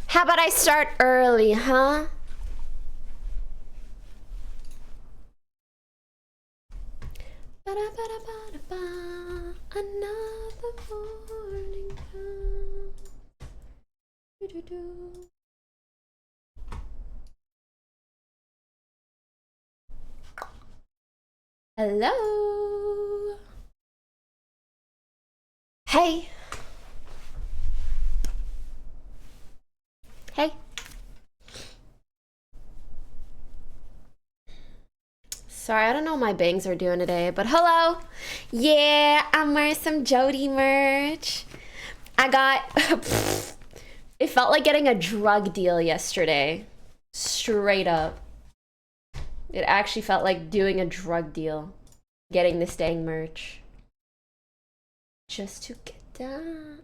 How about I start early, huh? Another morning comes. Hello. Hey. Hey. Sorry, I don't know what my bangs are doing today, but hello. Yeah, I'm wearing some Jody merch. I got... It felt like getting a drug deal yesterday. Straight up. It actually felt like doing a drug deal. Getting this dang merch. Just to get down.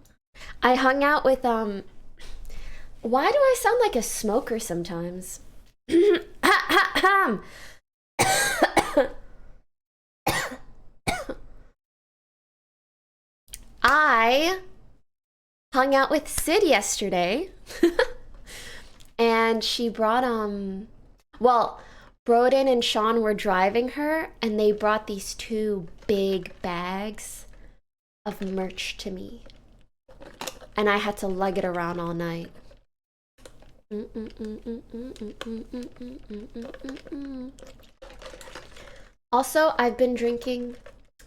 I hung out with, Why do I sound like a smoker sometimes? I hung out with Sid yesterday. And she brought, well, Broden and Sean were driving her, and they brought these 2 big bags of merch to me. And I had to lug it around all night. Also, I've been drinking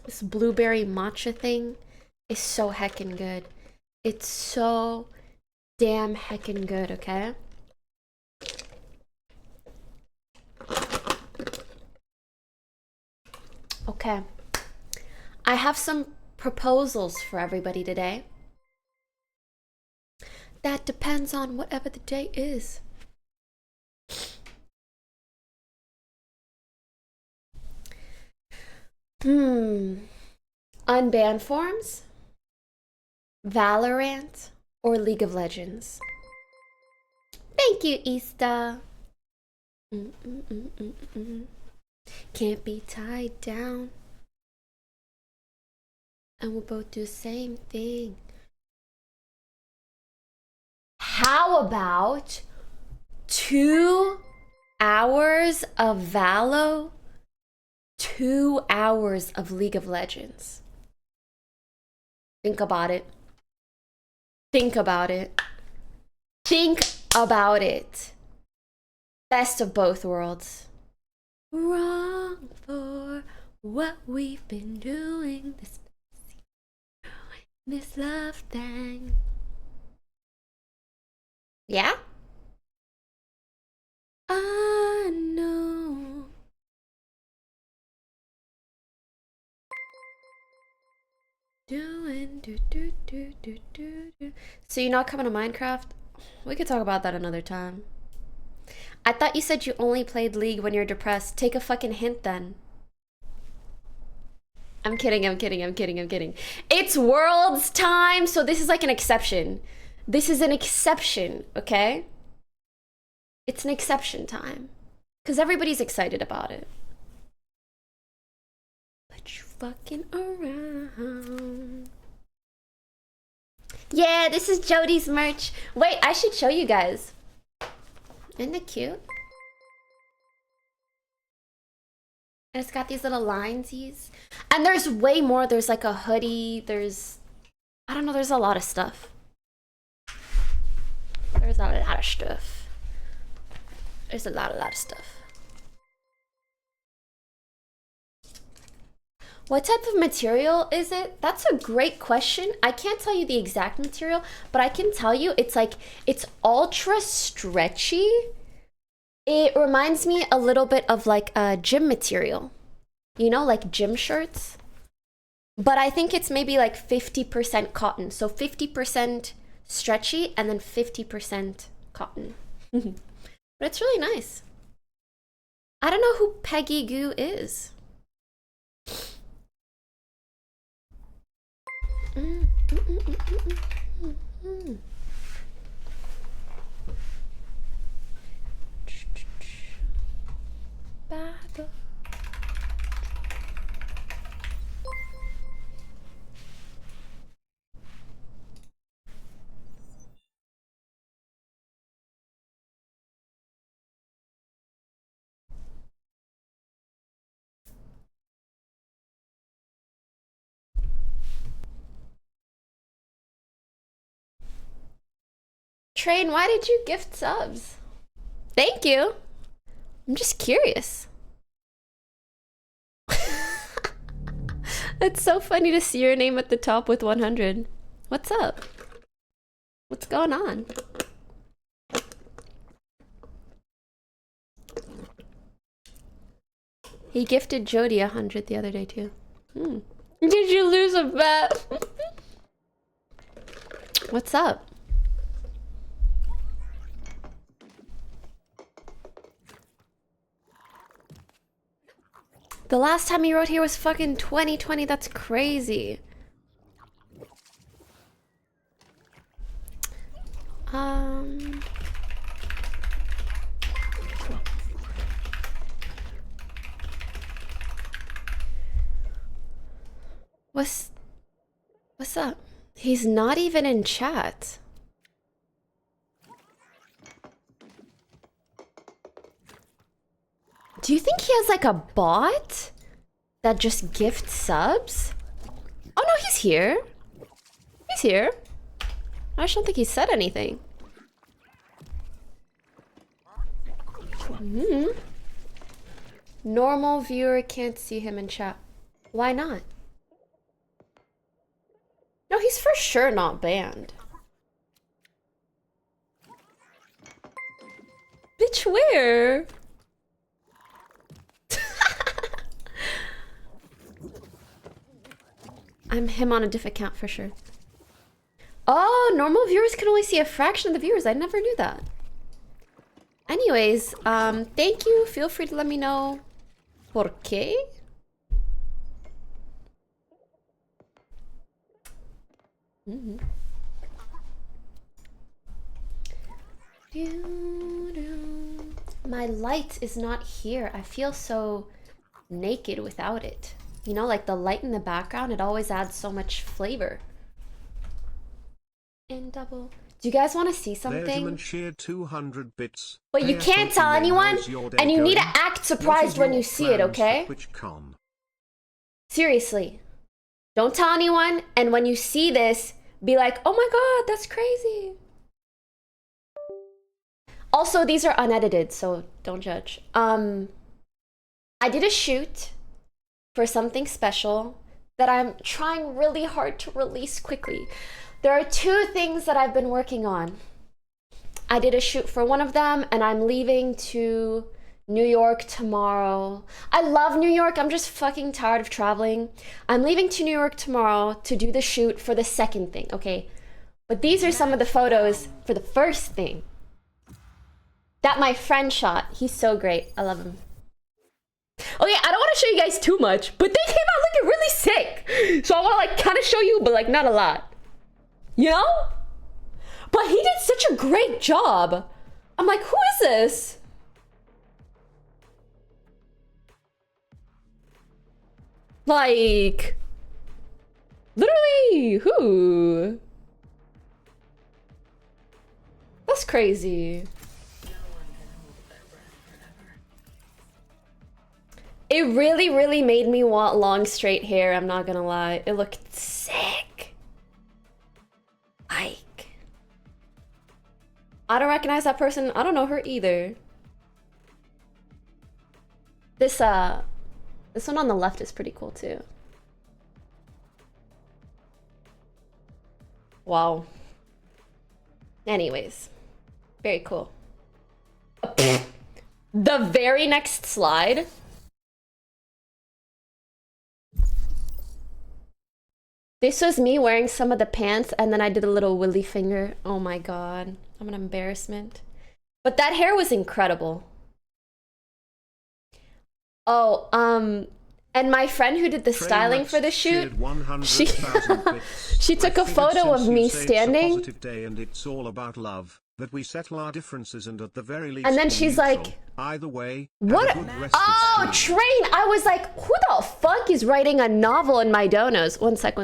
this blueberry matcha thing. It's so heckin' good. It's so damn heckin' good, okay? Okay. I have some proposals for everybody today. That depends on whatever the day is. Unbanned forms, Valorant, or League of Legends? Thank you, Easter. Can't be tied down. And we'll both do the same thing. How about 2 hours of Valo, 2 hours of League of Legends? Think about it. Think about it. Think about it. Best of both worlds. Wrong for what we've been doing. This love thing. Yeah? I know. Doing do do do do do do. So you're not coming to Minecraft? We could talk about that another time. I thought you said you only played League when you're depressed. Take a fucking hint then. I'm kidding, I'm kidding, I'm kidding, I'm kidding. It's Worlds time, so this is like an exception. This is an exception, okay? It's an exception time. Because everybody's excited about it. But you fucking around. Yeah, this is Jody's merch. Wait, I should show you guys. Isn't it cute? And it's got these little linesies. And there's way more. There's like a hoodie. There's, I don't know, there's a lot of stuff. There's a lot of stuff. There's a lot of stuff. What type of material is it? That's a great question. I can't tell you the exact material, but I can tell you it's like, it's ultra stretchy. It reminds me a little bit of like a gym material, you know, like gym shirts. But I think it's maybe like 50% cotton. So 50% stretchy and then 50% cotton. But it's really nice. I don't know who Peggy Goo is. Train, why did you gift subs? Thank you. I'm just curious. It's so funny to see your name at the top with 100. What's up? What's going on? He gifted Jody 100 the other day too. Did you lose a bet? What's up? The last time he wrote here was fucking 2020. That's crazy. What's up? He's not even in chat. Do you think he has like a bot that just gifts subs? Oh no, he's here. He's here. I just don't think he said anything. Normal viewer can't see him in chat. Why not? No, he's for sure not banned. Bitch, where? I'm him on a diff account for sure. Oh, normal viewers can only see a fraction of the viewers. I never knew that. Anyways, thank you. Feel free to let me know por qué. My light is not here. I feel so naked without it. You know, like the light in the background, it always adds so much flavor. In double. Do you guys want to see something? 200 bits. But you can't tell anyone, and you need to act surprised when you see it, okay? Seriously. Don't tell anyone, and when you see this, be like, oh my god, that's crazy. Also, these are unedited, so don't judge. I did a shoot for something special that I'm trying really hard to release quickly. There are 2 things that I've been working on. I did a shoot for one of them, and I'm leaving to New York tomorrow. I love New York. I'm just fucking tired of traveling. I'm leaving to New York tomorrow to do the shoot for the second thing, okay? But these are some of the photos for the first thing that my friend shot. He's so great. I love him. Okay, I don't want to show you guys too much, but they came out looking really sick. So I want to like kind of show you, but like not a lot. You know? But he did such a great job. I'm like, who is this? Like, literally, who? That's crazy. It really, really made me want long straight hair, I'm not gonna lie. It looked sick. Like, I don't recognize that person. I don't know her either. This one on the left is pretty cool too. Wow. Anyways, very cool. The very next slide. This was me wearing some of the pants, and then I did a little willy finger. Oh my god, I'm an embarrassment. But that hair was incredible. Oh, and my friend who did the styling for the shoot, she took a photo of me standing. And it's all about love, that we settle our differences and at the very least. And then she's like, either way, what? Oh, Train! I was like, who the fuck is writing a novel in my donos? One sec.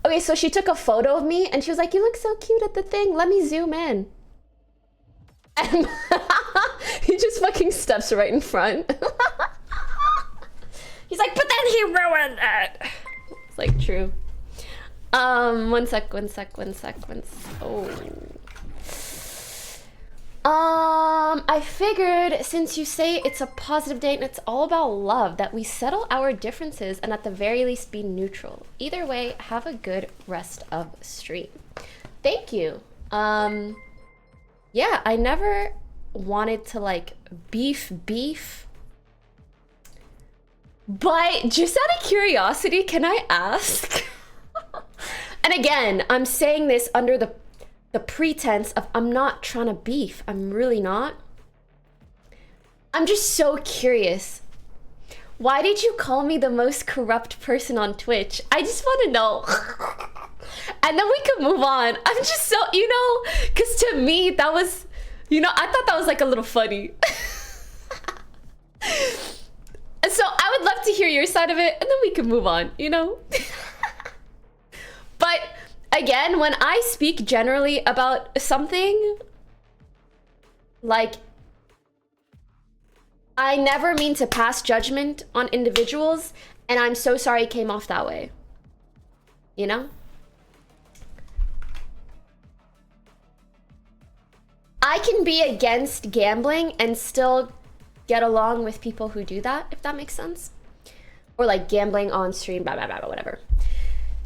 Okay, so she took a photo of me and she was like, you look so cute at the thing. Let me zoom in. And he just fucking steps right in front. He's like, but then he ruined it. It's like, true. One sec. Oh. I figured since you say it's a positive date and it's all about love, that we settle our differences and at the very least be neutral. Either way, have a good rest of stream. Thank you. Yeah, I never wanted to like beef. But just out of curiosity, can I ask? And again, I'm saying this under the pretense of I'm not trying to beef. I'm really not. I'm just so curious. Why did you call me the most corrupt person on Twitch? I just want to know. And then we could move on. I'm just so, you know, because to me, that was, you know, I thought that was like a little funny. So I would love to hear your side of it, and then we can move on, you know? But again, when I speak generally about something, like, I never mean to pass judgment on individuals, and I'm so sorry it came off that way. You know? I can be against gambling and still get along with people who do that, if that makes sense. Or like gambling on stream, blah, blah, blah, blah, whatever.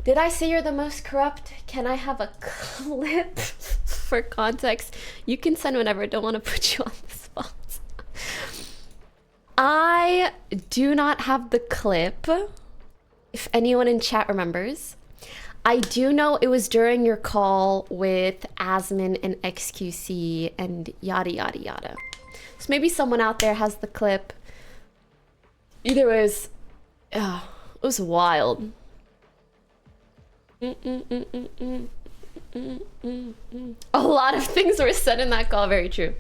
Did I say you're the most corrupt? Can I have a clip for context? You can send whenever. Don't want to put you on the spot. I do not have the clip, if anyone in chat remembers. I do know it was during your call with Asmin and XQC and yada, yada, yada. So maybe someone out there has the clip. Either way, it was wild. A lot of things were said in that call, very true.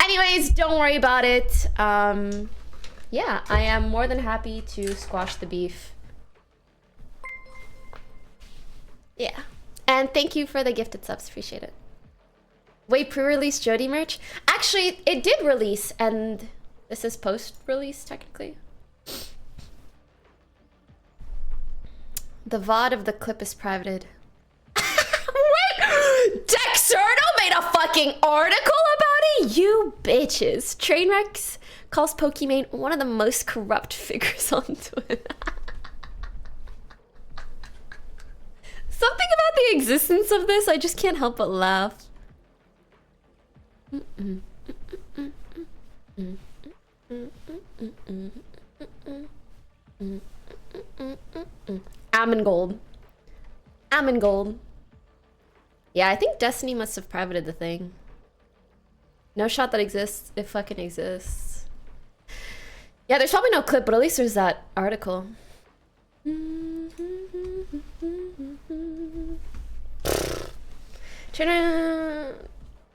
Anyways, don't worry about it. Yeah, I am more than happy to squash the beef. Yeah. And thank you for the gifted subs, appreciate it. Wait, pre-release Jody merch? Actually, it did release, and this is post-release, technically. The VOD of the clip is privated. Wait! Dexerto made a fucking article about it? You bitches. Trainwrecks calls Pokimane one of the most corrupt figures on Twitter. Something about the existence of this, I just can't help but laugh. Amongold. Amongold. Yeah, I think Destiny must have privated the thing. No shot that exists. It fucking exists. Yeah, there's probably no clip, but at least there's that article.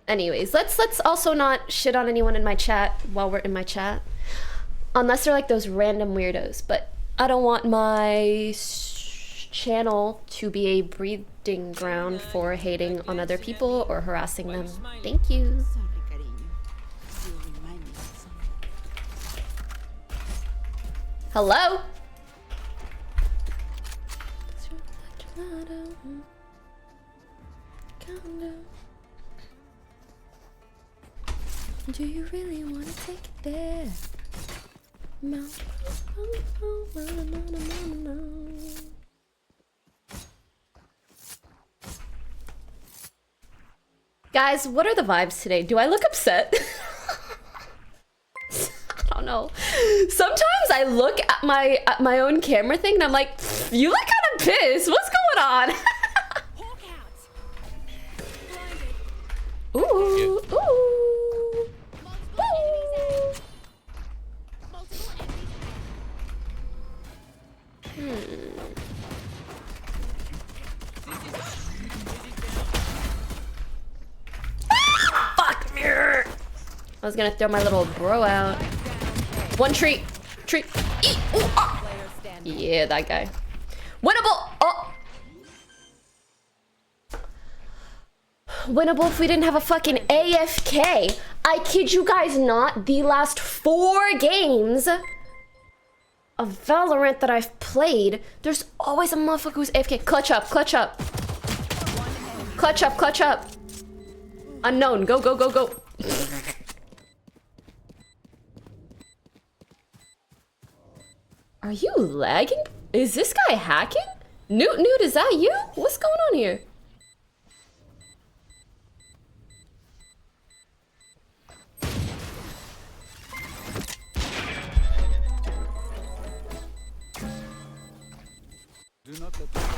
Anyways, let's also not shit on anyone in my chat while we're in my chat. Unless they're like those random weirdos, but I don't want my channel to be a breeding ground for hating on other people or harassing them. Thank you. Hello? Do you really want to take it there? Guys, what are the vibes today? Do I look upset? I don't know. Sometimes I look at my own camera thing and I'm like, you look kind of pissed. What's going on? Ooh, ooh. Fuck me! I was gonna throw my little bro out. One tree. Tree. Eat. Ooh, ah. Yeah, that guy. Winnable! Oh! Winnable if we didn't have a fucking AFK. I kid you guys not, the last 4 games of Valorant that I've played, there's always a motherfucker who's AFK. Clutch up, clutch up. Clutch up, clutch up. Unknown, go, go, go, go. Are you lagging? Is this guy hacking? Newt, is that you? What's going on here?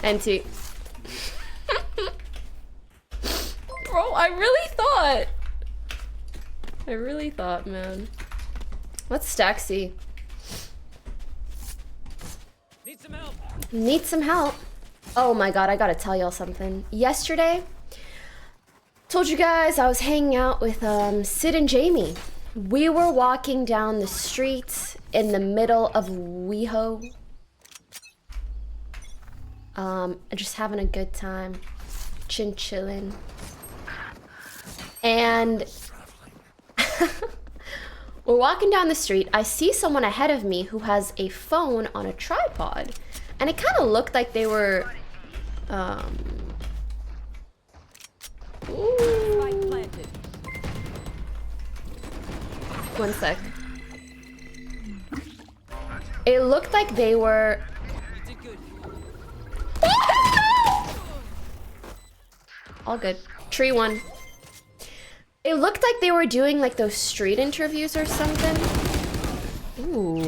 NT. Bro, I really thought, man. What's stack C? Need some help. Oh my god, I gotta tell y'all something. Yesterday, told you guys I was hanging out with Sid and Jamie. We were walking down the street in the middle of WeHo. Just having a good time. Chillin'. And we're walking down the street. I see someone ahead of me who has a phone on a tripod. And it kind of looked like they were, ooh. One sec. It looked like they were... All good. Tree 1. It looked like they were doing like those street interviews or something. Ooh.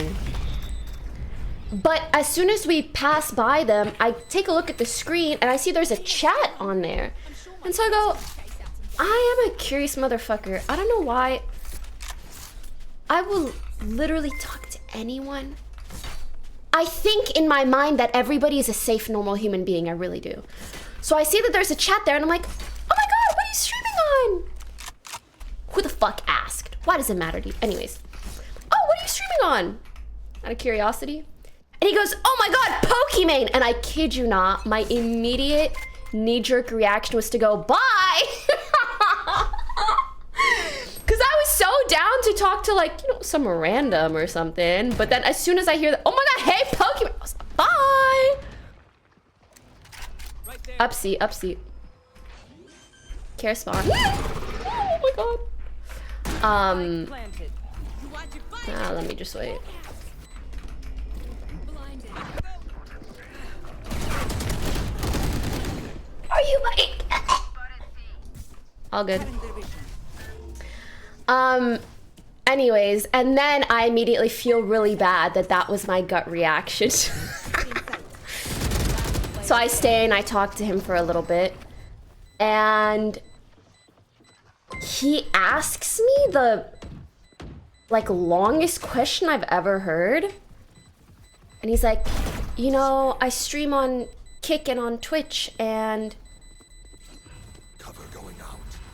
But as soon as we pass by them, I take a look at the screen and I see there's a chat on there. And so I go, I am a curious motherfucker. I don't know why. I will literally talk to anyone. I think in my mind that everybody is a safe, normal human being. I really do. So I see that there's a chat there and I'm like, on? Who the fuck asked? Why does it matter to you? Anyways. Oh, what are you streaming on? Out of curiosity. And he goes, oh my god, Pokimane! And I kid you not, my immediate knee-jerk reaction was to go, bye! Because I was so down to talk to, like, you know, some random or something. But then as soon as I hear that, oh my god, hey, Pokimane! I was like, bye! Right, upseat, upseat. Care spawn. Oh my god. Let me just wait. Are you like? All good. Anyways, and then I immediately feel really bad that that was my gut reaction. So I stay and I talk to him for a little bit. And he asks me the like longest question I've ever heard. And he's like, you know, I stream on Kick and on Twitch and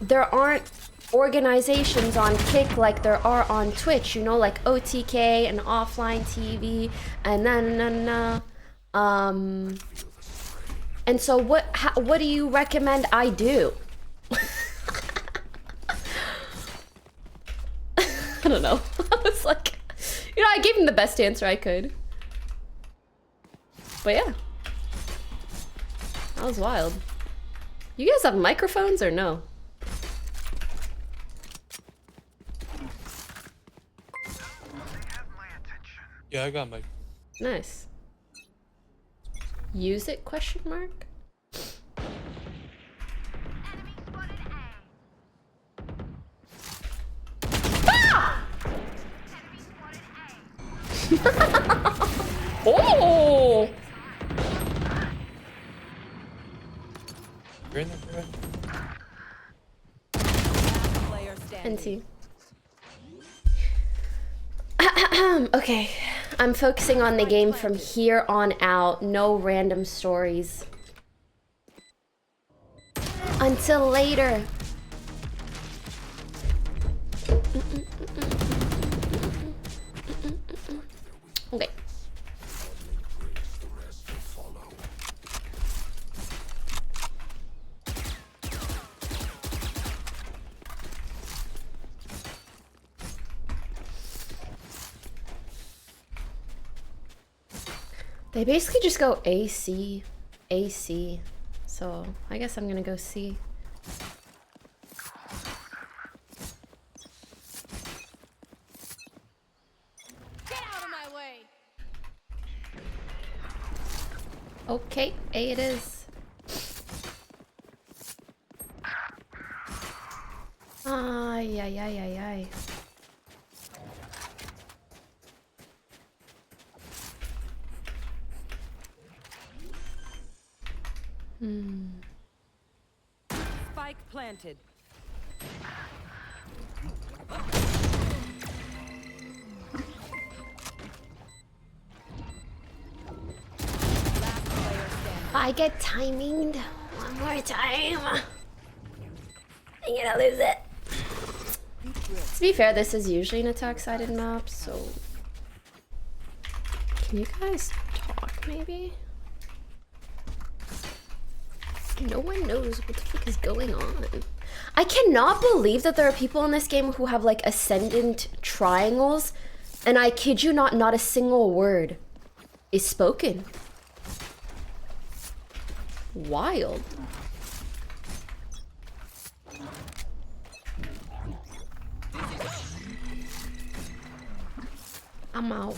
there aren't organizations on Kick like there are on Twitch, you know, like OTK and offline TV and and so what do you recommend I do? I don't know. I was like, you know, I gave him the best answer I could. But yeah. That was wild. You guys have microphones or no? Yeah, I got my. Nice. Use it? Question mark. Ah! Oh! NT. Okay, I'm focusing on the game from here on out. No random stories. Until later. Okay. They basically just go AC, AC. So I guess I'm gonna go C. Get out of my way. Okay, A it is. Ay, ay, ay, ay, ay. Spike planted. I get timinged one more time. I'm gonna lose it. To be fair, this is usually an attack-sided map, so... Can you guys talk, maybe? No one knows what the fuck is going on. I cannot believe that there are people in this game who have like ascendant triangles, and I kid you not, not a single word is spoken. Wild. I'm out.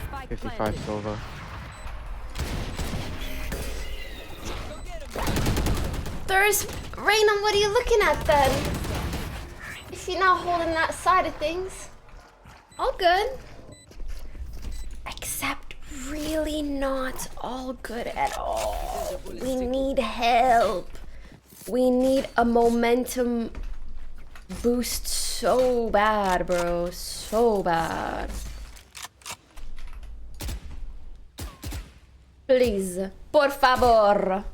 Spike 55 planted. silver. There's Raynham, what are you looking at then? If you're not holding that side of things. All good. Except really not all good at all. We need help. We need a momentum boost so bad, bro. So bad. Please. Por favor.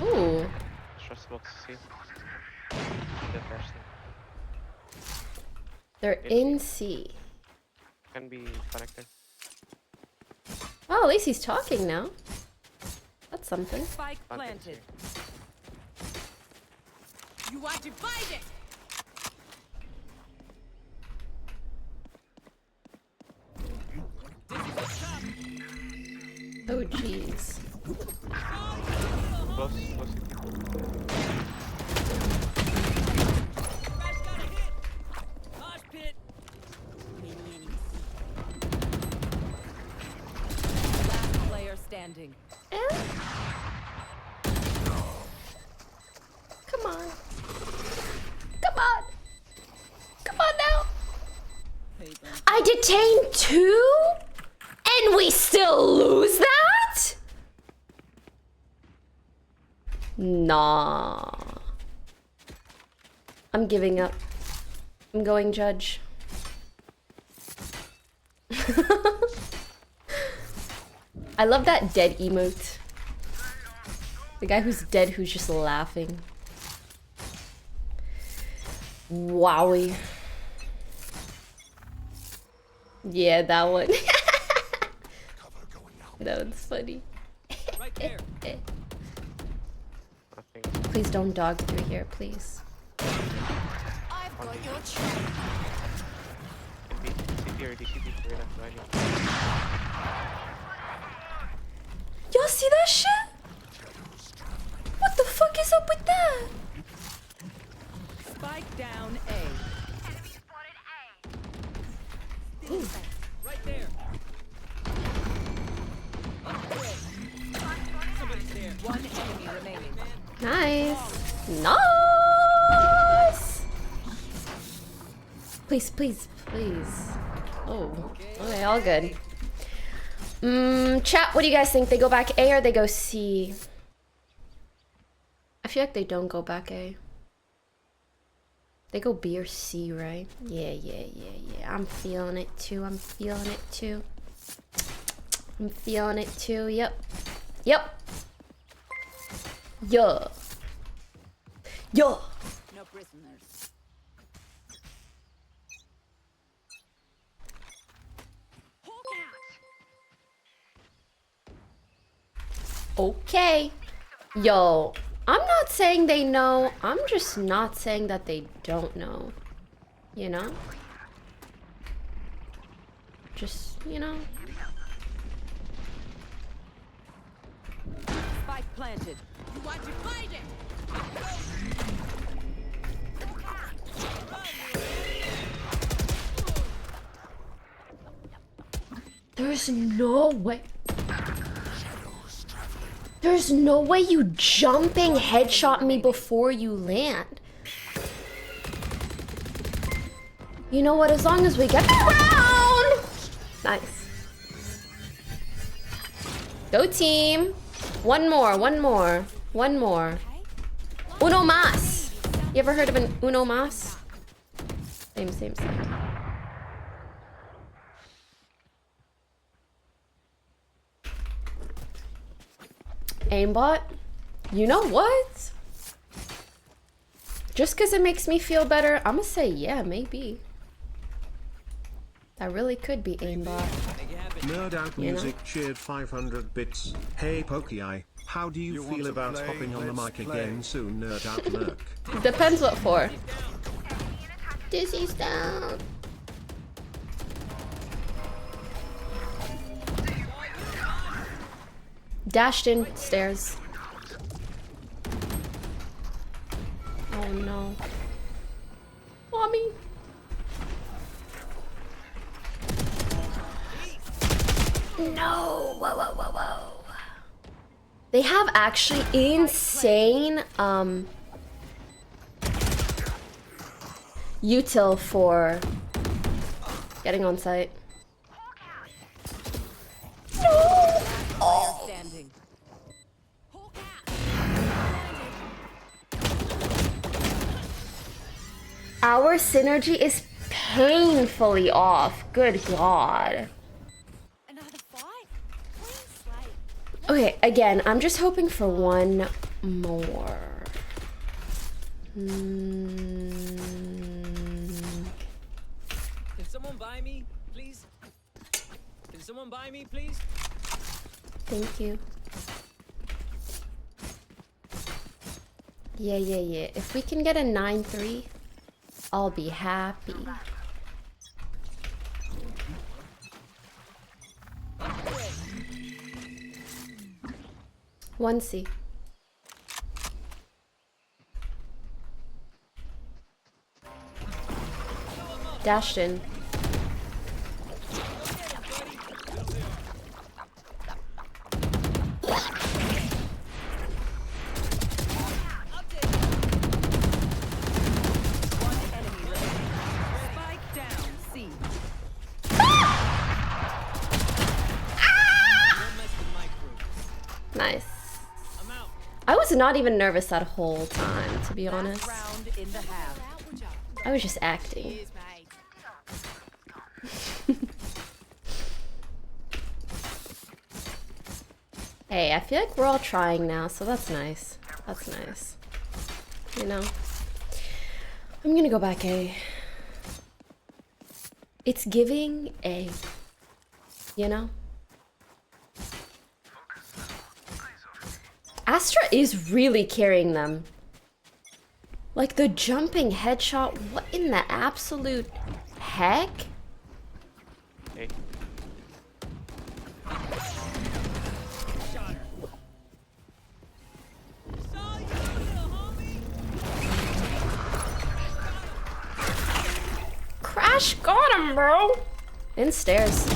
Ooh. Stressful to see. The person They're in C. can be connected. Oh, at least he's talking now. That's something. Spike planted. You want to fight it? Oh, jeez. Close, close. Mosh pit. Last player standing. And come on. Come on. Come on now. I detained 2? And we still lose that? Nah. I'm giving up. I'm going judge. I love that dead emote. The guy who's dead who's just laughing. Wowie. Yeah, that one. That one's funny. Right there. Nothing. Please don't dog through here, please. I've got your trail. Can be CT or DCT for it. Y'all see that shit? What the fuck is up with that? Spike down A. Right there. Somebody's there. One enemy remaining. Nice. Nice. Please, please, please. Oh, okay, all good. Chat, what do you guys think? They go back A or they go C? I feel like they don't go back A. They go B or C, right? Yeah. I'm feeling it too. I'm feeling it too. I'm feeling it too. Yep. Yeah. No prisoners. Okay. Yo, I'm not saying they know. I'm just not saying that they don't know. You know? Just, you know. Spike planted. You want to fight it? There's no way. There's no way you jumping headshot me before you land. You know what? As long as we get the round. Nice. Go team. One more. Uno mas. You ever heard of an uno mas? Same. Aimbot? You know what? Just because it makes me feel better, I'm gonna say yeah, maybe. That really could be aimbot. Nerd Out You know? Music cheered 500 bits. Hey Pokey, how do you want feel to about play? hopping on the Let's mic play. again soon, Nerd Out Merc? Depends what for. Dizzy's down. Dashed in stairs. Oh no. Mommy. No. Whoa, whoa, whoa, whoa. They have actually insane util for getting on site. Player standing. Our synergy is painfully off. Good God. Another fight? Clean slate. Okay, again, I'm just hoping for one more. Can someone buy me, please? Can someone buy me, please? Thank you. Yeah. If we can get a 9-3, I'll be happy. One C. Dashed in. One enemy remaining. Spike down. C. Don't mess with my crew. Nice. I'm out. I was not even nervous that whole time, to be honest. Last round in the half. I was just acting. Hey, I feel like we're all trying now, so that's nice. That's nice. You know? I'm gonna go back A. It's giving A. You know? Astra is really carrying them. Like the jumping headshot, what in the absolute heck? Hey. Crash got him, bro. In stairs.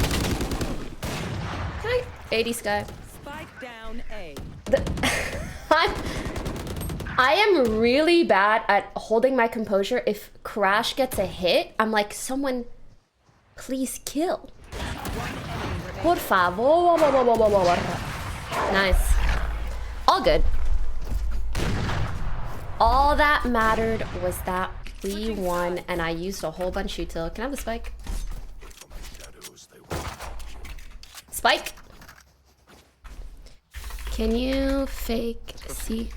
Hi, 80 Sky. Spike down A. I am really bad at holding my composure. If Crash gets a hit, I'm like, someone, please kill. Por favor. Nice. All good. All that mattered was that we won, and I used a whole bunch of util. Can I have the spike? Spike? Can you fake see?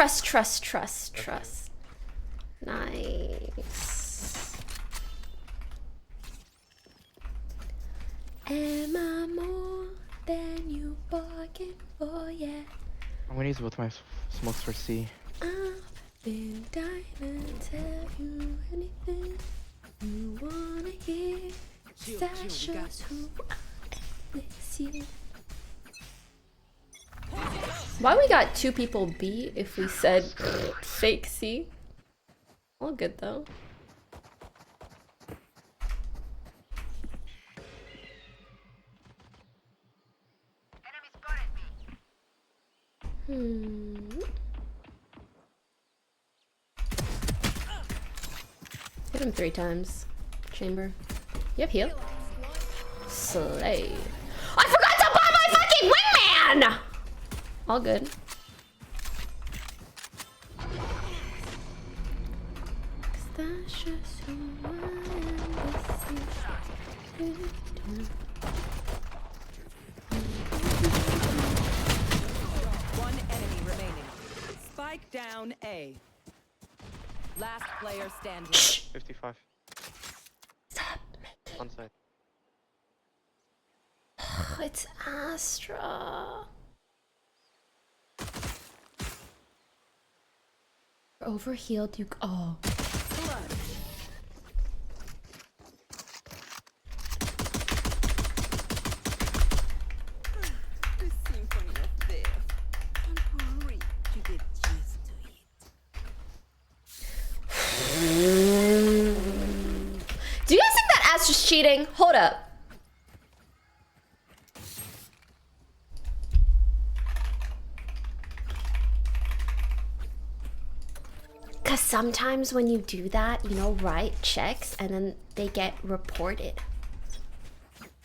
Trust. Nice. Am I more than you bargained for? Yeah. I'm gonna use both my smokes for C. I've been dying to tell you anything you wanna hear. That shows who I miss you. Why we got two people B if we said fake C? All good though. Hit him 3 times. Chamber. You have heal? Slay. I forgot to buy my fucking wingman! All good. One enemy remaining. Spike down A. Last player standing. 55. On side. It's Astra. Overhealed, you. Oh. The symphony of death. Don't worry, you get used to it. Astra's cheating. Hold up. Because sometimes when you do that, you know, write checks and then they get reported.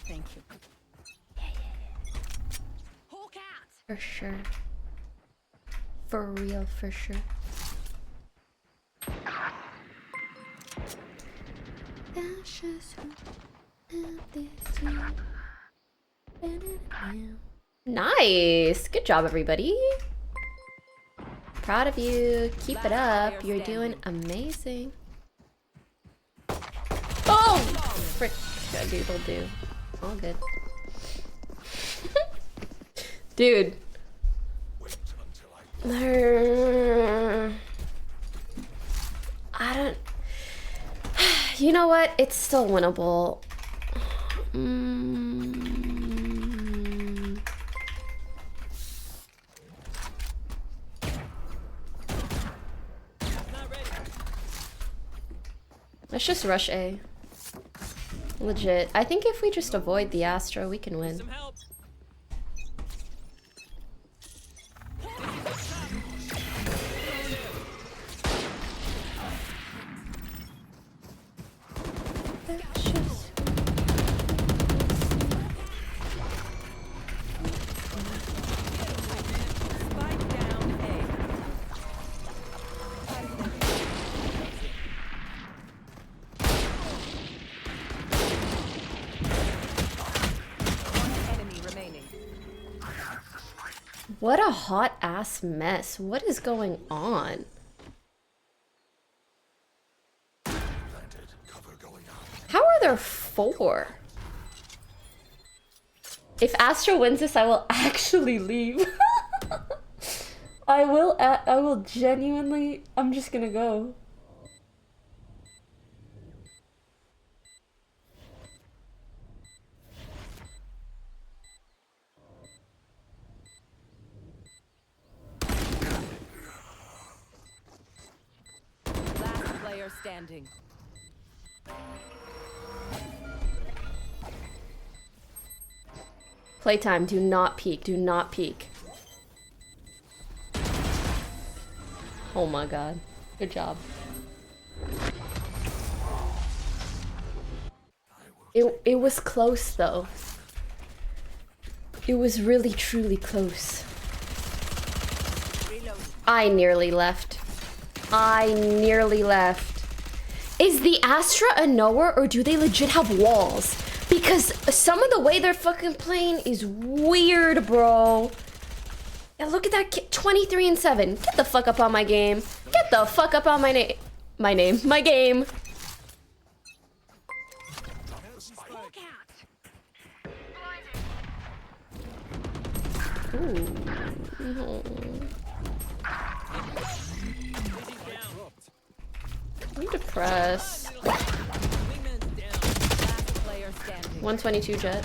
Thank you. For sure. For real, for sure. Nice! Good job, everybody. Proud of you. Keep it up. You're doing amazing. Oh! Frick. Dude, will do. All good. Dude. I don't... You know what? It's still winnable. Let's just rush A. Legit. I think if we just avoid the Astra, we can win. Some help. What a hot ass mess. What is going on? How are there 4? If Astra wins this, I will actually leave. I will genuinely, I'm just gonna go. Last player standing. Playtime, do not peek, do not peek. Oh my god. Good job. It was close though. It was really truly close. I nearly left. I nearly left. Is the Astra a knower or do they legit have walls? Because some of the way they're fucking playing is weird, bro. And look at that kid, 23 and 7. Get the fuck up on my game. Get the fuck up on my name. My game. Ooh. No. I'm depressed. 122 jet.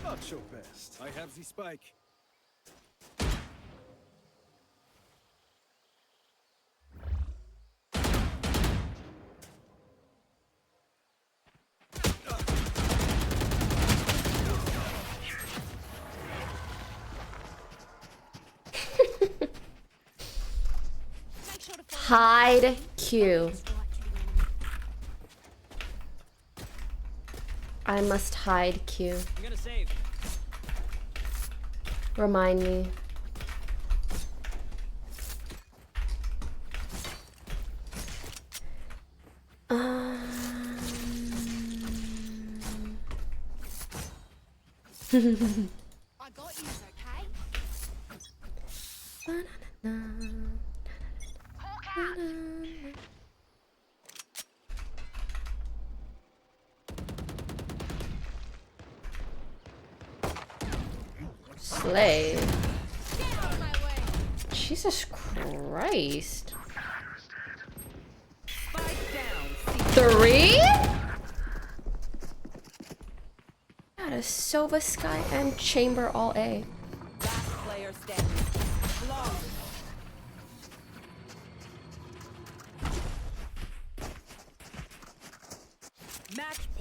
Not your best. I have the spike. Hide Q. I must hide Q. I'm gonna save. Remind me. I got you, okay? Slay. Jesus Christ. Spike down. 3? Got a Sova, Sky, and Chamber all A. Last player standing. Long.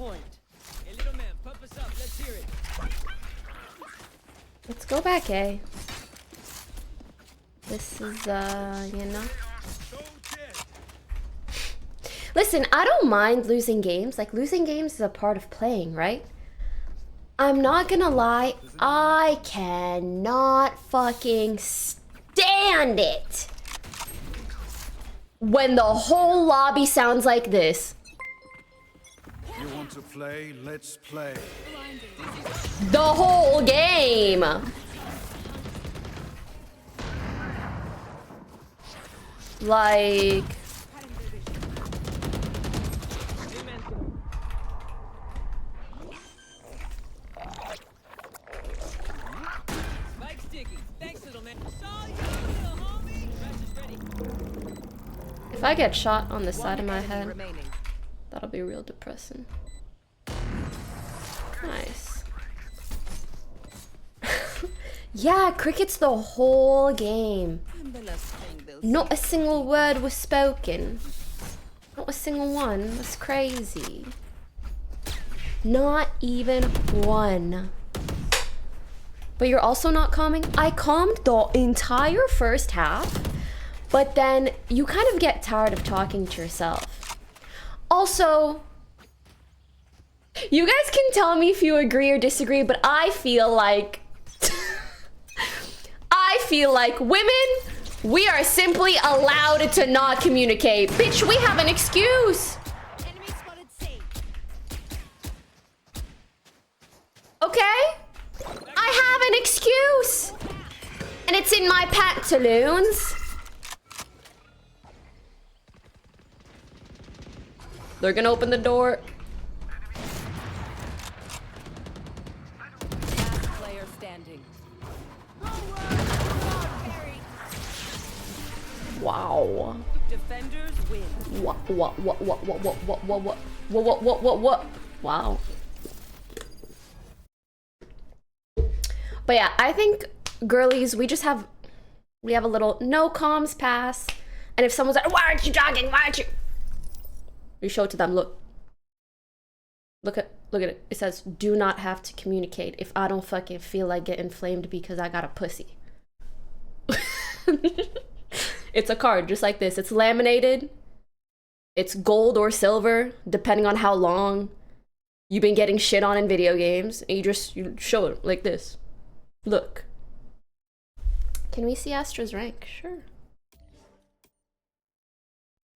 point. Hey, little man, pump us up. Let's hear it. Let's go back, eh? This is, you know. Listen, I don't mind losing games. Like, losing games is a part of playing, right? I'm not gonna lie, I cannot fucking stand it when the whole lobby sounds like this. You want to play? Let's play. The whole game. Like... Mike's sticky. Thanks, little man. Saw you, little homie. Fresh is ready. If I get shot on the side of my enemy head, remaining. that'll be real depressing. Nice. Yeah, cricket's the whole game. Not a single word was spoken. Not a single one. That's crazy. Not even one. But you're also not calming? I calmed the entire first half, but then you kind of get tired of talking to yourself. Also, you guys can tell me if you agree or disagree, but I feel like women, we are simply allowed to not communicate. Bitch, we have an excuse. Enemy spotted C. Okay? I have an excuse. And it's in my pantaloons. They're gonna open the door. Last player standing. Wow. Defenders win. What? Wow. But yeah, I think girlies, we have a little no comms pass. And if someone's like, why aren't you jogging? Why aren't you? You show it to them. Look at it. It says, do not have to communicate if I don't fucking feel like getting flamed because I got a pussy. It's a card just like this. It's laminated. It's gold or silver, depending on how long you've been getting shit on in video games. And you show it like this. Look. Can we see Astra's rank? Sure.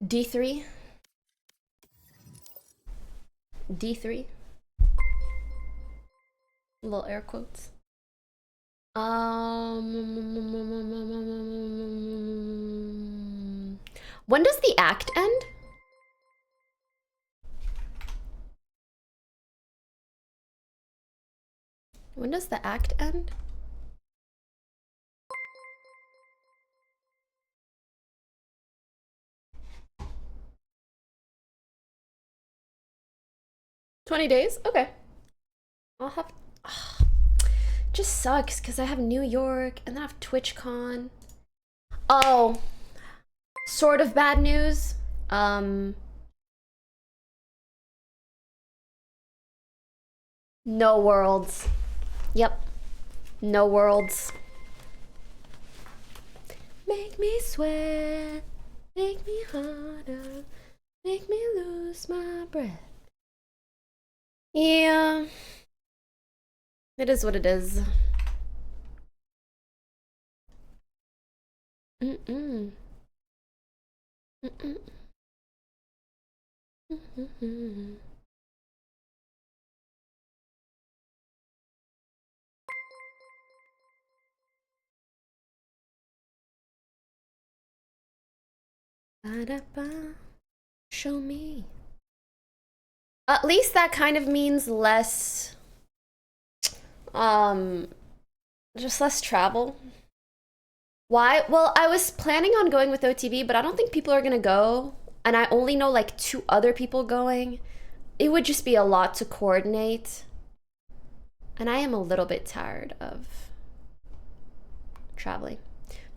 D3. D3. Little air quotes. When does the act end? When does the act end? $20 days? Okay. I'll have... just sucks because I have New York and then I have TwitchCon. Oh. Sort of bad news. No worlds. Yep. No worlds. Make me sweat. Make me harder. Make me lose my breath. Yeah. It is what it is. Mm-mm. Mm-mm. Mm-mm. Ba-da-ba. Show me. At least that kind of means less, just less travel. Why? Well, I was planning on going with OTB, but I don't think people are gonna go. And I only know like 2 other people going. It would just be a lot to coordinate. And I am a little bit tired of traveling.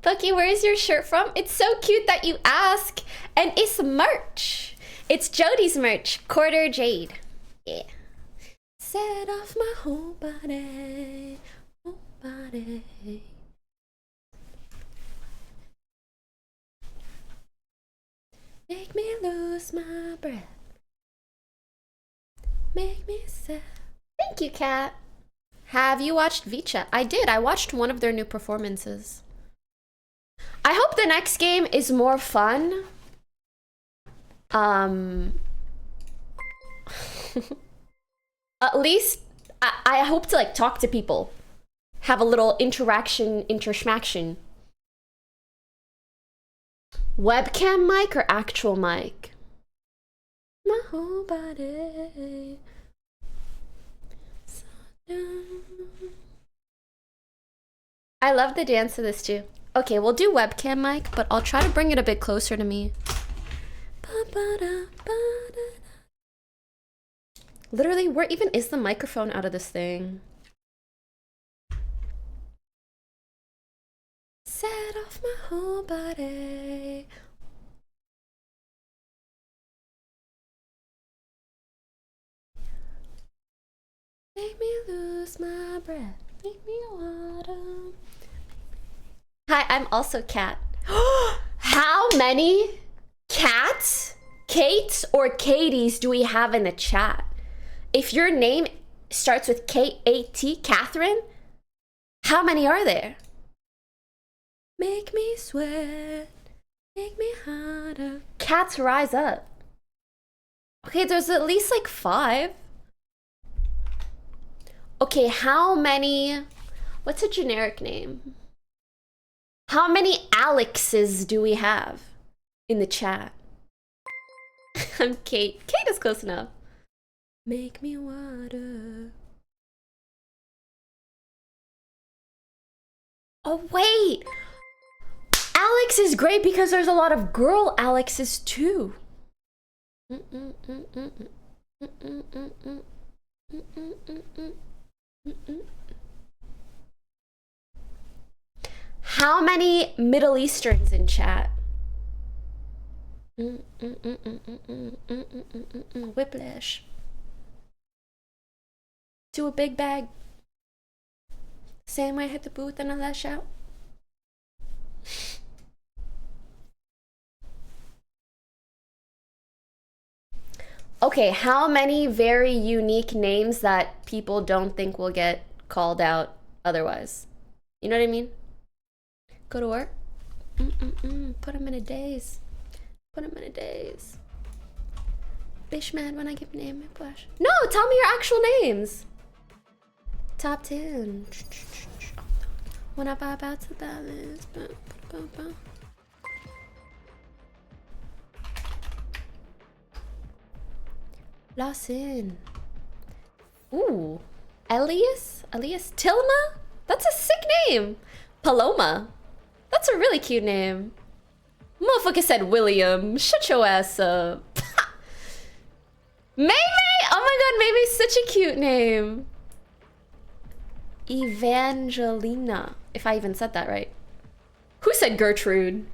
Pookie, where is your shirt from? It's so cute that you ask. And it's merch. It's Jody's merch. Quarter Jade. Yeah. Set off my whole body, whole body. Make me lose my breath. Make me sad. Thank you, Kat. Have you watched Vicha? I did. I watched one of their new performances. I hope the next game is more fun. At least I hope to like talk to people. Have a little interaction, interschmaction. Webcam mic or actual mic? My whole body. I love the dance of this too. Okay, we'll do webcam mic, but I'll try to bring it a bit closer to me. Literally, where even is the microphone out of this thing? Set off my whole body. Make me lose my breath. Make me water. Hi, I'm also Kat. How many cats, Kates, or Katies do we have in the chat? If your name starts with K-A-T, Catherine, how many are there? Make me sweat, make me harder. Cats rise up. Okay, there's at least like 5. Okay, how many, what's a generic name? How many Alexes do we have in the chat? I'm Kate. Kate is close enough. Make me water. Oh, wait. Alex is great because there's a lot of girl Alexes too. How many Middle Easterns in chat? Whiplash. Do a big bag. Same way I hit the booth and I lash out. Okay, how many very unique names that people don't think will get called out otherwise? You know what I mean? Go to work. Put them in a daze. Put them in a daze. Bish mad when I give your name. Flash. No, tell me your actual names. Top 10. When I vibe out to the balance. Lawson. Ooh. Elias Tilma? That's a sick name. Paloma. That's a really cute name. Motherfucker said William. Shut your ass up. Maybe? Oh my god, Maybe's such a cute name. Evangelina. If I even said that right. Who said Gertrude?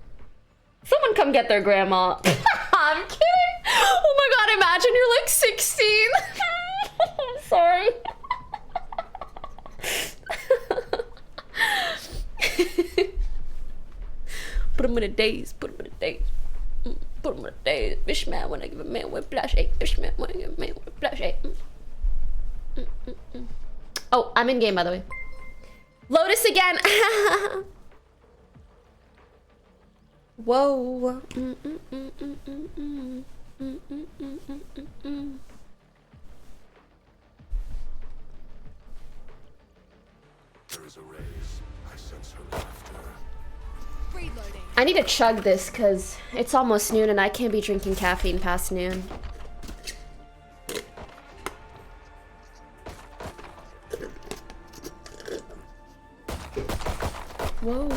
Someone come get their grandma. I'm kidding. Oh my god, imagine you're like 16. I'm sorry. Put him in a daze. Put him in a daze. Put him in a daze. Bish man when I give a man with flash 8. Bish man when I give a man with flash 8. Oh, I'm in game by the way. Lotus again. Whoa. There is a race. I sense her laughter. Reloading. I need to chug this because it's almost noon and I can't be drinking caffeine past noon. Whoa.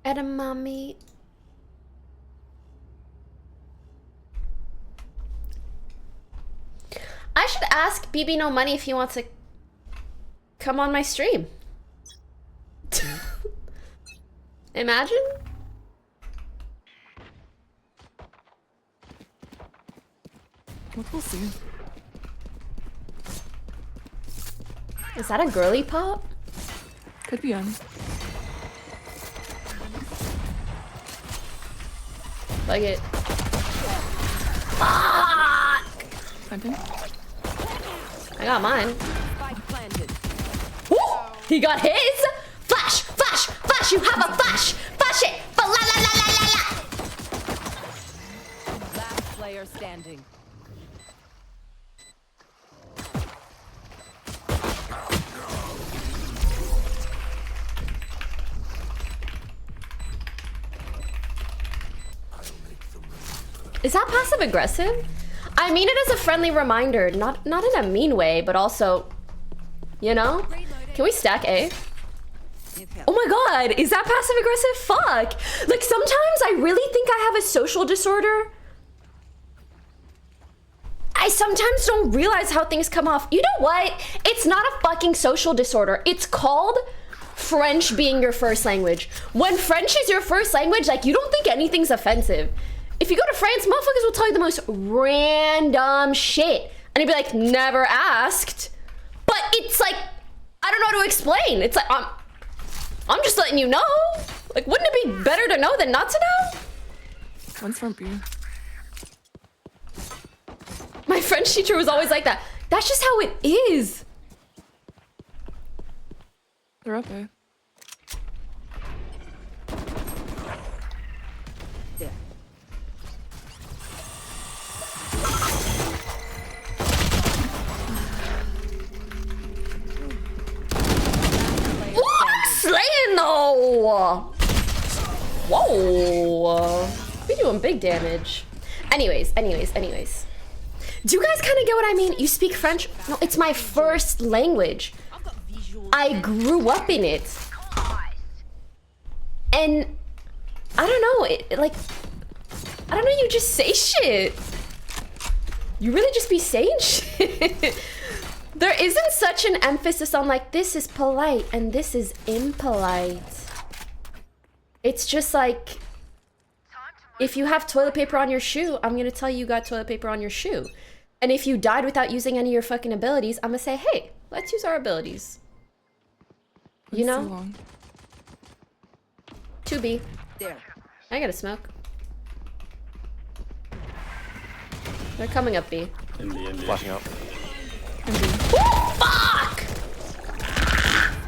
Edamame. I should ask BB No Money if he wants to come on my stream. Imagine. We'll see. Is that a girly pop? Could be on. Like it. Fuck! Hunting. I got mine. Spike planted. Woo! He got his. Flash, flash, flash. You have a flash. Flash it. But la la la la la la. Last player standing. Is that passive aggressive? I mean it as a friendly reminder, not in a mean way, but also, you know? Can we stack A? Oh my god, is that passive aggressive? Fuck! Like sometimes I really think I have a social disorder. I sometimes don't realize how things come off. You know what? It's not a fucking social disorder. It's called French being your first language. When French is your first language, like you don't think anything's offensive. If you go to France, motherfuckers will tell you the most random shit. And you'd be like, never asked. But it's like, I don't know how to explain. It's like, I'm just letting you know. Like, wouldn't it be better to know than not to know? One's from B. My French teacher was always like that. That's just how it is. They're up A. Slaying though. Whoa. We doing big damage. Anyways. Do you guys kind of get what I mean? You speak French? No, it's my first language. I grew up in it. And I don't know, I don't know, you just say shit. You really just be saying shit. There isn't such an emphasis on like, this is polite and this is impolite. It's just like, if you have toilet paper on your shoe, I'm gonna tell you you got toilet paper on your shoe. And if you died without using any of your fucking abilities, I'm gonna say, hey, let's use our abilities. You One's too know? long. 2B. There. I gotta smoke. They're coming up B. In the Flashing out. And B. Fuck!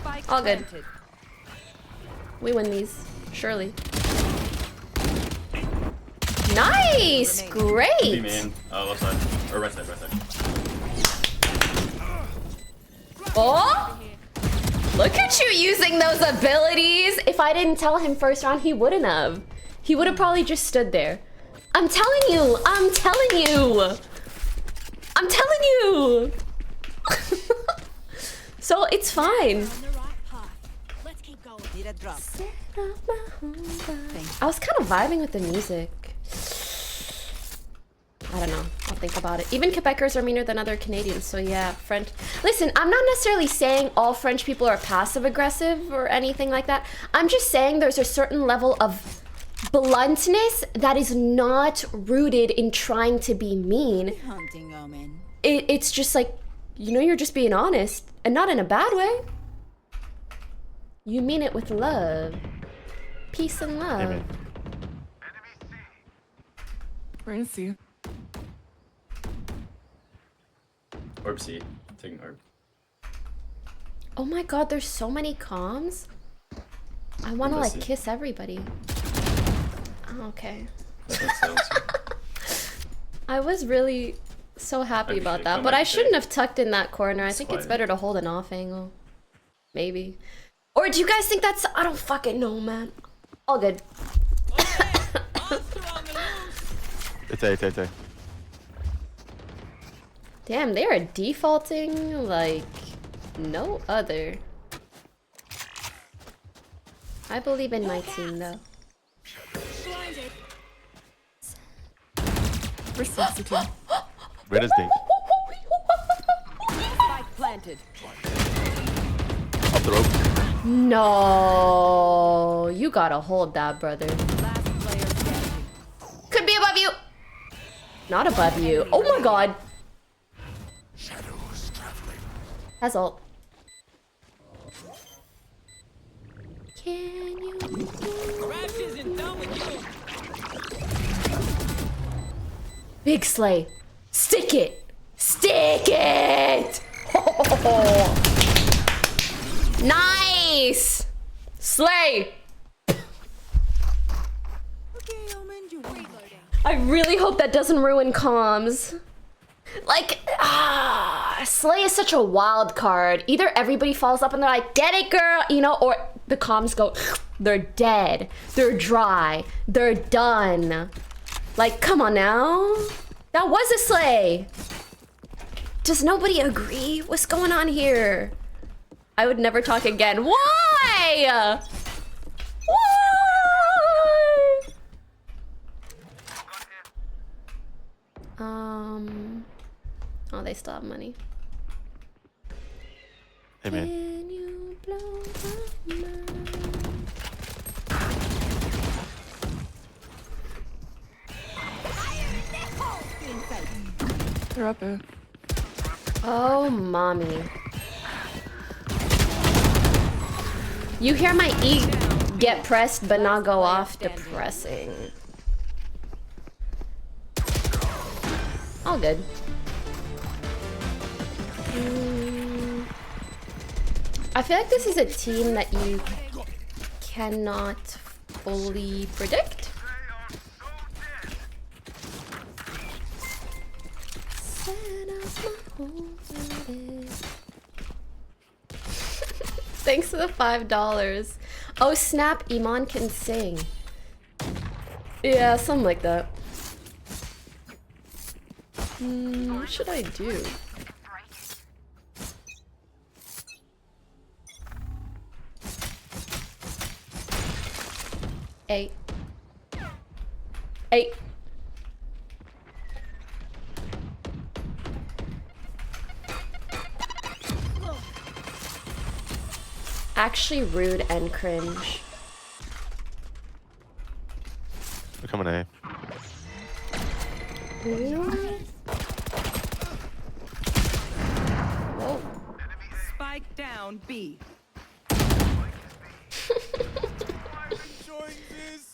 Spike All good. planted. We win these, surely. Nice! B Great! main. Left side. Or right side, right side. Oh! Look at you using those abilities! If I didn't tell him first round, he wouldn't have. He would have probably just stood there. I'm telling you! I'm telling you! I'm telling you! So it's fine. Need a drop. I was kind of vibing with the music. I don't know. I'll think about it. Even Quebecers are meaner than other Canadians, so yeah, French. Listen, I'm not necessarily saying all French people are passive aggressive or anything like that. I'm just saying there's a certain level of bluntness that is not rooted in trying to be mean. Hunting omen. It's just like, you know, you're just being honest and not in a bad way. You mean it with love. Peace and love. Amen. We're gonna see. Orb C. Taking orb. Oh my god, there's so many comms. I want to Let's like see. kiss everybody. Oh, okay. That makes sense. I was really so happy about appreciate that, it. but Come I back, shouldn't Jake. have tucked in that corner. I think it's fine. better to hold an off angle. Maybe. Or do you guys think that's... I don't fucking know, man. All good. It's. Damn, they are defaulting like no other. I believe in my team, though. We're 62. Where is Dink? Spike planted. Up They're open. No, you gotta hold that, brother. Could be above you. Not above you. Oh my god. Has ult. Can you? Crash isn't done with you. Big Slay. Stick it. Stick it. Nice. Slay. I really hope that doesn't ruin comms. Like, Slay is such a wild card. Either everybody falls up and they're like, get it, girl, you know, or the comms go, they're dead, they're dry, they're done. Like, come on now. That was a Slay. Does nobody agree? What's going on here? I would never talk again. Why? Why? Oh, they still have money. Hey man. Can you blow my mind? They're up A. Oh, mommy. You hear my E get pressed but not go off? Depressing. All good. I feel like this is a team that you cannot fully predict. Thanks for the $5. Oh snap, Iman can sing. Yeah, something like that. What should I do? Eight. Actually rude and cringe. They're coming A. Whoa. Spike down B.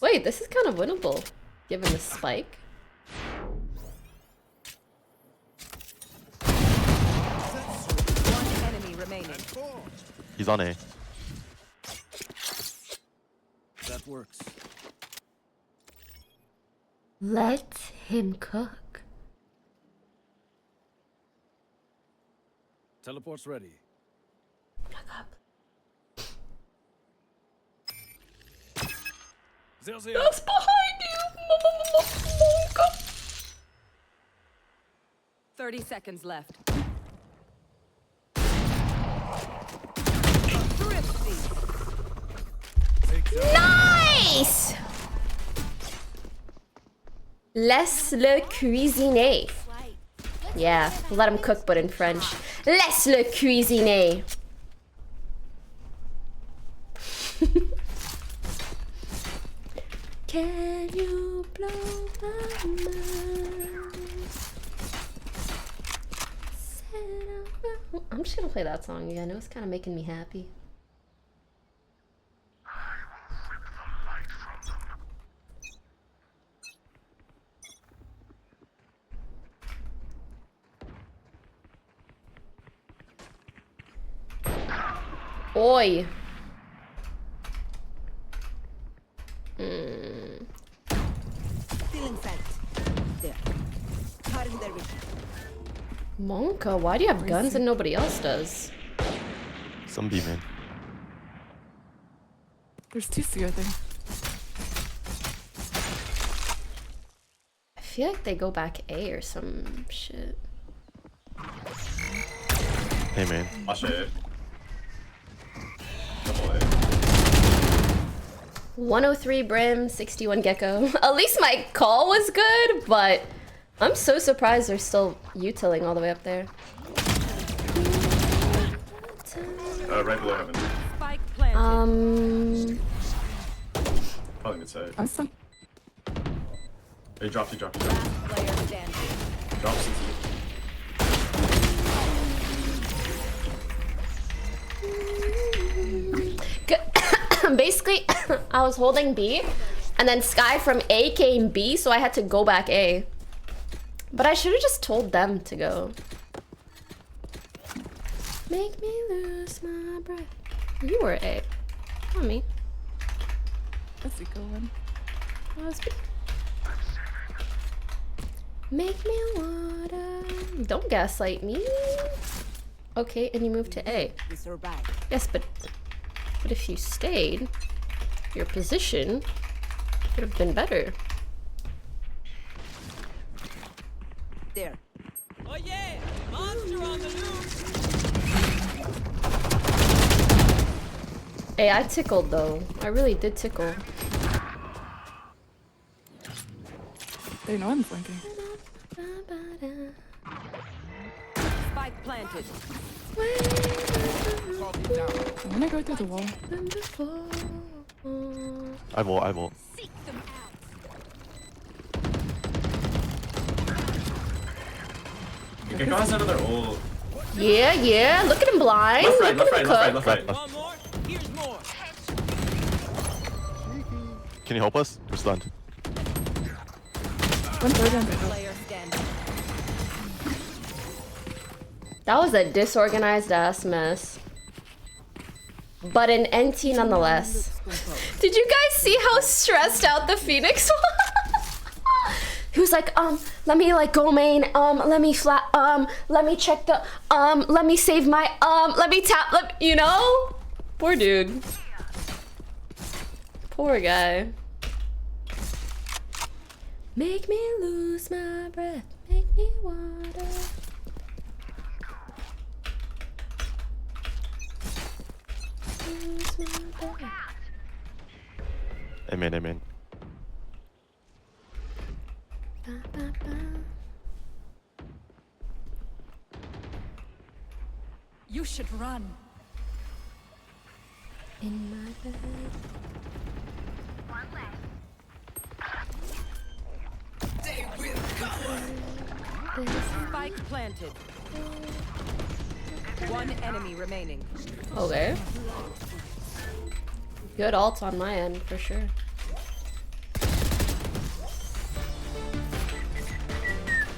Wait, this is kind of winnable, given the spike. One enemy remaining. He's on A. That works. Let him cook. Teleport's ready. Look up. There's That's behind you! 30 seconds left. Nice! Laisse le cuisiner. Yeah, let him cook, but in French. Laisse le cuisiner. Can you blow my mind? I'm just gonna play that song again. It was kind of making me happy. Oi. Feeling sent. There. Cutting their vision. Monka, why do you have guns and nobody else does? Some B, man. There's two C, I think. I feel like they go back A or some shit. Hey, man. Watch it. Double A. 103 Brim, 61 Gecko. At least my call was good, but I'm so surprised they're still utiling all the way up there. Right below heaven. Probably mid-side. I'm stuck. He dropped, he dropped, he Last dropped. player standing. Drop CT. Basically, I was holding B, and then Sky from A came B, so I had to go back A. But I should have just told them to go. Make me lose my breath. You were A, not me. That's a good one. I was B. Make me water. Don't gaslight me. Okay, and you moved to A. We survived. Yes, but if you stayed, your position would have been better. There. Oh yeah! Monster on the loose! Hey, I tickled though. I really did tickle. They know I'm flanking. Spike planted. I'm gonna go through the wall. I will. Okay, go outside of their ult. Yeah. Look at him blind. Left, right, Look left, at right, him left, right, cook. left, right. Want more? Here's more! Can you help us? We're stunned. One third and Player standing. That was a disorganized ass mess. But an NT nonetheless. Did you guys see how stressed out the Phoenix was? He was like, let me like go main, let me flat, let me check the, let me save my, let me tap, you know? Poor dude. Poor guy. Make me lose my breath, make me water. Lose my breath. Amen. Ba, ba, ba. You should run. In my bed. Spike planted. One enemy remaining. Okay. Good ult on my end for sure.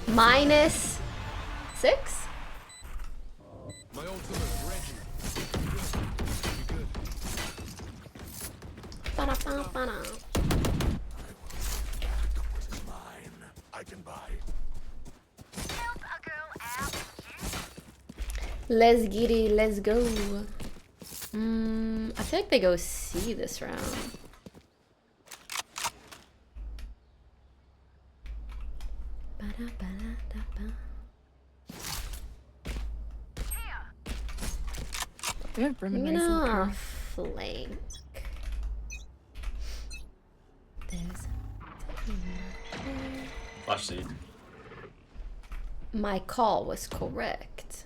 -6? My ultimate ready. Ba-da-ba-ba-da. I can buy. Let's get it, let's go. I feel like they go C this round. Ba-da-ba-da-da-ba. they have Brim I'm and Razor gonna here. flank. There's Flash seed. my call was correct.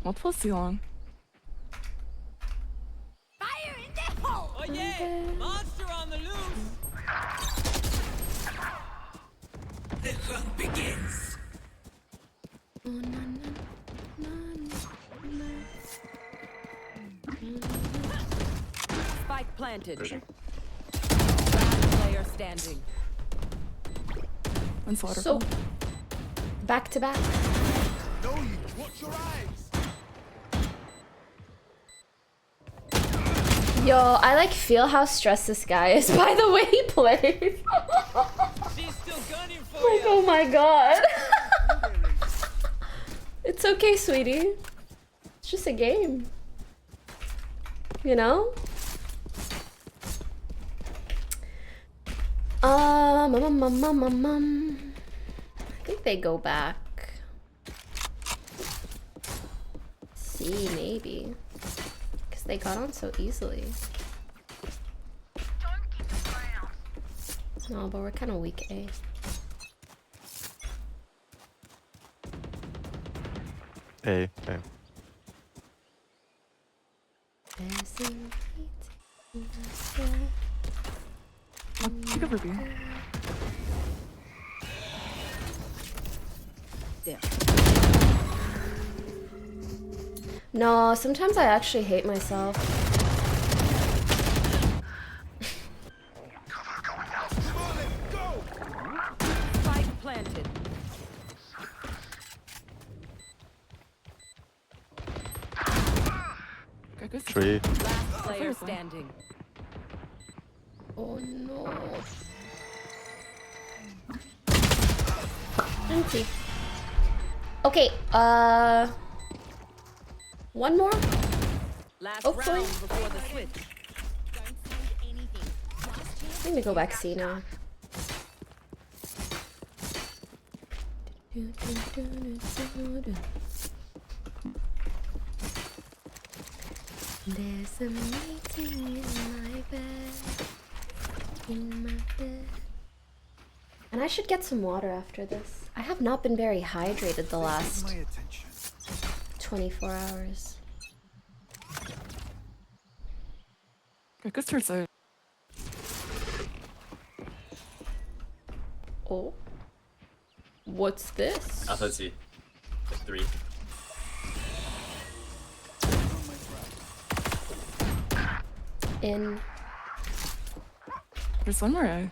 Multiple C long. Fire in the hole! Oh yeah! Monster on the loose! The hunt begins. Oh, na, na, na, na, na. Spike planted. Pushing. Last player standing. One slaughter. So, back to back. No, you watch your eyes. Yo, I like feel how stressed this guy is by the way he plays. She's still gunning for Like, you! oh my god. It's okay, sweetie. It's just a game. You know? I think they go back. C, maybe. Because they got on so easily. No, but we're kind of weak A. A. Fascinating. I'll pick up her B. No, sometimes I actually hate myself. Spike planted. Okay, good. Tree. Last player standing. Oh no. Empty. Okay, one more? Last Hopefully. round before the switch. I'm gonna go back C now. There's a meeting in my bed. In my bed. And I should get some water after this. I have not been very hydrated the last My attention. 24 hours. Okay, good start side. Oh. What's this? Outside C. Like 3. In. There's one more A.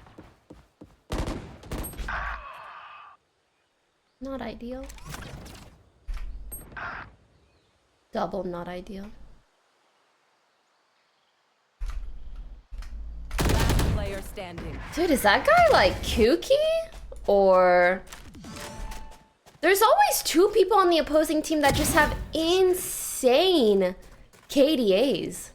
Not ideal. Double not ideal. Last player standing. Dude, is that guy like kooky? Or... There's always two people on the opposing team that just have insane KDAs.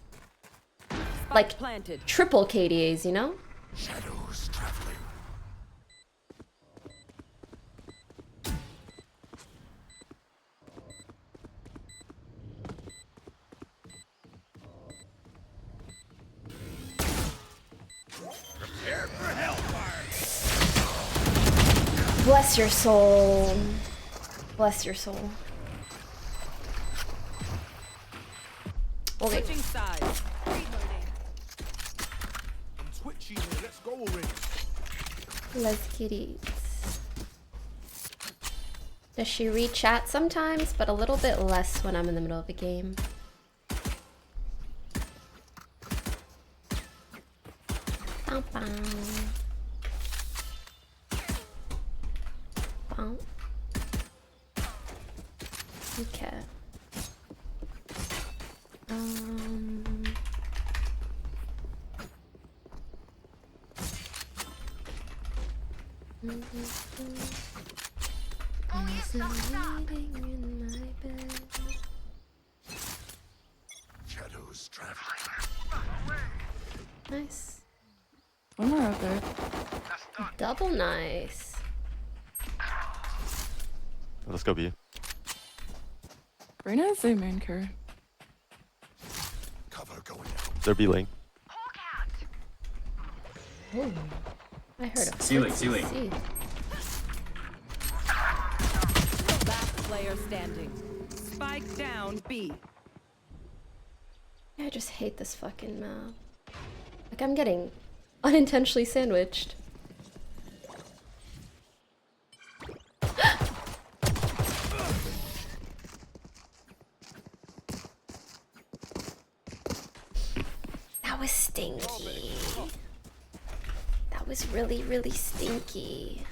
Like Planted. triple KDAs, you know? Shadows traveling. Bless your soul. Bless your soul. Okay. Switching sides. I'm twitchy here. Let's go already. Let's get it. Does she re-chat sometimes, but a little bit less when I'm in the middle of a game. Bow, bow. Bow. Okay. Shadows traveling. Nice. One more out there. Double nice. Let's go B. Reyna is a main carry. Cover going out. They're B lane. Ooh. I heard a Ceiling, footsie. ceiling. Last player standing. Spike down B. I just hate this fucking map. Like I'm getting unintentionally sandwiched. That was stinky. That was really, really stinky.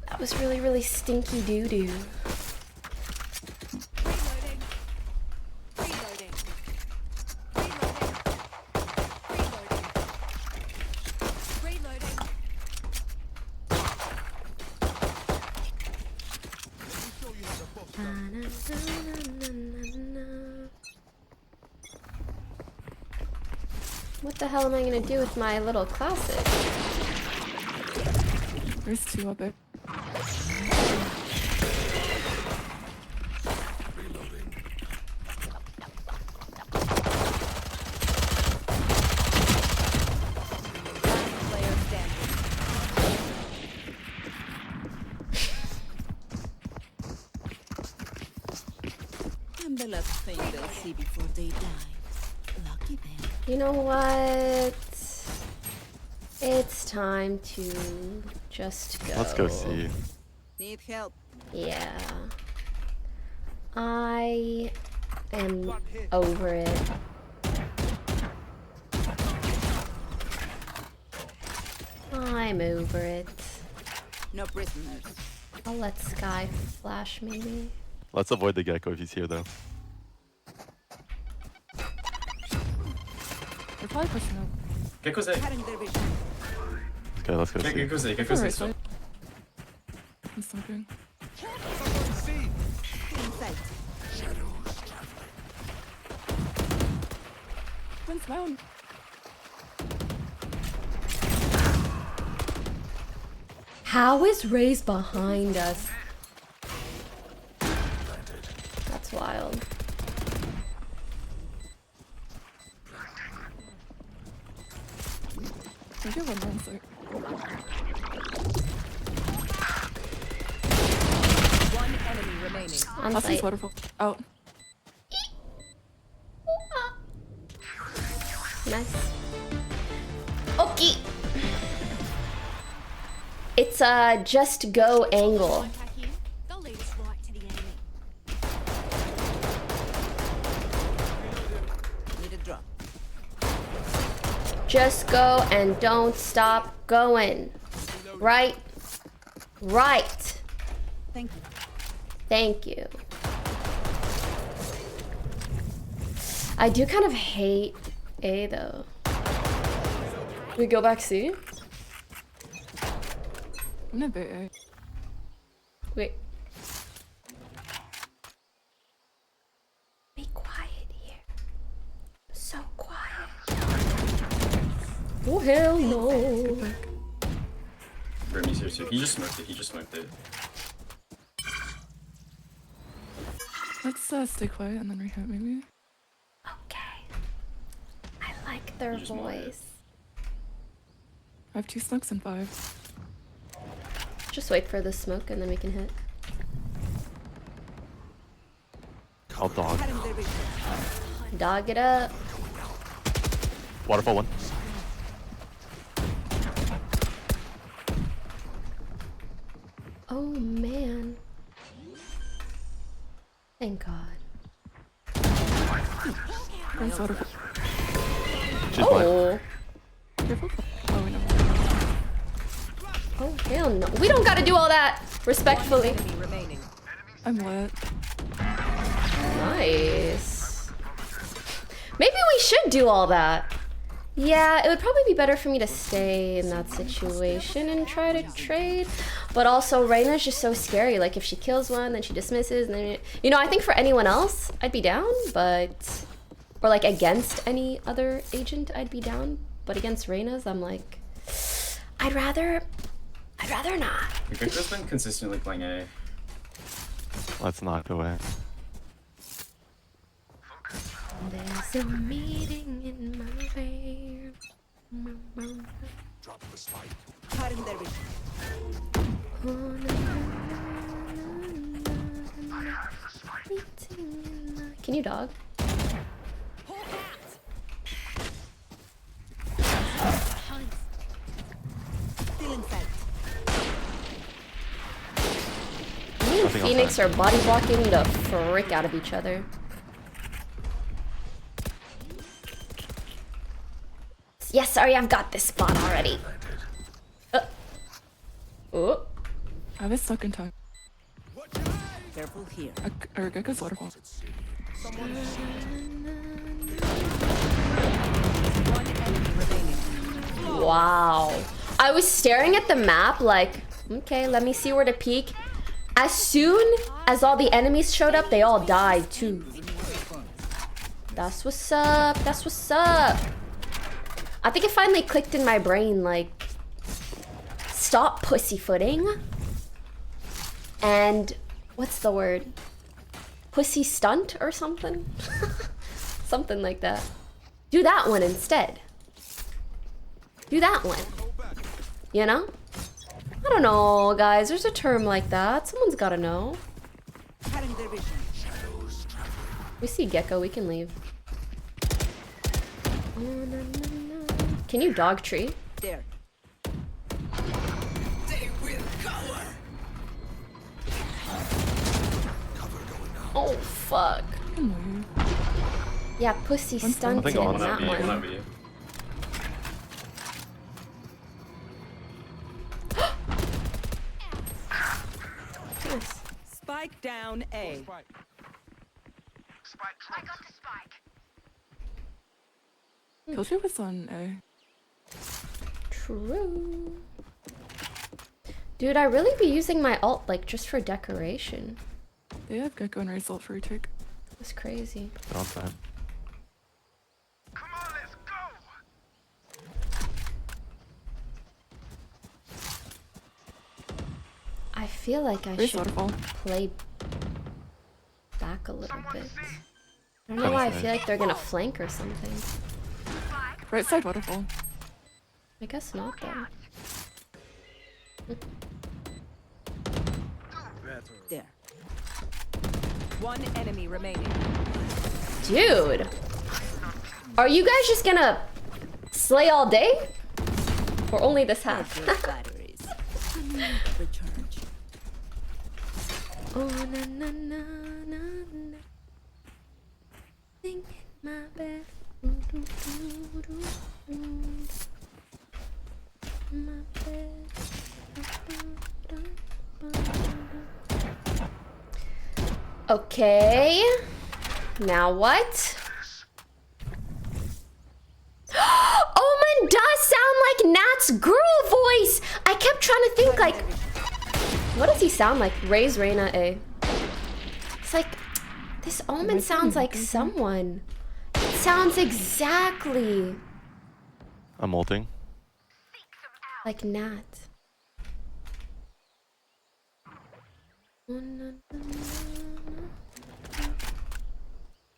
That was really, really stinky doo-doo. Reloading. Reloading. What the hell am I gonna do with my little classic? There's two up there. Player standing. I'm below. last thing they'll see before they die. Lucky them. You know what? It's time to just go. Let's go see. Need help. Yeah. I am over it. I'm over it. No prisoners. I'll let Sky flash maybe. Let's avoid the gecko if he's here though. They're probably pushing up. Gecko's A. Cutting their vision. Okay, let's go see. Gecko's A. They're Gecko's A. right Stop. side. I'm smoking. In sight. One's down. How is Ray's behind us? That's wild. We get one more in sight. One enemy remaining. On Last one's site. waterfall. Out. Nice. Okay. It's a just go angle. They'll lead us right to the enemy. Need a drop. Just go and don't stop going. Right? Right. Thank you. Thank you. I do kind of hate A though. We go back C? I'm gonna bait A. Wait. Be quiet here. So quiet. Oh hell no. Remy's here too. He just smoked it. He just smoked it. Let's stay quiet and then rehab maybe. Okay. I like their You just want it. voice. I have 2 smokes and 5. Just wait for the smoke and then we can hit. I'll dog. Cutting their vision. Dog it up. Waterfall 1. Oh man. Thank God. One's waterfall. She's blind. Oh. Careful. Oh, wait, no. Oh hell no. We don't gotta do all that. Respectfully. Enemy remaining. I'm lit. Nice. Maybe we should do all that. Yeah, it would probably be better for me to stay in that situation and try to trade. But also, Reyna's just so scary. Like, if she kills one, then she dismisses, and then... You know, I think for anyone else, I'd be down, but... Or, like, against any other agent, I'd be down. But against Reyna's, I'm like... I'd rather not. Gecko's been consistently playing A. Let's not go away. There's a meeting in my brain. Cutting their vision. Can you dog? Still in sight. Me and Nothing Phoenix are body blocking the frick out of each other. Yes, sorry, I've got this spot already. Oh. I have a second time. Careful here. Or Gecko's waterfall. One enemy remaining. Wow. I was staring at the map like, okay, let me see where to peek. As soon as all the enemies showed up, they all died too. That's what's up. That's what's up. I think it finally clicked in my brain, like, stop pussyfooting. And what's the word? Pussy stunt or something? Something like that. Do that one instead. Do that one. You know? I don't know, guys. There's a term like that. Someone's gotta know. Cutting their vision. We see Gecko, we can leave. Oh, na, na, na. Can you dog tree? There. Oh, fuck. Yeah, pussy I stunted think in on that that B, on that one. B. Nice. Spike down A. Killjoy was on A. True. Dude, I really be using my ult like just for decoration. They have Gecko and Result for retake. That's crazy. They're on time. I feel like I Race should waterfall. play back a little bit. I don't know why I feel like they're gonna flank or something. Right side waterfall. I guess not though. There. One enemy remaining. Dude! Are you guys just gonna slay all day? Or only this half? Batteries. Recharge. Oh na na na na na. Think in my bed. My bed. Okay. Now what? Omen does sound like Nat's girl voice. I kept trying to think like, what does he sound like? Raise Reyna A. It's like, this Omen sounds like someone. It sounds exactly I'm ulting. like Nat.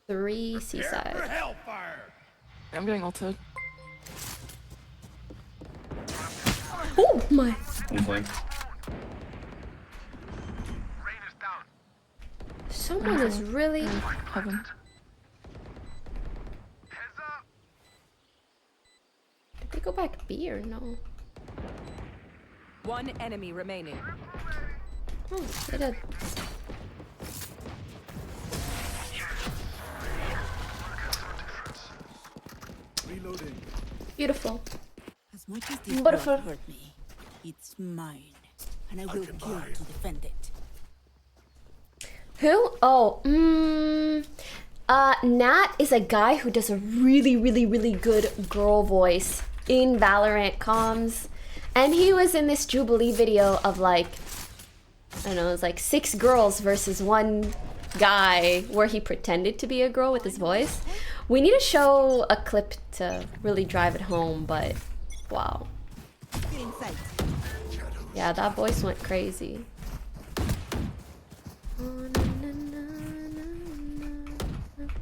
Three seaside. I'm getting ulted. Oh my. I'm flank. Someone is really. Heaven. Did they go back B or no? One enemy remaining. Oh, they did. Reloading. Beautiful. As much as this Beautiful. world hurt me, it's mine, and I will kill to defend it. Who? Oh, Nat is a guy who does a really, really, really good girl voice in Valorant comms. And he was in this Jubilee video of like, I don't know, it was like 6 girls versus 1 guy where he pretended to be a girl with his voice. We need to show a clip to really drive it home, but wow. Inside. Yeah, that voice went crazy. They're annoying us.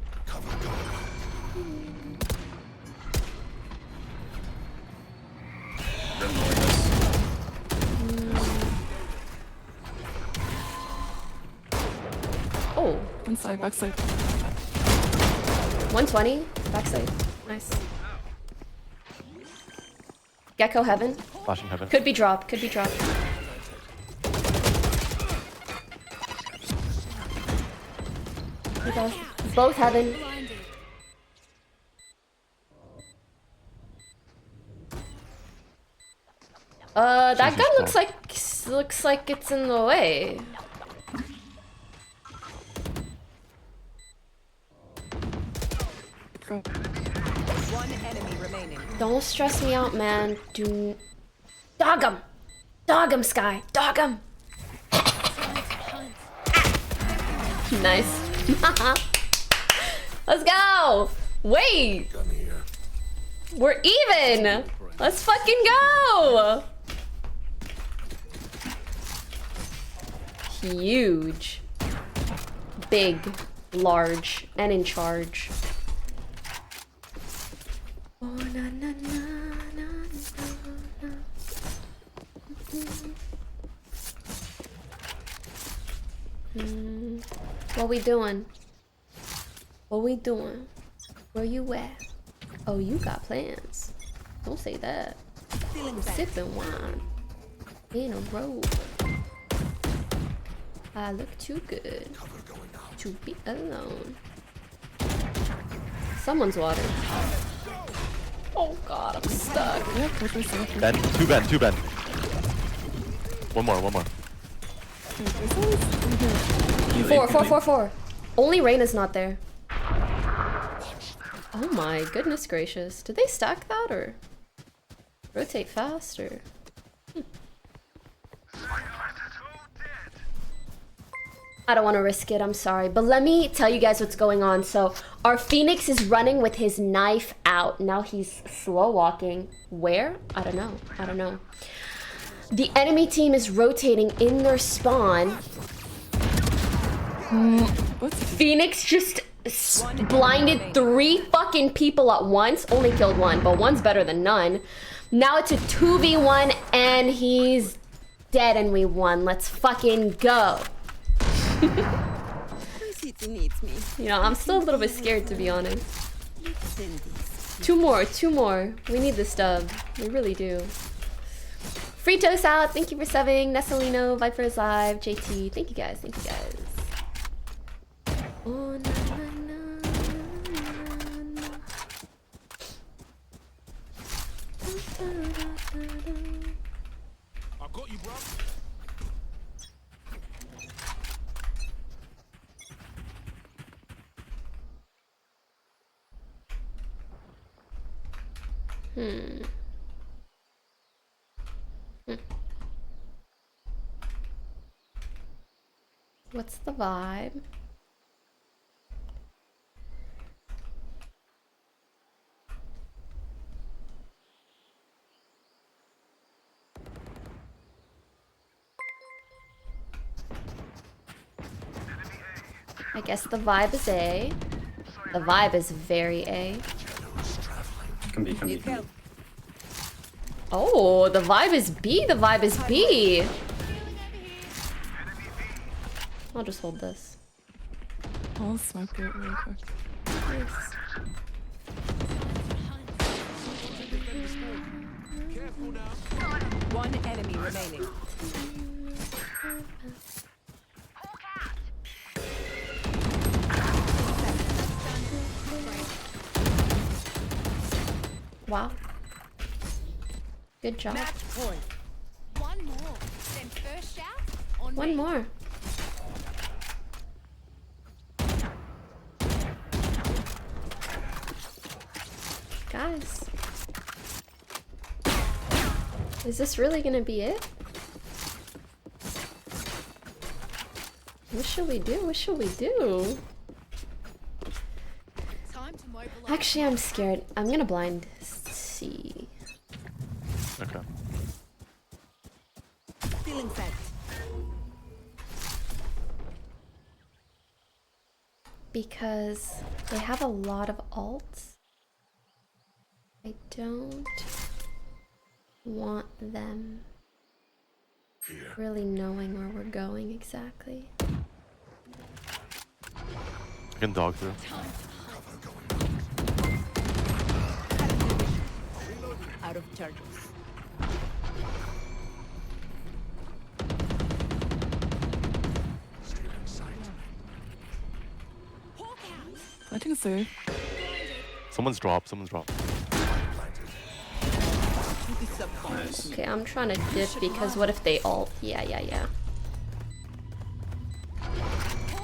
Oh, Inside, backside. 120, backside. Nice. Gecko heaven. Flashing heaven. Could be drop, could be drop. Okay. Both heaven. That gun looks like it's in the way. Drop. One enemy remaining. Don't stress me out, man. Dog him! Dog him, Sky! Dog him! Nice. Let's go! Wait! We're even! Let's fucking go! Huge. Big. Large. And in charge. Oh, na, na, na, na, na, na. What we doing? What we doing? Where you at? Oh, you got plans. Don't say that. Sipping wine in a robe. I look too good to be alone. Someone's water. Oh god, I'm stuck. Yeah, push myself. Bend, two bend. One more. Four. Only Reyna's not there. Oh my goodness gracious. Did they stack that or rotate fast or? I don't want to risk it, I'm sorry. But let me tell you guys what's going on. So our Phoenix is running with his knife out. Now he's slow walking. Where? I don't know. The enemy team is rotating in their spawn. Phoenix just blinded 3 fucking people at once. Only killed 1, but 1's better than none. Now it's a 2v1 and he's dead and we won. Let's fucking go. You know, I'm still a little bit scared to be honest. 2 more. We need this dub. We really do. Fritos out. Thank you for subbing. Nessalino, Viper is live. JT. Thank you guys. Oh, na, na. I got you, bro. What's the vibe? I guess the vibe is A. The vibe is very A. Can be. Oh, the vibe is B. I'll just hold this. I'll smoke it really quick. Nice. One enemy remaining. Wow. Good job. One more. Then first shout on One me. more. Guys. Is this really gonna be it? What should we do? Time to mobilize. Actually, I'm scared. I'm gonna blind C. Okay. Feeling set. Because they have a lot of alts. I don't want them really knowing where we're going exactly. I can dog through. Out of charges. I think it's safe. Someone's dropped. Nice. Okay, I'm trying to dip because what if they ult? Yeah.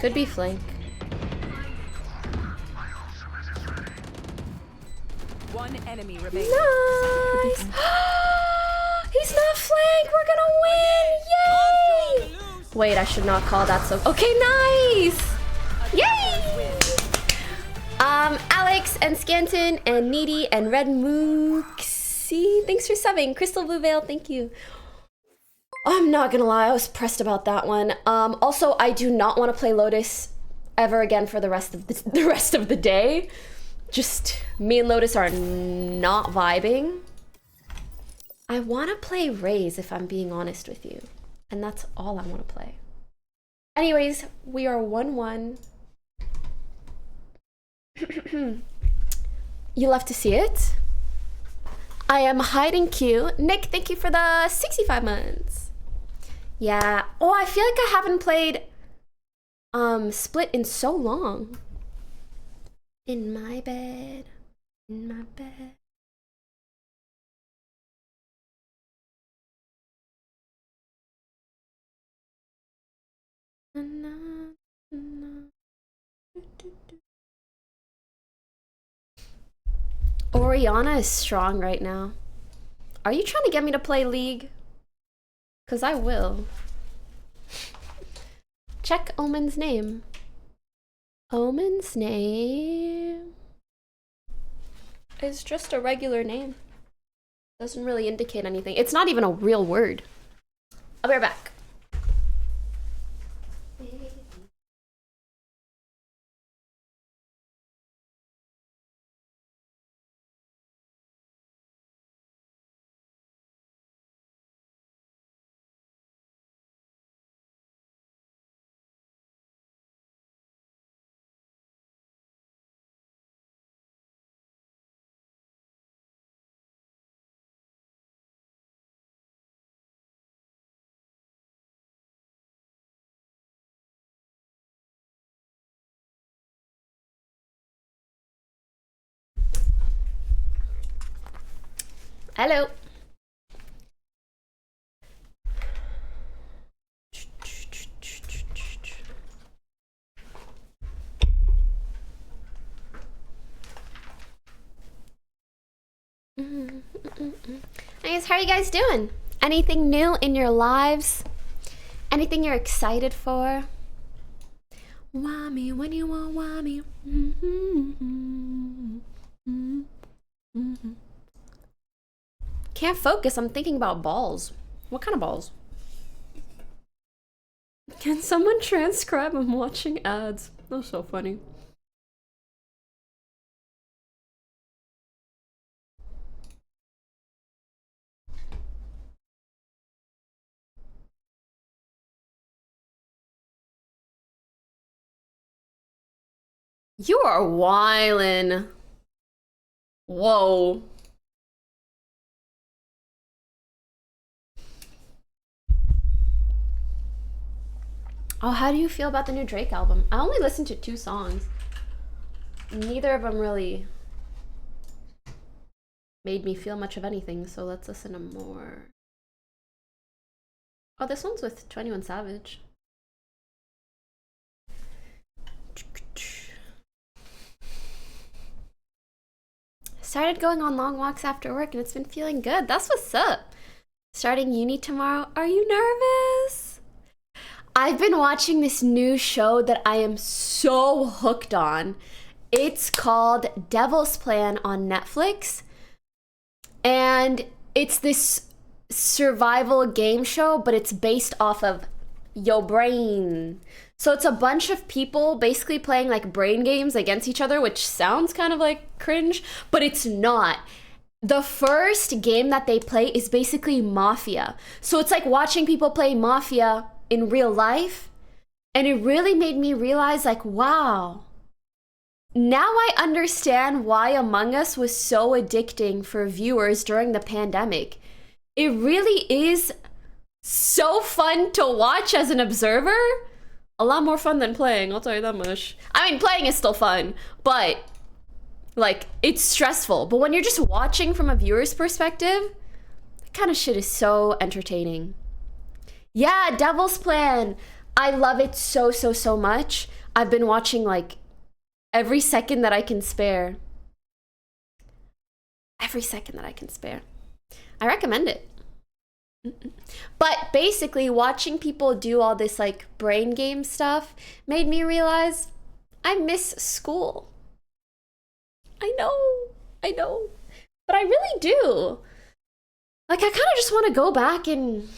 Could be flank. One enemy remaining. Nice! He's not flank! We're gonna win! Yay! Wait, I should not call that so. Okay, nice! Yay! Alex and Scanton and Needy and Red Mooksy, thanks for subbing. Crystal Blue Veil, thank you. I'm not gonna lie, I was pressed about that one. Also, I do not want to play Lotus ever again for the rest of the day. Just me and Lotus are not vibing. I want to play Raze if I'm being honest with you, and that's all I want to play. Anyways, we are 1-1. You love to see it. I am hiding Q. Nick, thank you for the 65 months. Yeah. Oh, I feel like I haven't played Split in so long. In my bed. In my bed. Oriana is strong right now. Are you trying to get me to play League? Cause I will. Check Omen's name. Omen's name is just a regular name. Doesn't really indicate anything. It's not even a real word. I'll be right back. Hello. Anyways, how are you guys doing? Anything new in your lives? Anything you're excited for? Why me when you want why me? Can't focus, I'm thinking about balls. What kind of balls? Can someone transcribe? I'm watching ads. That's so funny. You are wildin'. Whoa. Oh, how do you feel about the new Drake album? I only listened to 2 songs. Neither of them really made me feel much of anything, so let's listen to more. Oh, this one's with 21 Savage. Started going on long walks after work and it's been feeling good. That's what's up. Starting uni tomorrow. Are you nervous? I've been watching this new show that I am so hooked on. It's called Devil's Plan on Netflix. And it's this survival game show, but it's based off of your brain. So it's a bunch of people basically playing like brain games against each other, which sounds kind of like cringe, but it's not. The first game that they play is basically Mafia. So it's like watching people play Mafia in real life. And it really made me realize like, wow, now I understand why Among Us was so addicting for viewers during the pandemic. It really is so fun to watch as an observer. A lot more fun than playing, I'll tell you that much. I mean, playing is still fun, but like, it's stressful. But when you're just watching from a viewer's perspective, that kind of shit is so entertaining. Yeah, Devil's Plan. I love it so, so, so much. I've been watching like every second that I can spare. Every second that I can spare. I recommend it. But basically, watching people do all this like brain game stuff made me realize I miss school. I know. But I really do. Like, I kind of just want to go back and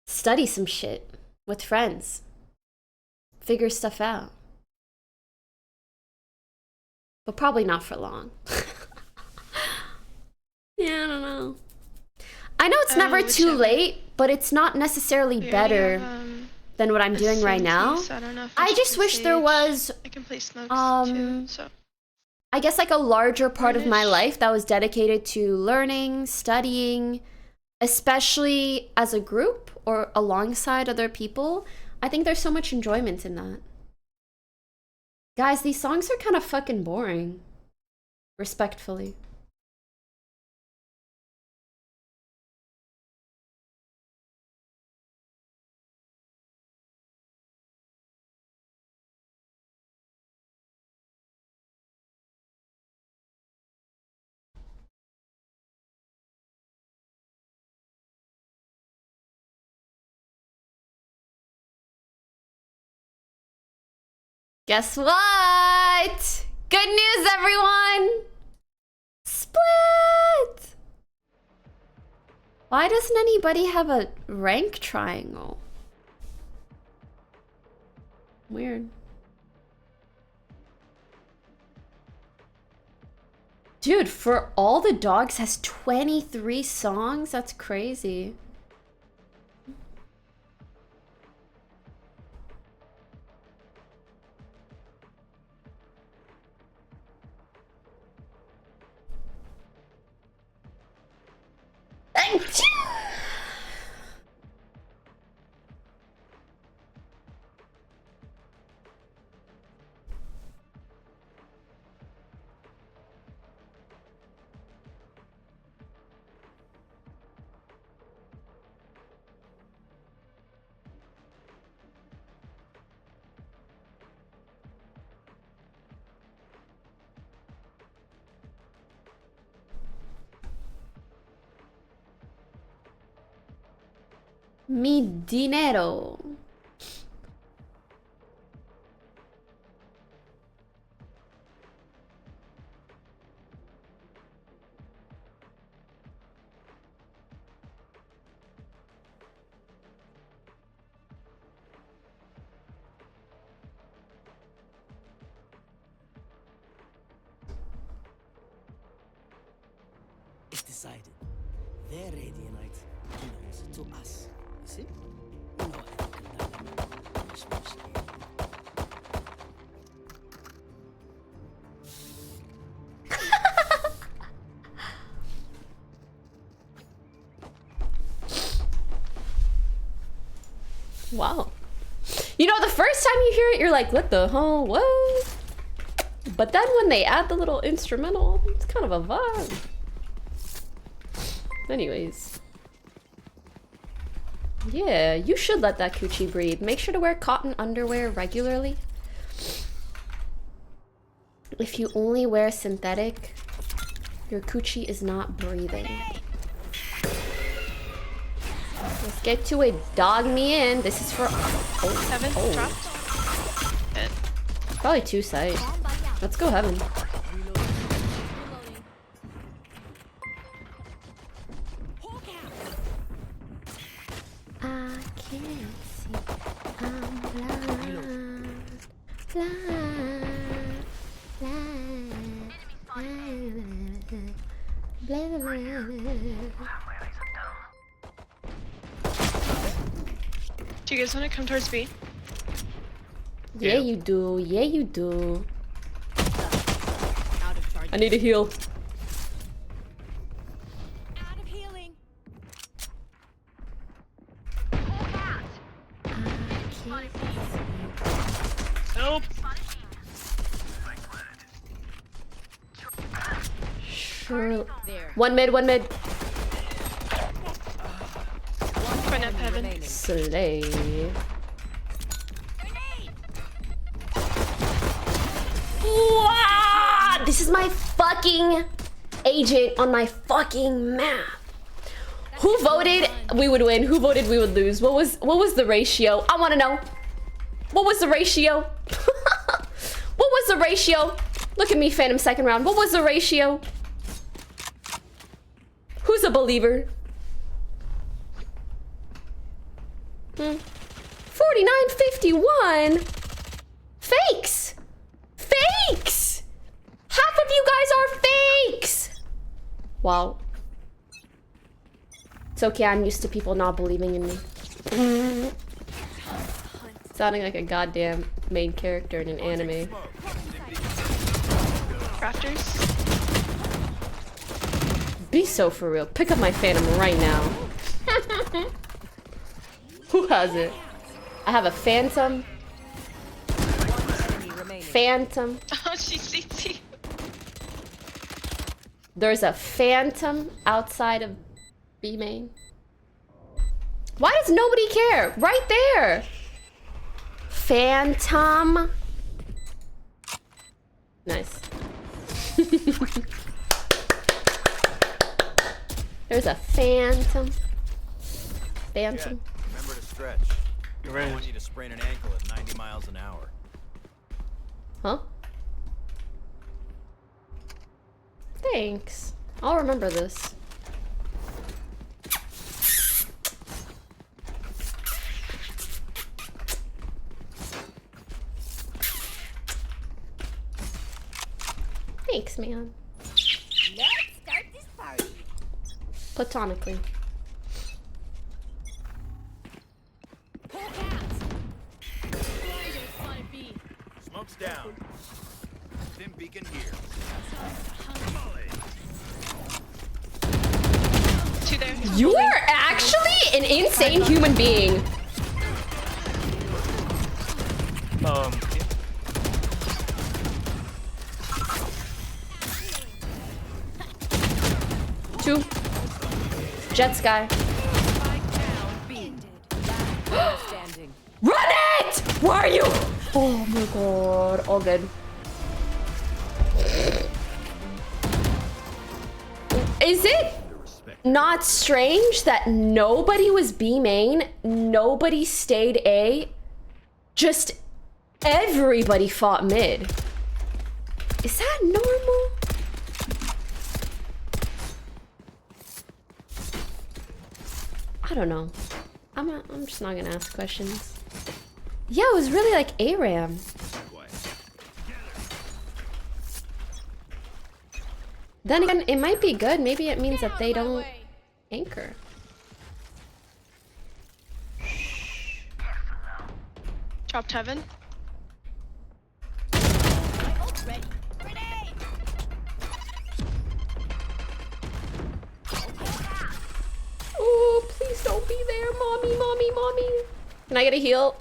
study some shit with friends. Figure stuff out. But probably not for long. Yeah, I don't know. I know it's never too late, but it's not necessarily better than what I'm doing right now. I just wish there was, I can play smokes too, so. I guess like a larger part of my life that was dedicated to learning, studying, especially as a group or alongside other people. I think there's so much enjoyment in that. Guys, these songs are kind of fucking boring. Respectfully. Guess what? Good news, everyone! Split! Why doesn't anybody have a rank triangle? Weird. Dude, For All the Dogs has 23 songs? That's crazy. Mi dinero. It's decided. Their radianite belongs to us. You see? No ethical dilemma. Mishmash here. Wow. You know, the first time you hear it, you're like, what the hell? What? But then when they add the little instrumental, it's kind of a vibe. Anyways. Yeah, you should let that coochie breathe. Make sure to wear cotton underwear regularly. If you only wear synthetic, your coochie is not breathing. Let's get to it. Dog me in. This is for... Oh, Heaven dropped. Hit. Probably two side. Let's go heaven. I can't see. I'm blind. Do you guys want to come towards B? Yeah, you do. Yeah, you do. Out of charge. I need a heal. Out of healing. Nope. Sure. One mid, one mid. Front up heaven. Slay. Wow! This is my fucking agent on my fucking map. Who voted we would win? Who voted we would lose? What was the ratio? I want to know. What was the ratio? What was the ratio? Look at me, Phantom second round. What was the ratio? Who's a believer? 49-51. Fakes. Fakes. Half of you guys are fakes. Wow. It's okay, I'm used to people not believing in me. Sounding like a goddamn main character in an anime. Raptor. Raiders. Be so for real. Pick up my Phantom right now. Who has it? I have a Phantom. Phantom. Oh, she's CT. There's a Phantom outside of B main. Why does nobody care? Right there. Phantom. Nice. There's a Phantom. Phantom. Remember to stretch. I don't want you to sprain an ankle at 90 miles an hour. Huh? Thanks. I'll remember this. Thanks, man. Let's start this party. Platonically. Smoke's down. Stim beacon here. Two there. You are actually an insane human being. Two. Jet Sky. Run it! Where are you? Oh my god. All good. Is it not strange that nobody was B main, nobody stayed A, just everybody fought mid? Is that normal? I don't know. I'm just not gonna ask questions. Yeah, it was really like ARAM. Then again, it might be good. Maybe it means that they don't anchor. Dropped heaven. Oh, please don't be there, mommy, mommy, mommy. Can I get a heal?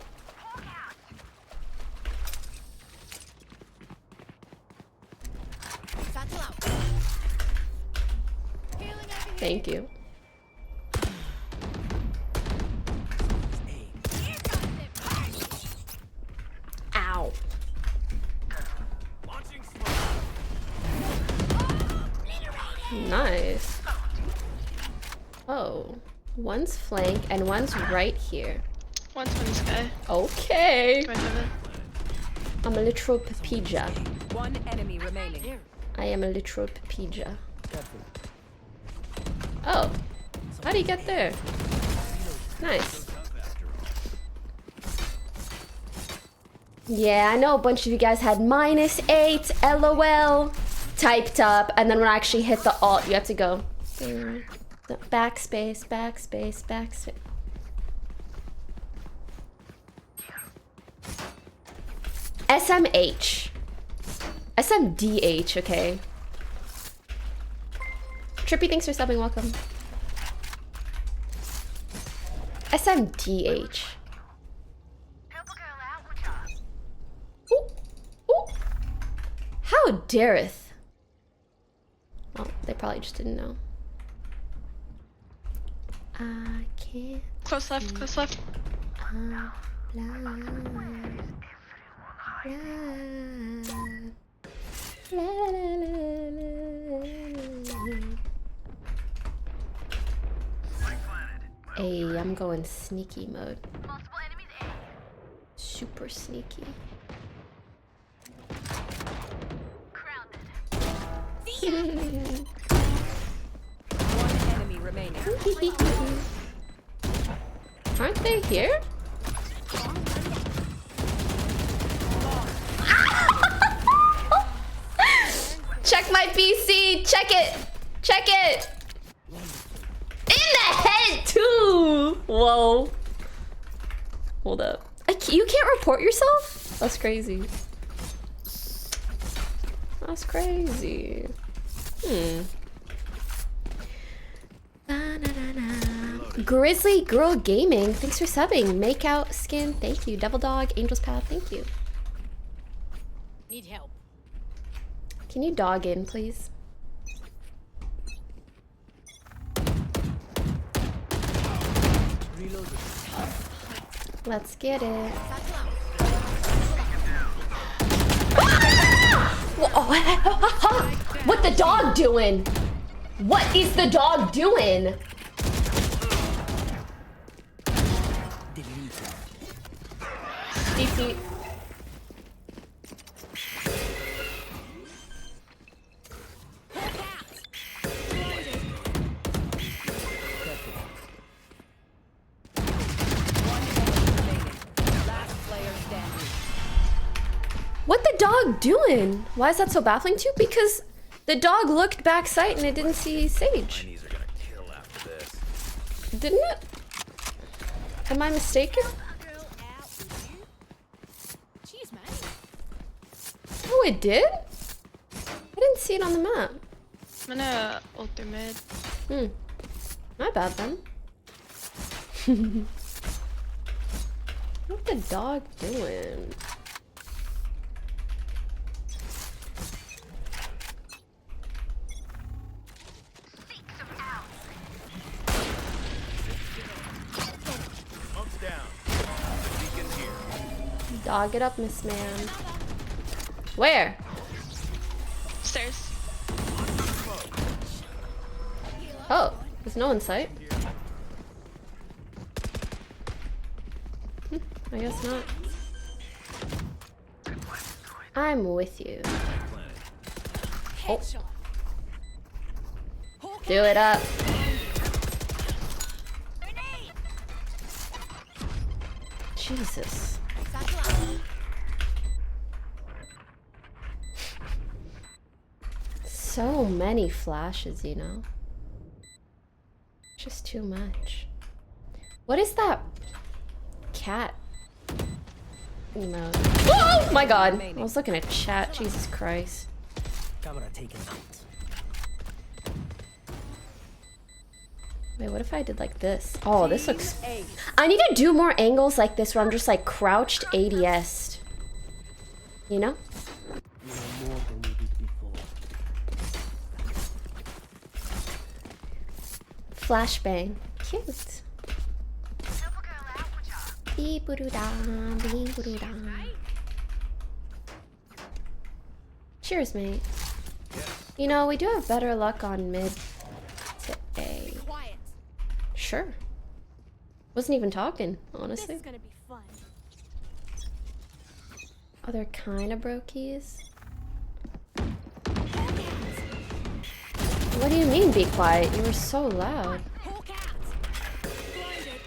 Thank you. Ow. Nice. Oh, one's flank and one's right here. One's one sky. Okay. Right heaven. I'm a literal papija. One enemy remaining. I am a literal papija. Oh, how do you get there? Nice. Yeah, I know a bunch of you guys had -8, LOL, typed up, and then when I actually hit the alt, you have to go backspace, backspace, backspace. SMH. SMDH, okay. Trippy, thanks for subbing, welcome. SMDH. Ooh, ooh. How dareth? Well, they probably just didn't know. I can't. Close left, close left. Hey, I'm going sneaky mode. Super sneaky. One enemy remaining. Aren't they here? Check my PC! Check it! Check it! In the head too! Whoa. Hold up. You can't report yourself? That's crazy. That's crazy. Grizzly Girl Gaming, thanks for subbing. Makeout Skin, thank you. Devil Dog, Angel's Path, thank you. Need help. Can you dog in, please? Let's get it. What the dog doing? What is the dog doing? DC. What the dog doing? Why is that so baffling to you? Because the dog looked back sight and it didn't see Sage. My knees are gonna kill after this. Didn't it? Am I mistaken? Cheers, man. Oh, it did? I didn't see it on the map. I'm gonna ult through mid. My bad then. What the dog doing? Smoke's down. Beacon's here. Dog it up, Miss Man. Where? Stairs. Oh, there's no one in sight. I guess not. I'm with you. Oh. Do it up. Jesus. So many flashes, you know? Just too much. What is that cat emote? Oh my god! I was looking at chat. Jesus Christ. Camera taken out. Wait, what if I did like this? Oh, this looks... I need to do more angles like this where I'm just like crouched ADS'd. You know? You know more than we did before. Flashbang. Cute. Bee-boo-doo-da, bee-boo-doo-da. Cheers, mate. You know, we do have better luck on mid today. Quiet. Sure. Wasn't even talking, This honestly. is gonna be fun. Other kind of brokies. What do you mean, be quiet? You were so loud. Hawk out. Blinded.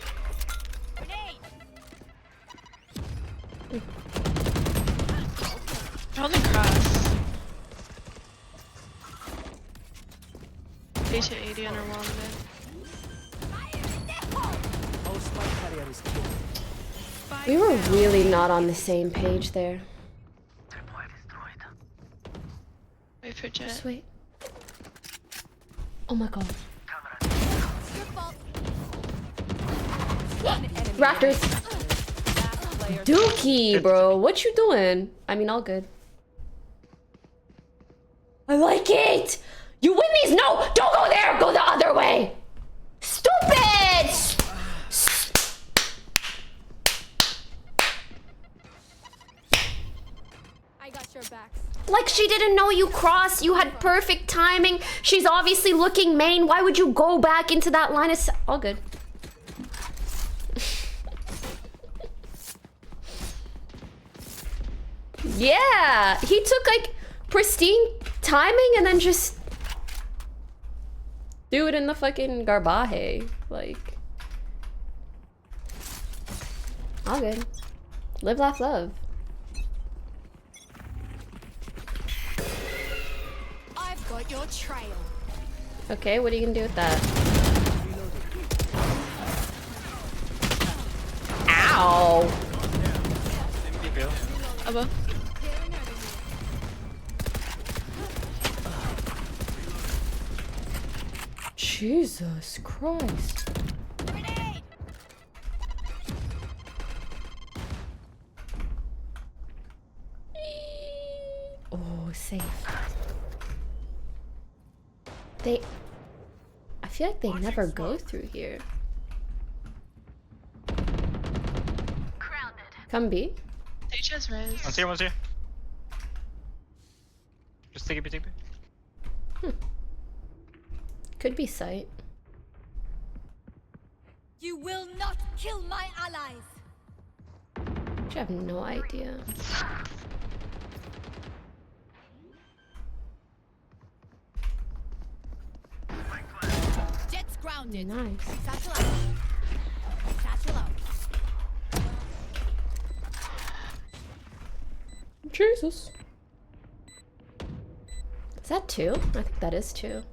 Grenade. Holding cross. 80 on our wall mid. Our spike carrier is killed. We were really not on the same page there. Wait for Jet. Just wait. Oh my god. Raptors. Dookie, bro. What you doing? I mean, all good. I like it. You win these. No, don't go there. Go the other way. Stupid. I got your back. Like she didn't know you crossed. You had perfect timing. She's obviously looking main. Why would you go back into that line of all good. Yeah, he took like pristine timing and then just threw it in the fucking garbaje. Like, all good. Live, laugh, love. I've got your trail. Okay, what are you gonna do with that? Ow! Above. Jesus Christ. Oh, safe. I feel like they never go through here. Come B. Sage has res. One's here. Just take it, Could be sight. You will not kill my allies. I have no idea. Jets grounded. Nice. Satchel out. Satchel out. Jesus. Is that 2? I think that is 2.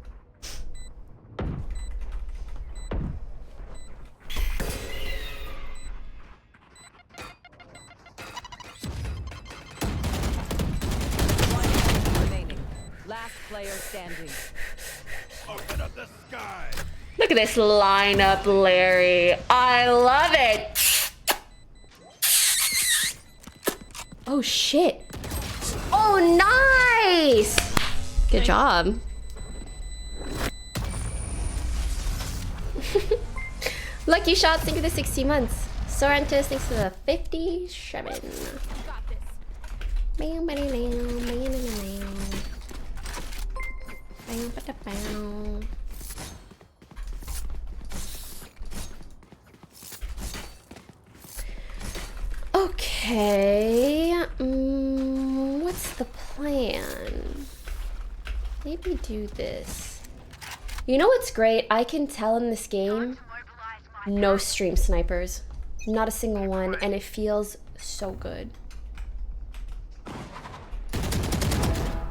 Last player standing. Open up the sky. Look at this lineup, Larry. I love it. Oh shit. Oh, nice. Good job. Lucky shots, thank you for the 60 months. Sorrentus, thanks for the 57. Bam, bam, bam, bam, bam. Bam, ba, da, bam. Okay, what's the plan? Maybe do this. You know what's great? I can tell in this game, no stream snipers. Not a single one, and it feels so good.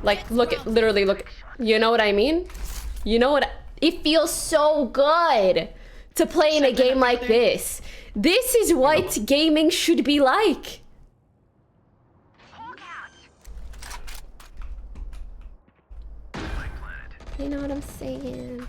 Like, literally look, you know what I mean? You know what, it feels so good to play in a game like this. This is what gaming should be like. You know what I'm saying?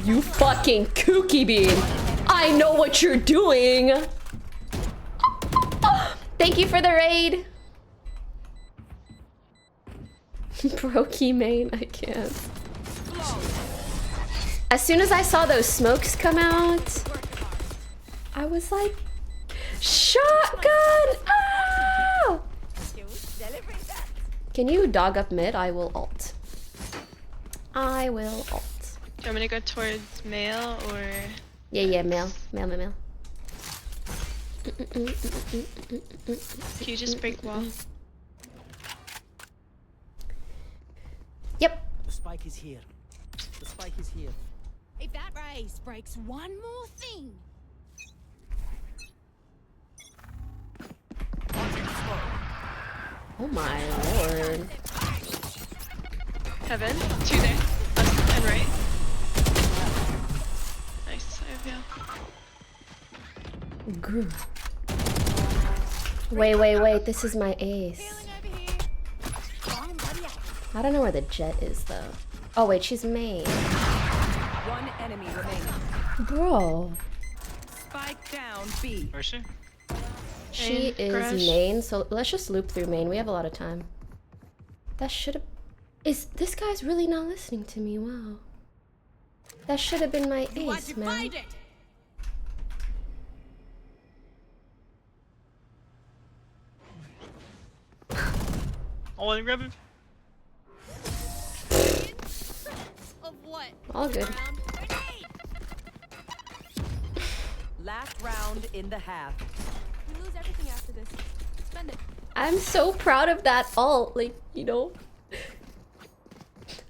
You fucking kooky bean. I know what you're doing. Thank you for the raid. Pokimane, I can't. As soon as I saw those smokes come out, I was like, shotgun! Ah! Can you dog up mid? I will ult. I will ult. Do you want me to go towards male or? Yeah, male. Can you just break wall? Yep. The spike is here. The spike is here. If that race breaks one more thing. Oh my lord. Heaven, 2 there. Left and right. Nice, I have you. Grr. Wait, this is my ace. I don't know where the jet is though. Oh wait, she's main. One enemy remaining. Bro. Spike down B. Where's she? She is Crush. main, so let's just loop through main. We have a lot of time. That should have... This guy's really not listening to me, wow. That should have been my ace, man. Oh, and grab him. Of what? All good. Last round in the half. We lose everything after this. Spend it. I'm so proud of that ult, like, you know.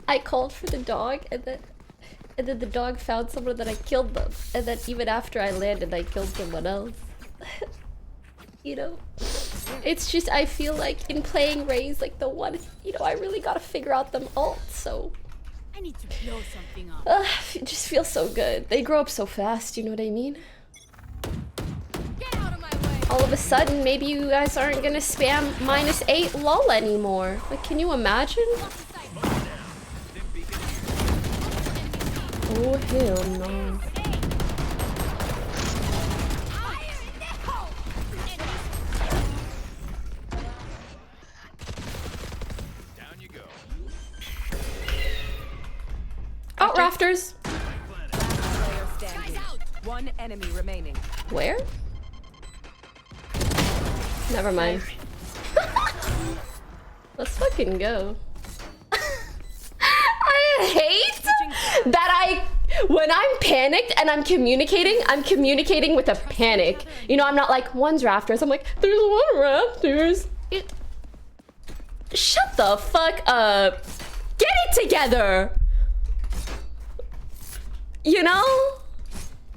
I called for the dog and then the dog found someone that I killed them. And then even after I landed, I killed someone else. You know? It's just, I feel like in playing Raze, like the one, you know, I really gotta figure out them ult, so I need to blow something up. It just feels so good. They grow up so fast, you know what I mean? Get out of my way. All of a sudden, maybe you guys aren't gonna spam -8 lol anymore. Like, can you imagine? Oh, hell no. Down you go. Oh, rafters. One enemy remaining. Where? Never mind. Let's fucking go. I hate that when I'm panicked and I'm communicating with a panic. You know, I'm not like, one's rafters. I'm like, there's one rafters. Shut the fuck up. Get it together. You know?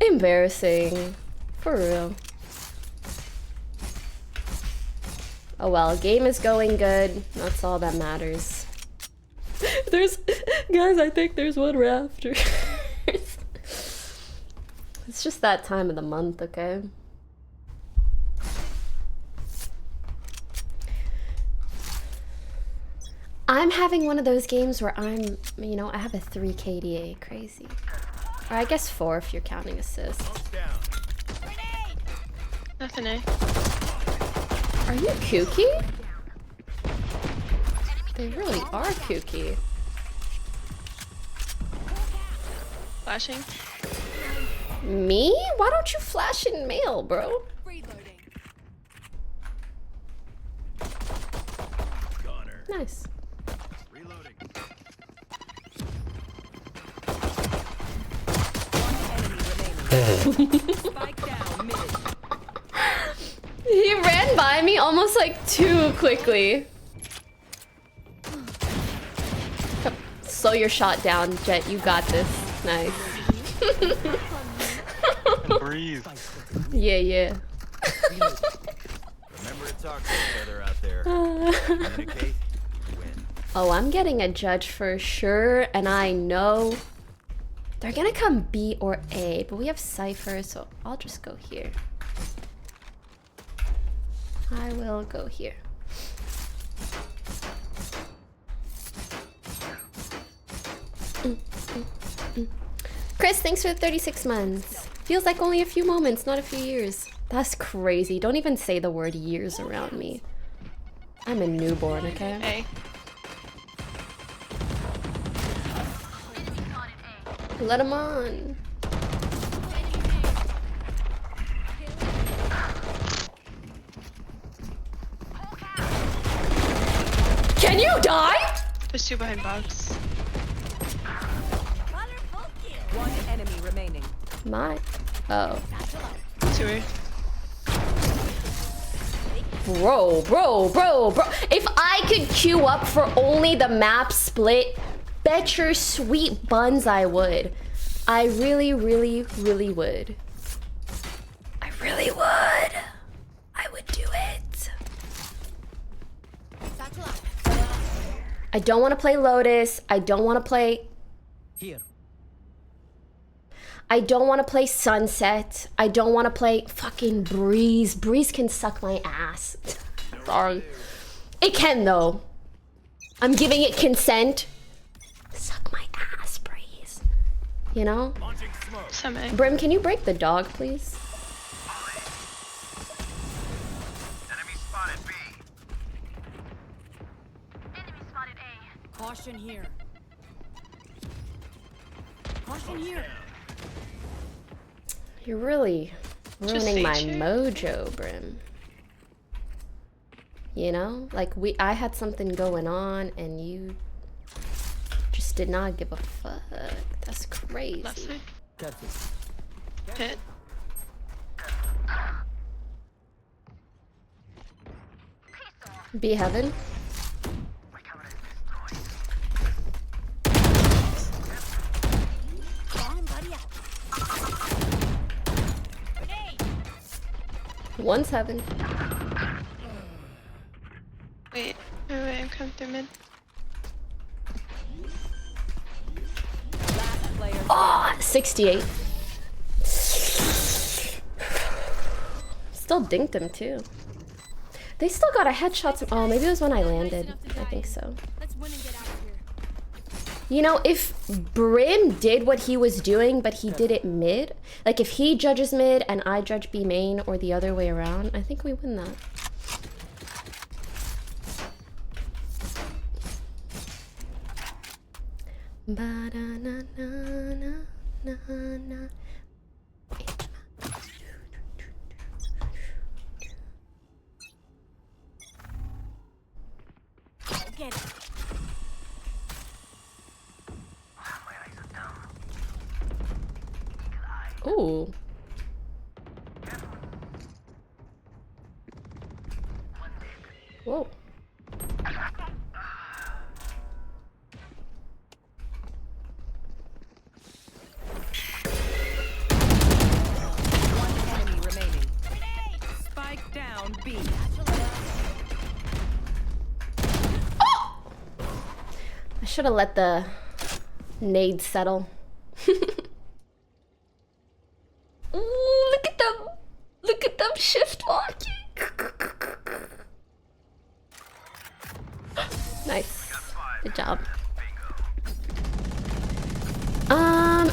Embarrassing. For real. Oh well, game is going good. That's all that matters. Guys, I think there's one rafter. It's just that time of the month, okay? I'm having one of those games where I have a 3 KDA, crazy. Or I guess 4 if you're counting assists. Nothing, eh? Are you kooky? They really are kooky. Flashing. Me? Why don't you flash in mail, bro? Nice. Reloading. He ran by me almost like too quickly. Slow your shot down, Jet. You got this. Nice. Breathe. Yeah. Remember to talk to each other out there. Communicate. Win. Oh, I'm getting a judge for sure, and I know they're gonna come B or A, but we have Cypher, so I'll just go here. I will go here. Chris, thanks for the 36 months. Feels like only a few moments, not a few years. That's crazy. Don't even say the word years around me. I'm a newborn, okay? Hey. Let him on. Can you die? There's 2 behind box. One enemy remaining. Oh. 2. Bro. If I could queue up for only the map split, bet your sweet buns I would. I really would. I really would. I would do it. I don't want to play Lotus. I don't want to play... Here. I don't want to play Sunset. I don't want to play fucking Breeze. Breeze can suck my ass. Sorry. It can though. I'm giving it consent. Suck my ass, Breeze. You know? Semi. Brim, can you break the dog, please? Enemy spotted B. Caution here. Caution here. You're really ruining my feature. mojo, Brim. You know? Like, I had something going on and you just did not give a fuck. That's crazy. Left side. Careful. Pit. Be heaven. One's heaven. Wait, I'm coming through mid. Oh, 68. Still dinked him too. They still got a headshot. Oh, maybe it was when I landed. I think so. Let's win and get out of here. You know, if Brim did what he was doing, but he did it mid, like if he judges mid and I judge B main or the other way around, I think we win that. Ba-da-na-na-na-na-na. Get it. Ooh. Whoa. One enemy remaining. Spike down B. I should have let the nade settle. Ooh, look at them. Look at them shift walking. Nice. Good job.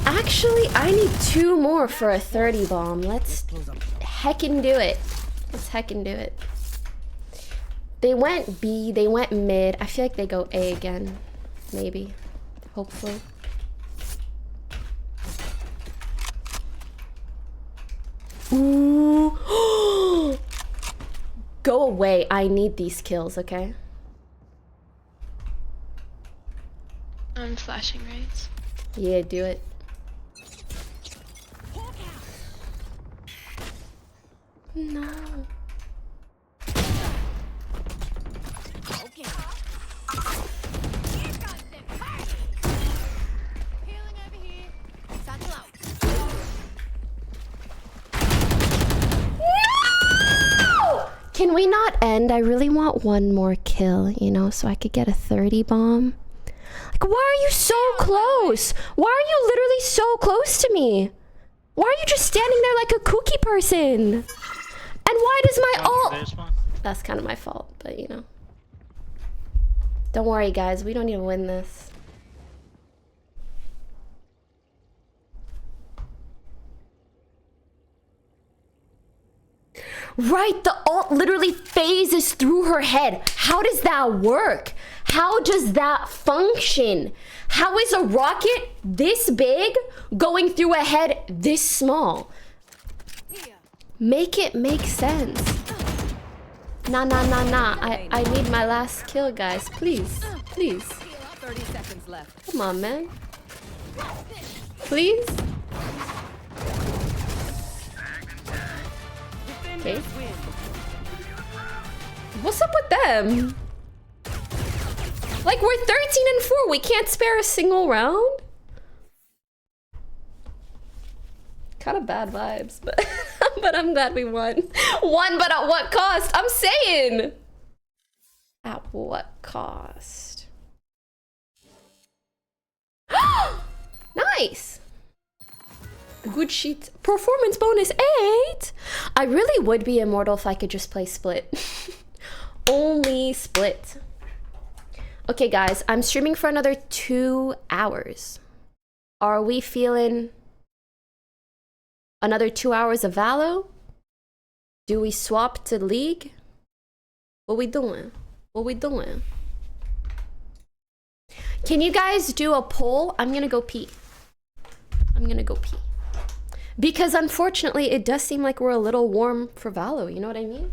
Actually, I need 2 more for a 30 bomb. Let's heckin' do it. Let's heckin' do it. They went B, they went mid. I feel like they go A again. Maybe. Hopefully. Ooh. Go away. I need these kills, okay? I'm flashing right. Yeah, do it. No. Okay. Healing over here. Satchel out. No! Can we not end? I really want one more kill, you know, so I could get a 30 bomb. Like, why are you so close? Why are you literally so close to me? Why are you just standing there like a kooky person? And why does my ult... That's kind of my fault, but you know. Don't worry, guys. We don't need to win this. Right, the ult literally phases through her head. How does that work? How does that function? How is a rocket this big going through a head this small? Make it make sense. Nah. I need my last kill, guys. Please. Please. 30 seconds left. Come on, man. Please. Okay. What's up with them? Like, we're 13-4. We can't spare a single round? Kind of bad vibes, but but I'm glad we won. Won, but at what cost? I'm saying. At what cost? Nice. Good sheet. Performance bonus 8. I really would be immortal if I could just play split. Only split. Okay, guys, I'm streaming for another 2 hours. Are we feeling another 2 hours of Valo? Do we swap to League? What we doing? What we doing? Can you guys do a poll? I'm gonna go pee. I'm gonna go pee. Because unfortunately, it does seem like we're a little warm for Valo, you know what I mean?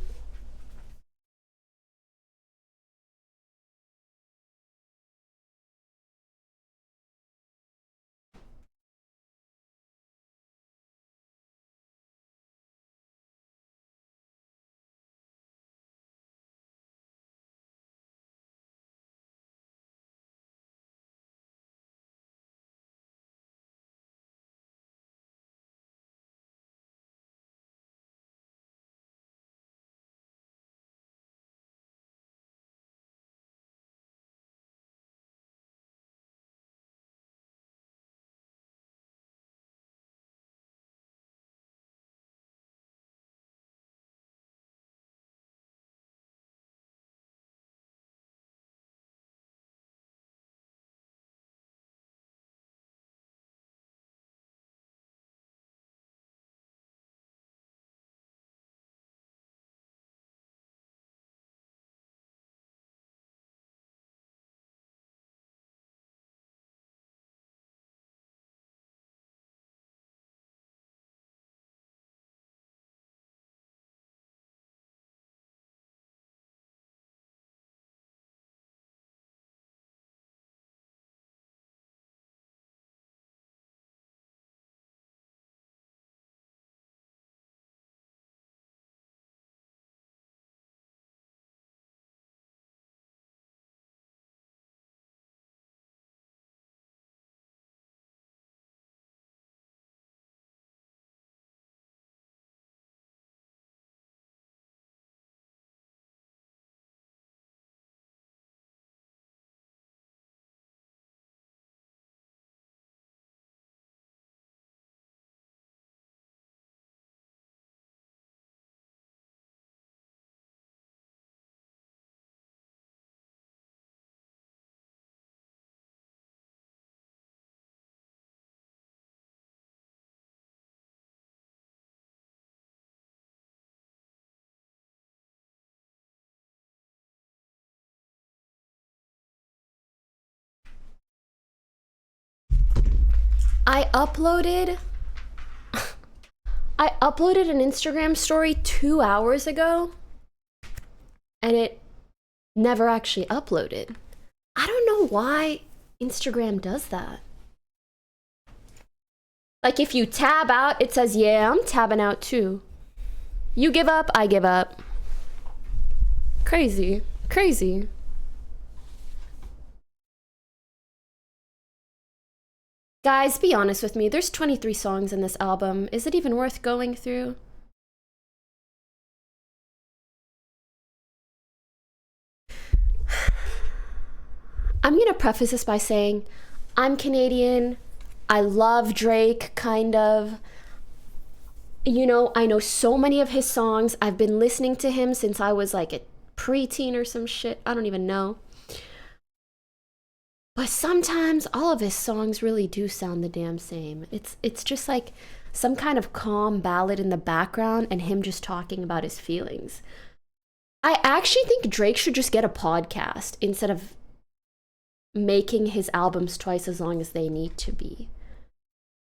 I uploaded an Instagram story 2 hours ago and it never actually uploaded. I don't know why Instagram does that. Like if you tab out, it says, yeah, I'm tabbing out too. You give up, I give up. Crazy, crazy. Guys, be honest with me. There's 23 songs in this album. Is it even worth going through? I'm gonna preface this by saying I'm Canadian. I love Drake, kind of. You know, I know so many of his songs. I've been listening to him since I was like a preteen or some shit. I don't even know. But sometimes all of his songs really do sound the damn same. It's just like some kind of calm ballad in the background and him just talking about his feelings. I actually think Drake should just get a podcast instead of making his albums twice as long as they need to be.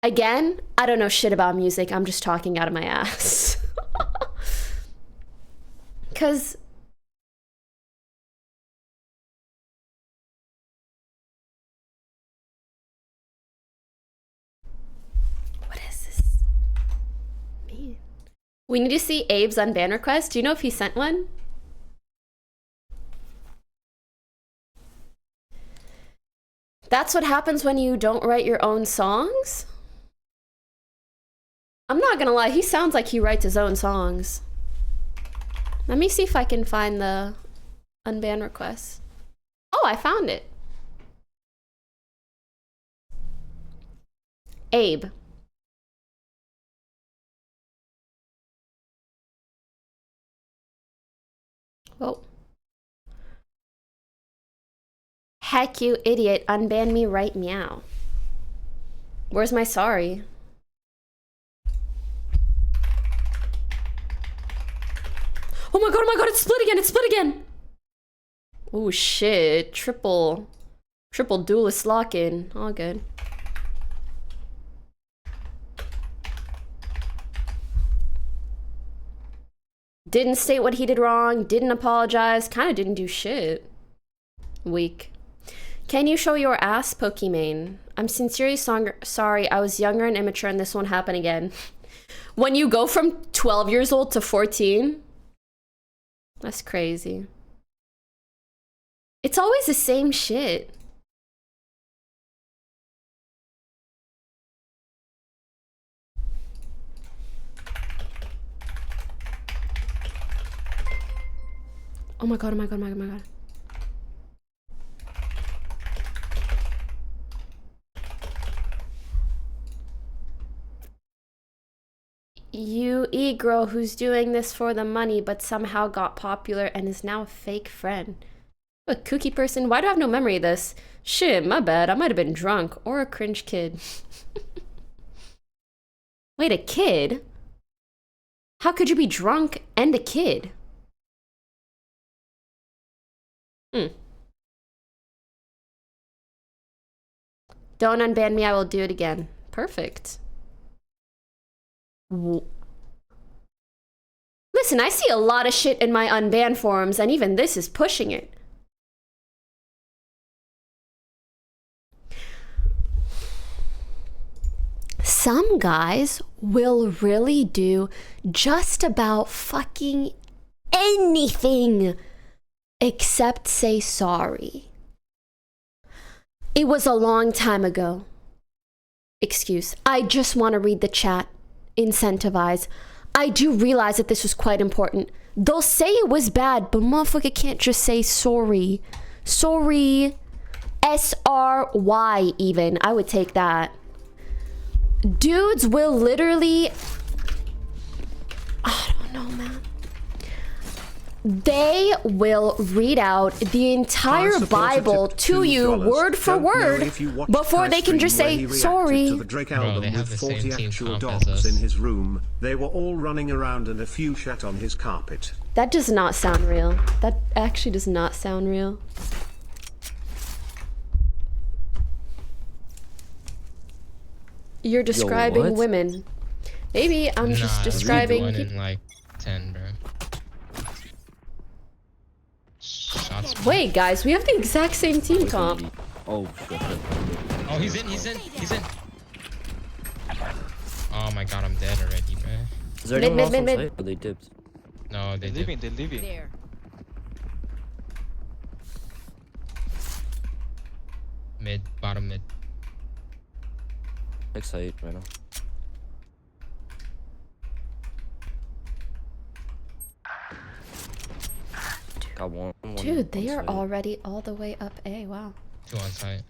Again, I don't know shit about music. I'm just talking out of my ass. 'Cause what is this mean? We need to see Abe's unban request. Do you know if he sent one? That's what happens when you don't write your own songs? I'm not gonna lie, he sounds like he writes his own songs. Let me see if I can find the unban request. Oh, I found it. Abe. Whoa. Heck, you idiot. Unban me right meow. Where's my sorry? Oh my god, it's split again, it's split again! Oh shit, triple duelist lock-in. All good. Didn't state what he did wrong, didn't apologize, kinda didn't do shit. Weak. Can you show your ass, Pokimane? I'm sincerely sorry, I was younger and immature and this won't happen again. When you go from 12 years old to 14? That's crazy. It's always the same shit. Oh my god, oh my god, oh my god, oh my god. You e-girl who's doing this for the money but somehow got popular and is now a fake friend. A kooky person? Why do I have no memory of this? Shit, my bad. I might have been drunk or a cringe kid. Wait, a kid? How could you be drunk and a kid? Don't unban me, I will do it again. Perfect. Listen, I see a lot of shit in my unban forums, and even this is pushing it. Some guys will really do just about fucking anything except say sorry. It was a long time ago. Excuse. I just want to read the chat. Incentivize. I do realize that this was quite important. They'll say it was bad, but motherfucker can't just say sorry. Sorry. S-R-Y even. I would take that. Dudes will literally... I don't know, man. They will read out the entire Bible to you word for word before they can just say sorry. To the Drake album with 40 actual dogs in his room. They were all running around and a few shat on his carpet. That does not sound real. That actually does not sound real. You're describing what? women. Maybe I'm just describing One people. in like 10, bro. Shots. Wait, guys, we have the exact same team comp. Oh shit. Oh, he's in. Oh my god, I'm dead already, bro. Is there anyone else on site? Or they dipped? No, they dipped. They're leaving. There. Mid, bottom mid. Next site right now. Got one. Dude, they are already all the way up A. Wow. 2 on site.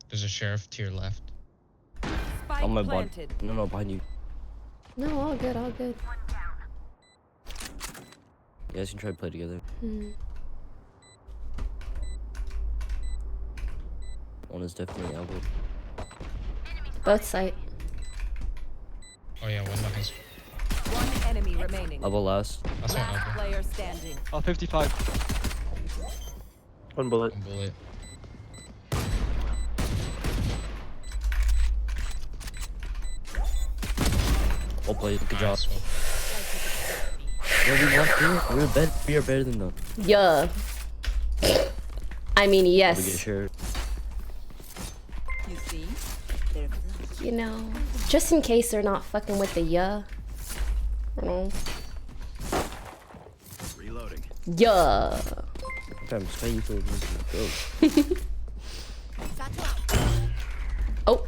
There's a sheriff to your left. On my body. No, behind you. No, all good, all good. You guys can try to play together. One is definitely elbow. Both site. Oh yeah, one behind. One enemy remaining. Elbow last. That's one elbow. Player standing. Oh, 55. One bullet. One bullet. Well played. Good job. Nice. Yeah, we are better than them. Yeah. I mean, We get yes. shared. You see? They're You know, just in case they're not fucking with the yeah. You know. Reloading. Yeah. Damn, Sky, you told me to go. Oh.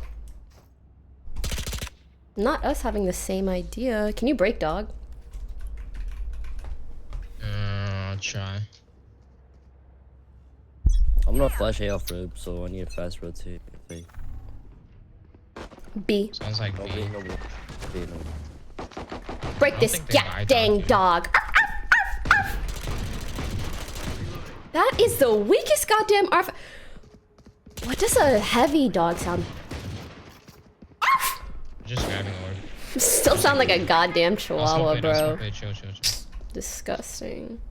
Not us having the same idea. Can you break dog? I'll try. I'm gonna flash A off rib, so I need a fast rotate. B. Sounds like B. No. Break this dang dog. That is the weakest goddamn arf. What does a heavy dog sound? Just grabbing orb. Still sound like a goddamn chihuahua, bro. Chill. Disgusting.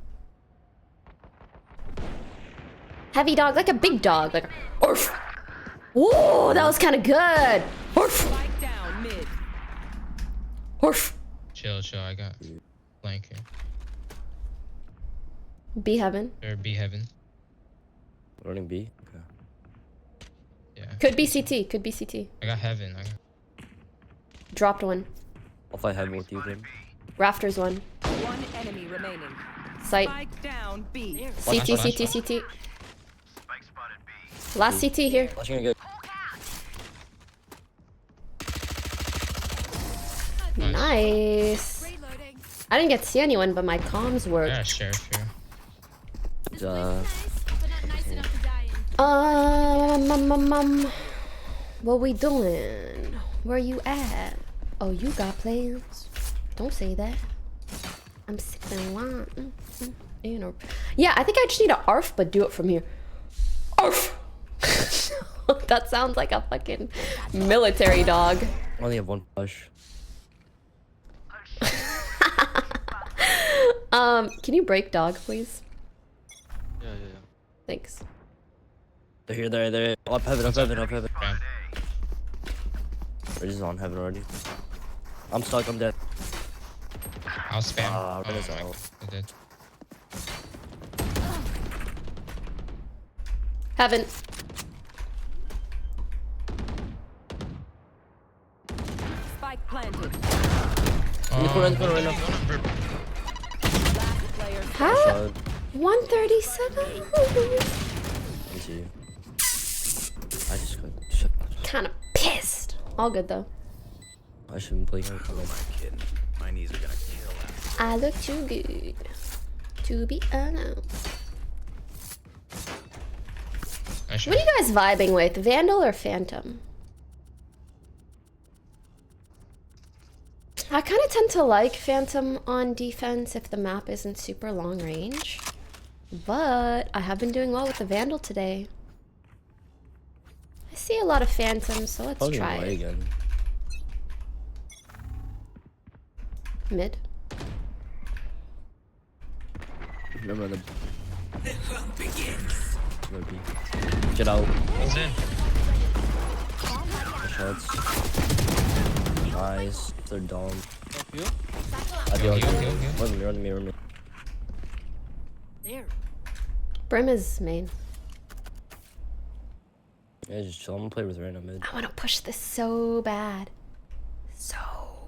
Heavy dog, like a big dog, like a orf. Whoa, that was kind of good. Orf. down mid. Orf. Chill. I got blank here. B heaven. Or B heaven. Running B? Okay. Yeah. Could be CT. Could be CT. I got heaven. Dropped one. I'll fight heaven with you then. Rafters one. One enemy remaining. Sight. Spike down B. CT. Last CT here. Flashing again. Nice. I didn't get to see anyone, but my comms worked. Yeah, sheriff here. What we doing? Where you at? Oh, you got plans? Don't say that. I'm sipping wine. You know. Yeah, I think I just need to arf, but do it from here. Arf. That sounds like a fucking military dog. I only have one push. Can you break dog, please? Yeah. Thanks. They're here, they're up heaven. Okay. We're just on heaven already. I'm stuck, I'm dead. I'll spam. Ren's out. I did. Heaven. Spike planted. In the corner right now. How? Shot. 137? I see you. I just got shit. Kind of pissed. All good though. I shouldn't play him. Who am I kidding? My knees are gonna kill that. I look too good to be alone. What are you guys vibing with? Vandal or Phantom? I kind of tend to like Phantom on defense if the map isn't super long range. But I have been doing well with the Vandal today. I see a lot of Phantoms, so let's try it. Again. Mid. Remember the hunt begins. Get out. He's in. shots. Nice. They're dumb. Thank you. Run me. There. Brim is main. Yeah, just chill. I'm gonna play with random mid. I want to push this so bad. So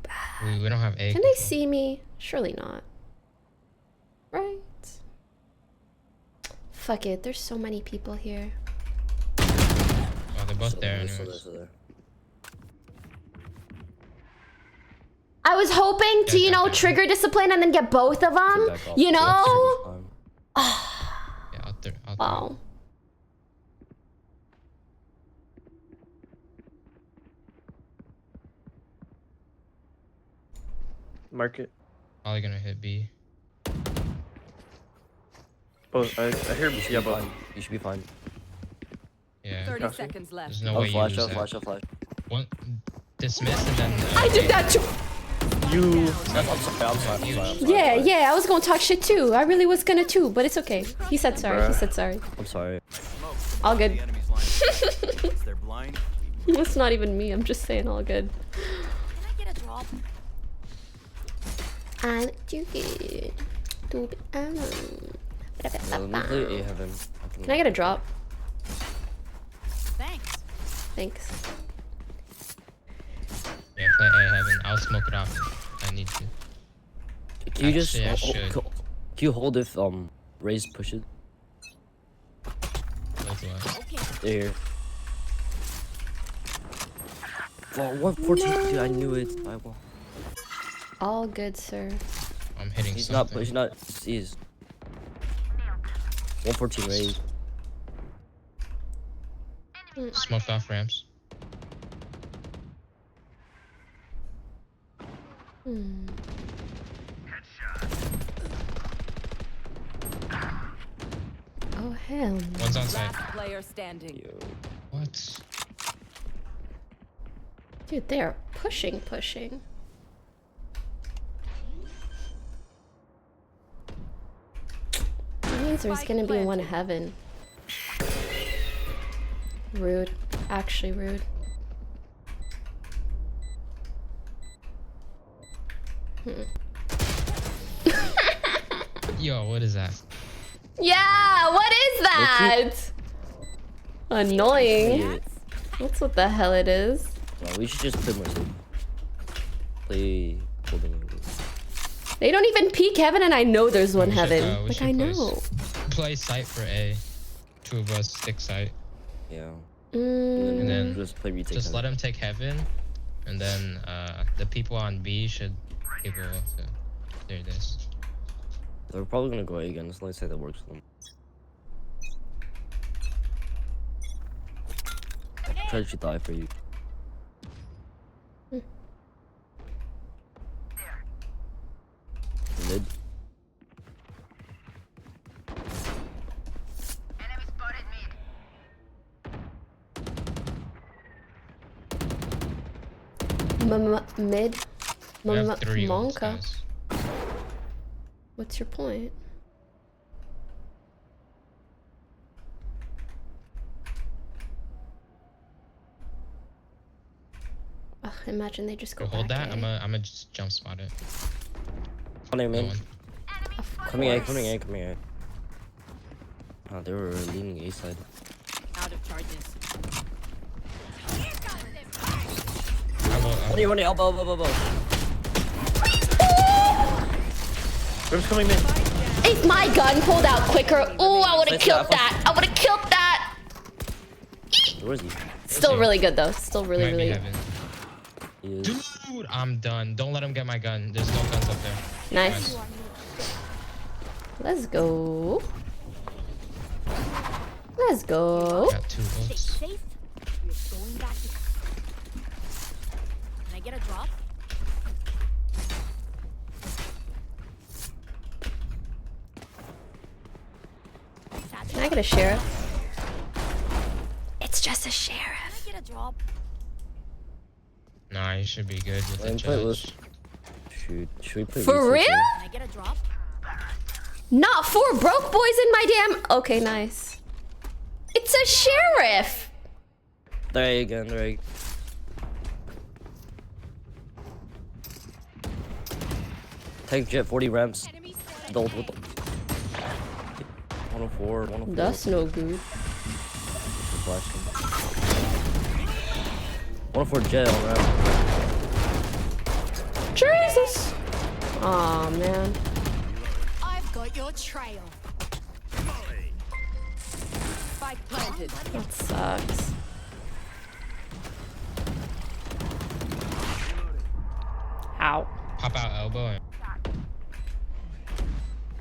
bad. We don't have A. Can they see me? Surely not. Right? Fuck it. There's so many people here. Oh, they're both there anyways. I was hoping to, you know, trigger discipline and then get both of them. You know? Yeah, out there. Wow. Market. Probably gonna hit B. Both. I hear B. Yeah, both. You should be fine. Yeah. 30 seconds left. There's no way you lose that. Flash. One dismiss and then. I did that too. You. I'm sorry. Yeah, I was gonna talk shit too. I really was gonna too, but it's okay. He said sorry. Bruh. He said sorry. I'm sorry. All good. The enemy's line. Once they're blind, It's not even me. I'm just saying all good. Can I get a drop? I look too good. Let me play A heaven. Can I get a drop? Thanks. Thanks. Yeah, play A heaven. I'll smoke it off. I need to. Can you just Actually, I should. can you hold if Raze push it? Hold what? Okay. There. Well, 114, dude, I knew it. I won. All good, sir. I'm hitting He's something. not. He's 114 Raze. Smoked off ramps. Oh hell. One's on site. Last player standing. Yo. What? Dude, they are pushing. That means there's gonna be one heaven. Rude. Actually rude. Yo, what is that? Yeah, what is that? Annoying. Yeah. That's what the hell it is. Well, we should just play more safe. Play holding. They don't even peek heaven and I know there's one We should, heaven. we Like, should I know. Play site for A. Two of us stick site. Yeah. Mm. And then just play retake. Just let him take heaven. And then the people on B should be able to clear this. They're probably gonna go A again. Let's say that works for them. Try to die for you. Mid. Mid. We have three ults, Monka. guys. What's your point? Ugh, imagine they just go Hold back that. A. I'ma just jump spot it. Coming No in. one. Coming A. Oh, they were leaning A side. Out of charges. One elbow. Brim's coming in. If my gun pulled out quicker, ooh, I would have killed that. I would have killed that. Where is he? Still really good though. Still really, Might be really. heaven. He is. Dude, I'm done. Don't let him get my gun. There's no guns up there. Nice. Let's go. Let's go. Got two Stay ults. safe. We're going back to... Can I get a drop? Can I get a sheriff? It's just a sheriff. Can I get a drop? Nah, you should be good with the And play with. judge. Should we play For retake? real? Can I get a drop? Not 4 broke boys in my damn. Okay, nice. It's a sheriff. There again. Take jet 40 ramps. Enemy Adult with 104, 104. That's no good. Flashing. 104 jet on ramp. Jesus! Aw, man. I've got your trail. Spike planted. That sucks. Ow. Pop out elbow and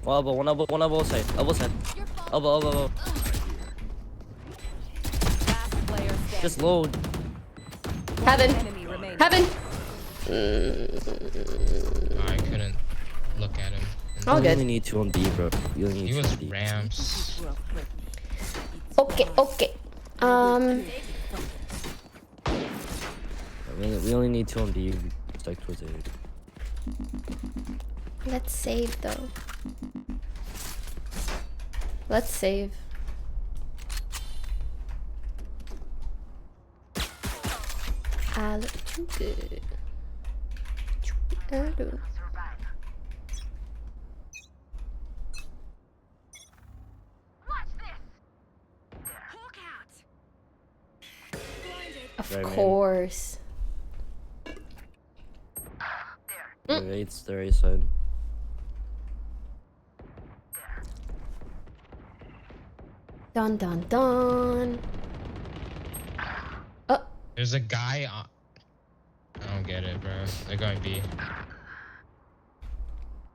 One elbow side. Elbow side. Elbow. Last player standing. Just load. Heaven. Enemy remaining. Heaven. I couldn't look at him. All You good. only need 2 on B, bro. You only need He 2 was on B. ramps. Okay. We only need 2 on B. Stuck towards A. Let's save though. Let's save. I look too good. I do. Of Right, man. course. It's their A side. Dun dun dun. Oh, There's a guy on. I don't get it, bro. They're going B.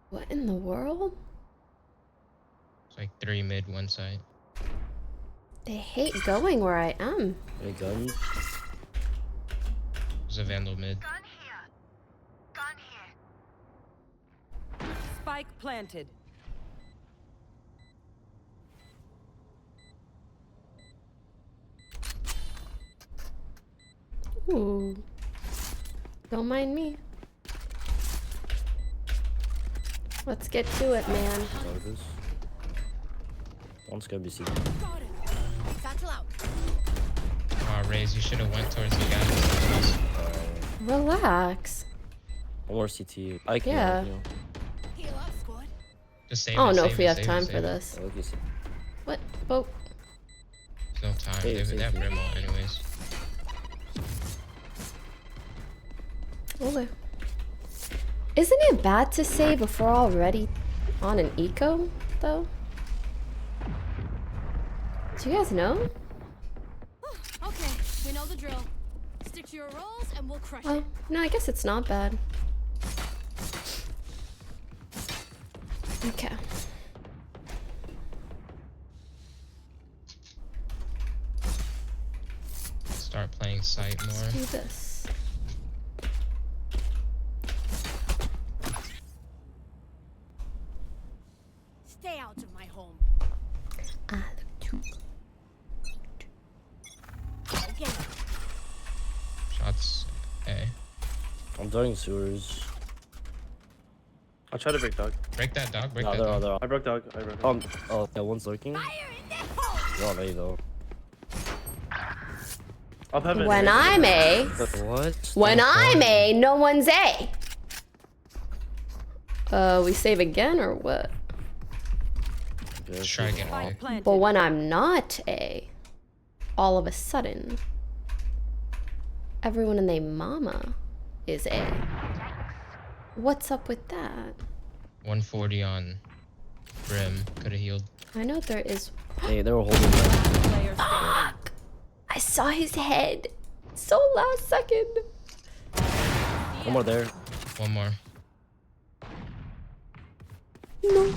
what in the world? It's like 3 mid, 1 side. They hate going where I am. Any guns? There's a vandal mid. Spike planted. Ooh. Don't mind me. Let's get to it, man. Focus. One's gonna be secret. Satchel out. Oh, Raze, you should have went towards the guy. Relax. One more CT. I can. Yeah. Heal up, squad. Just save I don't it, know save if we it, have save time it, for save it. this. Okay, so What? Oh, There's no time. Save, They have save. Brimall anyways. okay. Isn't it bad to save if we're already on an eco, though? Do you guys know? Okay, we know the drill. Stick to your roles and we'll crush Oh, it. no, I guess it's not bad. Okay. Start playing sight Do more. this. Stay out of my home. I look too Okay. Shots A. I'm doing sewers. I'll try to break dog. Break that dog, break No, that they're dog. all. I broke dog. I broke dog. Oh, that one's lurking. Fire in the hole. They're on A though. Up heaven. When I'm A, What? when Stop I'm calling. A, no one's A. We save again or what? Yeah, Try again. Spike planted. But when I'm not A, all of a sudden, everyone and their mama is A. What's up with that? 140 on Brim. Could have healed. I know there is. Hey, they were holding that. Player standing. Fuck! I saw his head. So last second. One more there. One more. No.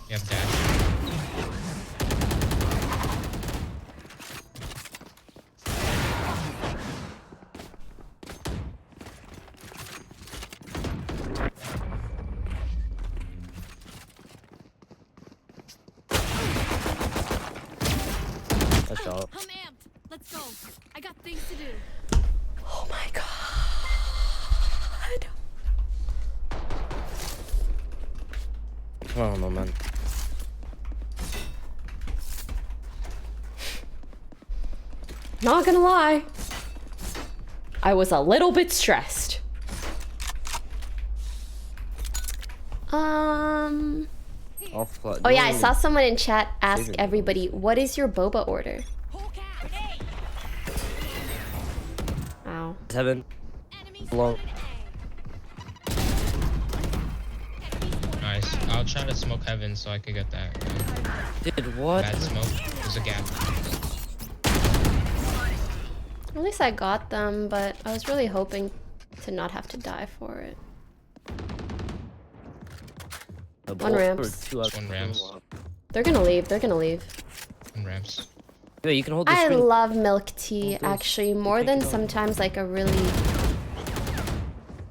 You have dash. Nice shot. I'm amped. Let's go. I got things to do. Oh my god. I don't know, man. Not gonna lie. I was a little bit stressed. Oh yeah, I saw someone in chat ask everybody, what is your boba order? Ow. 7. Long. Nice. I'll try to smoke heaven so I could get that. Dude, what? Bad smoke. There's a gap. At least I got them, but I was really hoping to not have to die for it. One ramps. One ramps. They're gonna leave. They're gonna leave. One ramps. Wait, you can hold the I screen. love milk tea, actually, more than sometimes like a really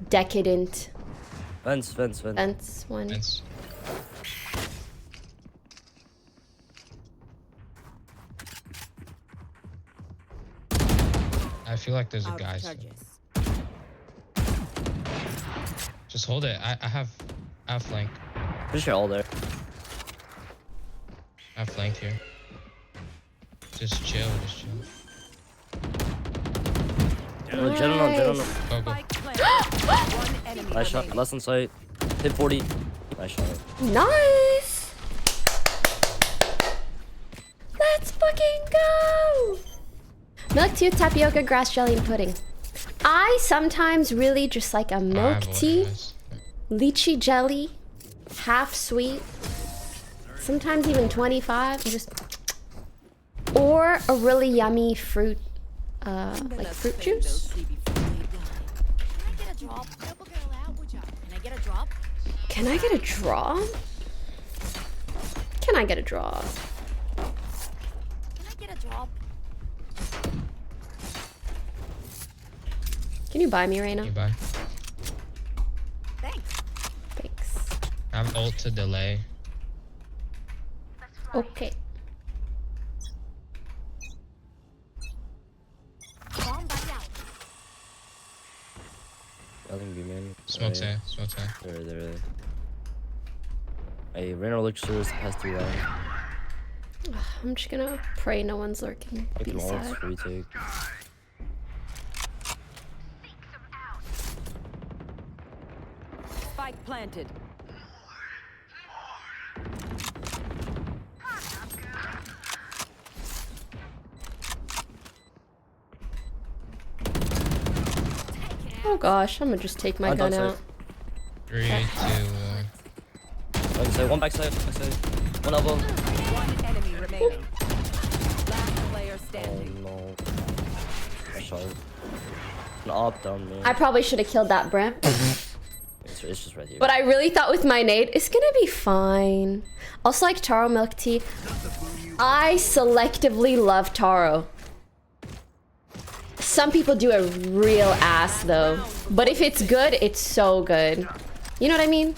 decadent Vents one. Vents. I feel like there's a guy still. Just hold it. I have flank. Pretty sure all there. I have flank here. Just chill, just chill. Oh, Jet on. Go, go. Nice shot. Less than sight. Hit 40. Nice shot. Nice! Let's fucking go! Milk tea, tapioca, grass jelly, and pudding. I sometimes really just like a milk tea, lychee jelly, half sweet, sometimes even 25, just, or a really yummy fruit, like fruit juice. Can I get a draw? Can I get a draw? Can you buy me, Reina? You buy. Thanks. I have ult to delay. Okay. Nothing be man. Smoke's A. Smoke's A. There. Hey, Rainer looks sure it's past 3 rounds. I'm just gonna pray no one's lurking. I can ult retake. Spike planted. Oh gosh, I'm gonna just take my gun out. 3, 2, 1. Backside, one backside. One elbow. One enemy remaining. Last player standing. Oh no. Nice shot. An op down, man. I probably should have killed that Brent. It's just right here. But I really thought with my nade, it's gonna be fine. Also like taro milk tea. I selectively love taro. Some people do a real ass though. But if it's good, it's so good. You know what I mean?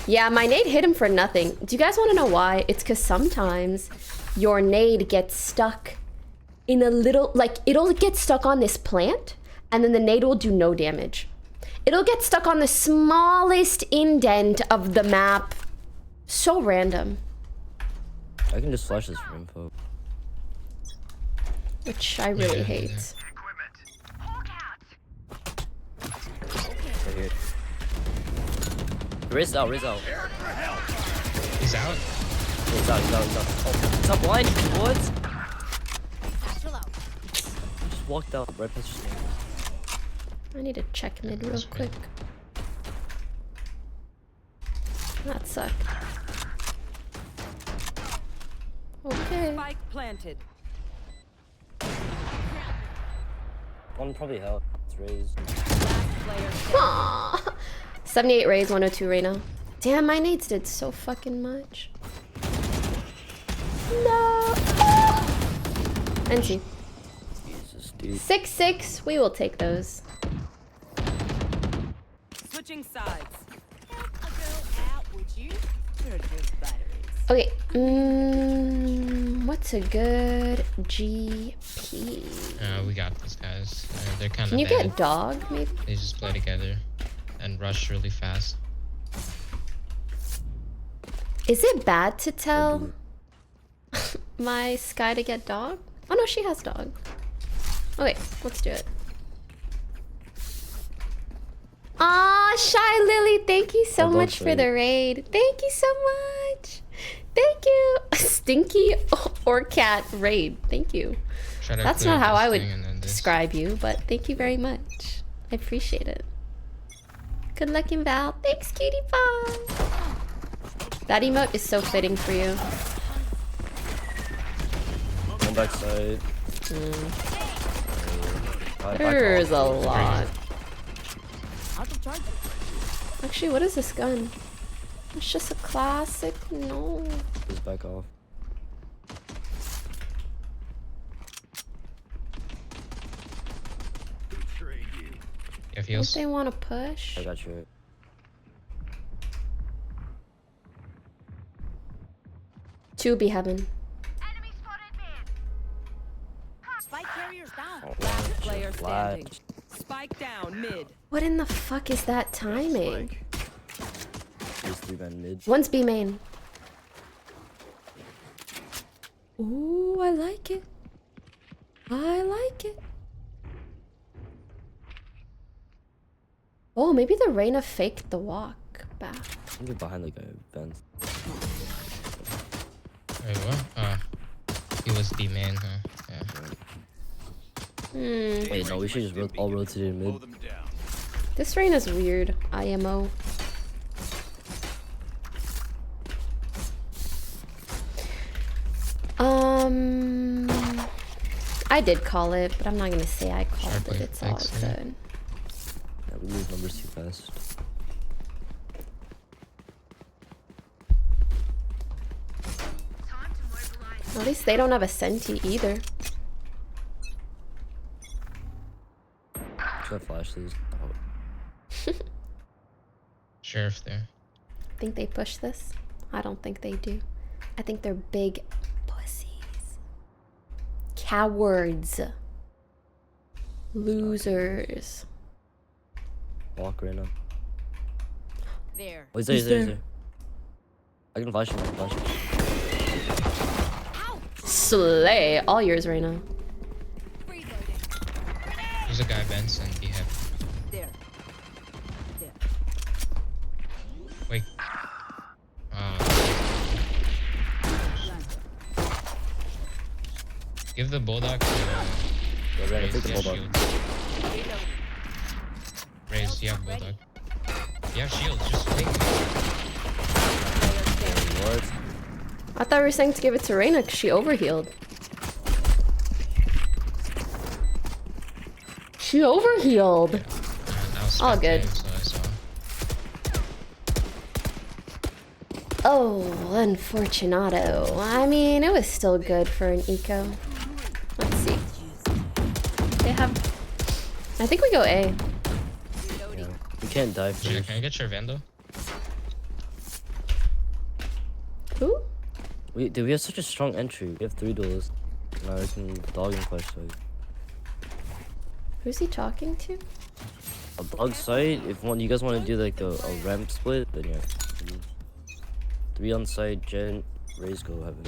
Yeah, my nade hit him for nothing. Do you guys want to know why? It's because sometimes your nade gets stuck in a little, like it'll get stuck on this plant and then the nade will do no damage. It'll get stuck on the smallest indent of the map. So random. I can just flash this for info. Which I really hate. Right here. Raise out. He's out? He's out. Oh, it's not blind. What? Just walked out right past your screen. I need to check mid real quick. That sucked. Okay. Spike planted. One probably held. It's raised. Aww. 78 raise, 102 Reina. Damn, my nades did so fucking much. No. NC. 6-6. We will take those. Switching sides. Help a girl out, would you? Purchase batteries. Okay. What's a good GP? We got this, guys. They're kind of Can you bad. get dog, maybe? They just play together and rush really fast. Is it bad to tell my Sky to get dog? Oh no, she has dog. Okay, let's do it. Aw, Shy Lily, thank you so much for the raid. Thank you so much. Thank you. Stinky or cat raid. Thank you. That's not how I would describe you, but thank you very much. I appreciate it. Good luck in Val. Thanks, cutie pie. That emote is so fitting for you. One backside. There's a lot. Actually, what is this gun? It's just a classic. No. Just back off. Don't they want to push? I got you. Two be heaven. Spike carriers down. Last Player standing. Spike down mid. What in the fuck is that timing? There's 3 men mid. One's B main. Ooh, I like it. I like it. Oh, maybe the Reyna faked the walk back. I think they're behind the guy, Ben. Wait, what? He was the man, huh? Yeah. Wait, no, we should just all rotate in mid. This Reyna's weird. IMO. I did call it, but I'm not gonna say I called it. It's all good. Yeah, we lose numbers too fast. At least they don't have a senti either. Should I flash these? Oh. Sheriff there. Think they push this? I don't think they do. I think they're big pussies. Cowards. Losers. Walk right now. There. Oh, he's there, he's there, he's there. I can flash him, I can flash him. Slay. All yours right now. There's a guy Benson. He have. There. There. Wait. Give the bulldog to Raise, take the bulldog. Raise, you have bulldog. You have shields, just take it. What? I thought we were saying to give it to Reyna because she overhealed. She overhealed. Yeah, all good. Game, so I saw. Oh, unfortunato. I mean, it was still good for an eco. Let's see. They have... I think we go A. Yeah. We can't die first. Yeah, can I get your Vandal? Who? Dude, we have such a strong entry. We have 3 duelists. Now we can dog and flash side. Who's he talking to? A dog side? If you guys want to do like a ramp split, then yeah. 3 on side, Jen, Raze go heaven.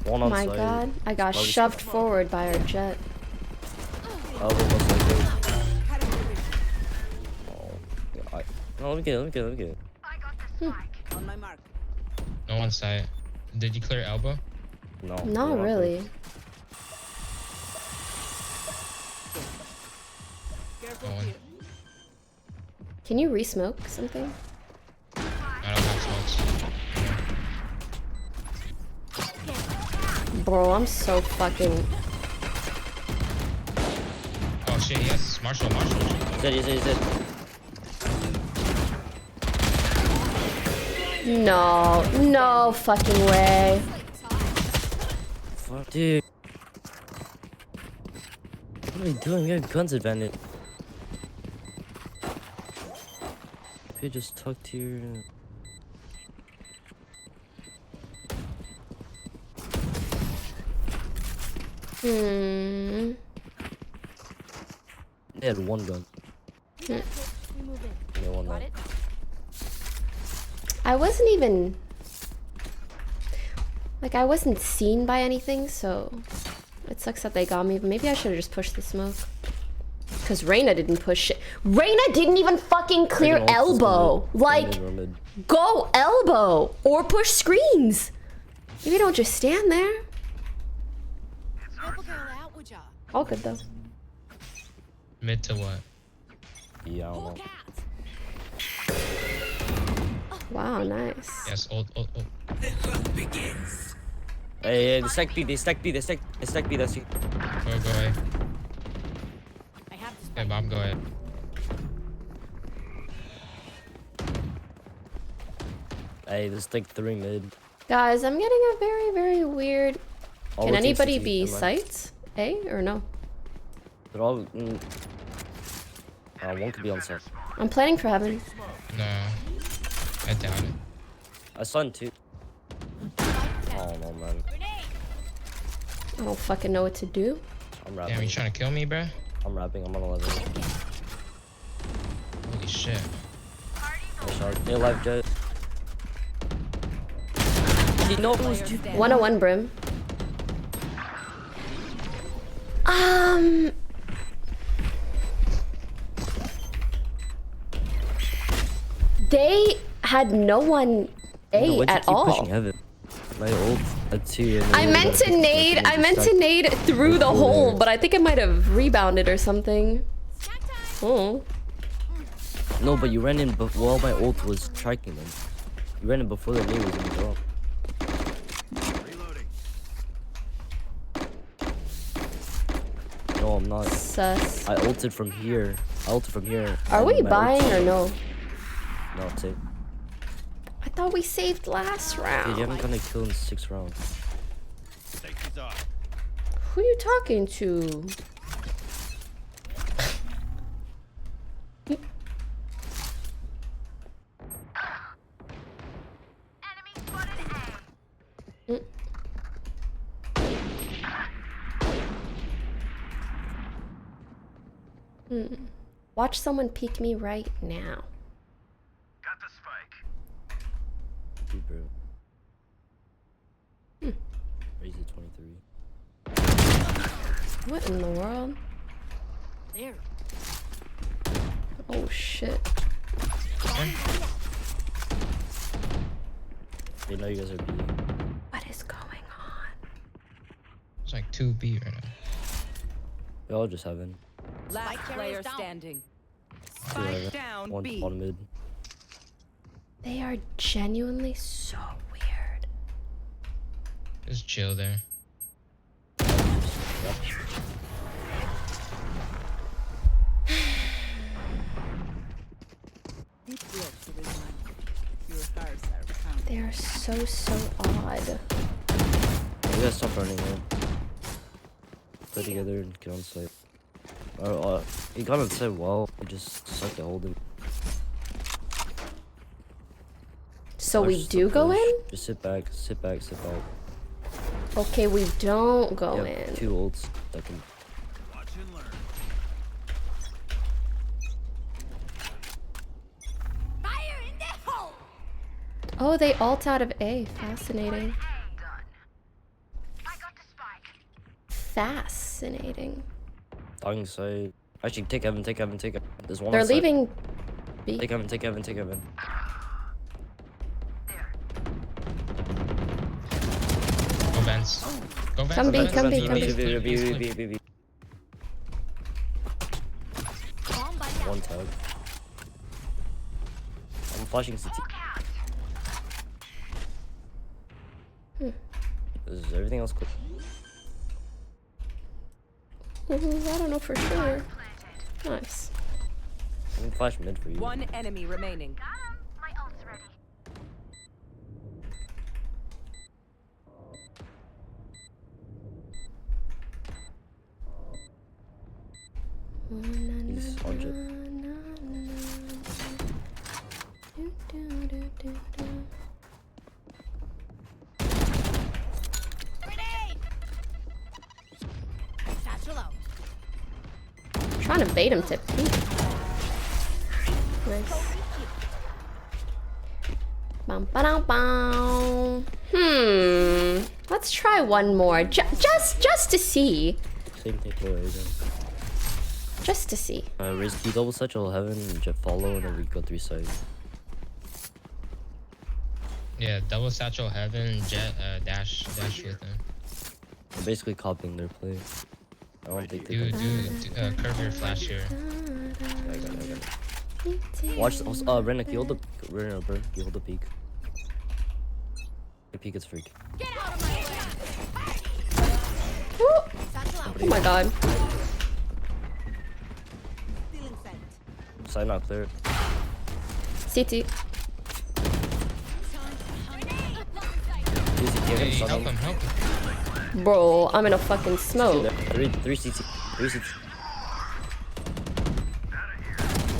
1 on My side. god, I got shoved forward by our jet. Elbow was like this. Oh, yeah, no, let me get it. On my mark. No one side. Did you clear elbow? No. Not really. No one. Can you re-smoke something? I don't have smokes. Bro, I'm so fucking... Oh shit, yes. Marshall. He's dead. No fucking way. Fuck, dude. What are we doing? We have guns advantage. Okay, just tucked here. They had 1 gun. They won that. I wasn't even... Like, I wasn't seen by anything, so... It sucks that they got me, but maybe I should have just pushed the smoke. Because Reyna didn't push it. Reyna didn't even fucking clear elbow. Like, go elbow or push screens. Maybe don't just stand there. Help a girl out, would ya? All good though. Mid to what? Yeah, I don't know. Walk out. Wow, nice. Yes, ult. Hey, they stack B, they stack B, that's it. Go away. I have this. Okay, Bob, go ahead. Hey, there's like 3 mid. Guys, I'm getting a very, very weird... All Can rotate anybody CT, be never mind. sites? A or no? They're all... one could be on site. I'm planning for heaven. No, I doubt it. I stunned 2. Oh no, man. I don't fucking know what to do. I'm rapping. Damn, you trying to kill me, bruh? I'm rapping, I'm on 11. Holy shit. Nice shot. Hey, live jet. He knows, dude. 101 Brim. They had no one A Why'd you at keep all. pushing heaven? My ult at 2 and I meant to nade. I meant to nade through the hole, but I think it might have rebounded or something. Oh. No, but you ran in while my ult was tracking them. You ran in before the nade was gonna drop. No, I'm not. Sus. I ulted from here. Are we and my buying ult- or no? No, it's it. I thought we saved last Dude, round. you haven't gotten a kill in 6 rounds. Who you talking to? Watch someone peek me right now. Got the spike. Dude, bro. Raise it 23. What in the world? There. Oh shit. They know you guys are B. What is going on? It's like 2B right now. They all just haven't. Last player standing. 2 heaven. Down, 1 B. bottom mid. They are genuinely so weird. Just chill there. They are so odd. You guys stop running, man. Play together and get on site. He got on site well. We just sucked to hold him. So we Just do go push. in? Just sit back. Okay, we don't go You have in. 2 ults that can. Watch and learn. Fire in the hole! Oh, they ult out of A. Fascinating. Fascinating. Dogging side. Actually, take heaven. There's one They're on site. leaving B. Take heaven. Go Vents. Go Vents. Come B, Vents. come B, Vents. come B. B. One tag. I'm flashing CT. Is everything else cool? I don't know for sure. Nice. I can flash mid for you. One enemy remaining. He's on jet. Satchel out. Trying to bait him to peek. Nice. Bum, ba-dum, bum. Let's try one more, just to see. Same thing for Raven. Just to see. Raise key double satchel heaven, jet follow, and then we go 3 side. Yeah, double satchel heaven, jet, dash with them. They're basically copying their play. I don't think they Do can. curve your flash here. I got it. Watch, Rennick, you hold the, Rennick, you hold the peak. The peak is freak. Get out of my way! Oh my god. Side not clear. CT. Hey, help him. Bro, I'm in a fucking smoke. 3 CT. 3 CT.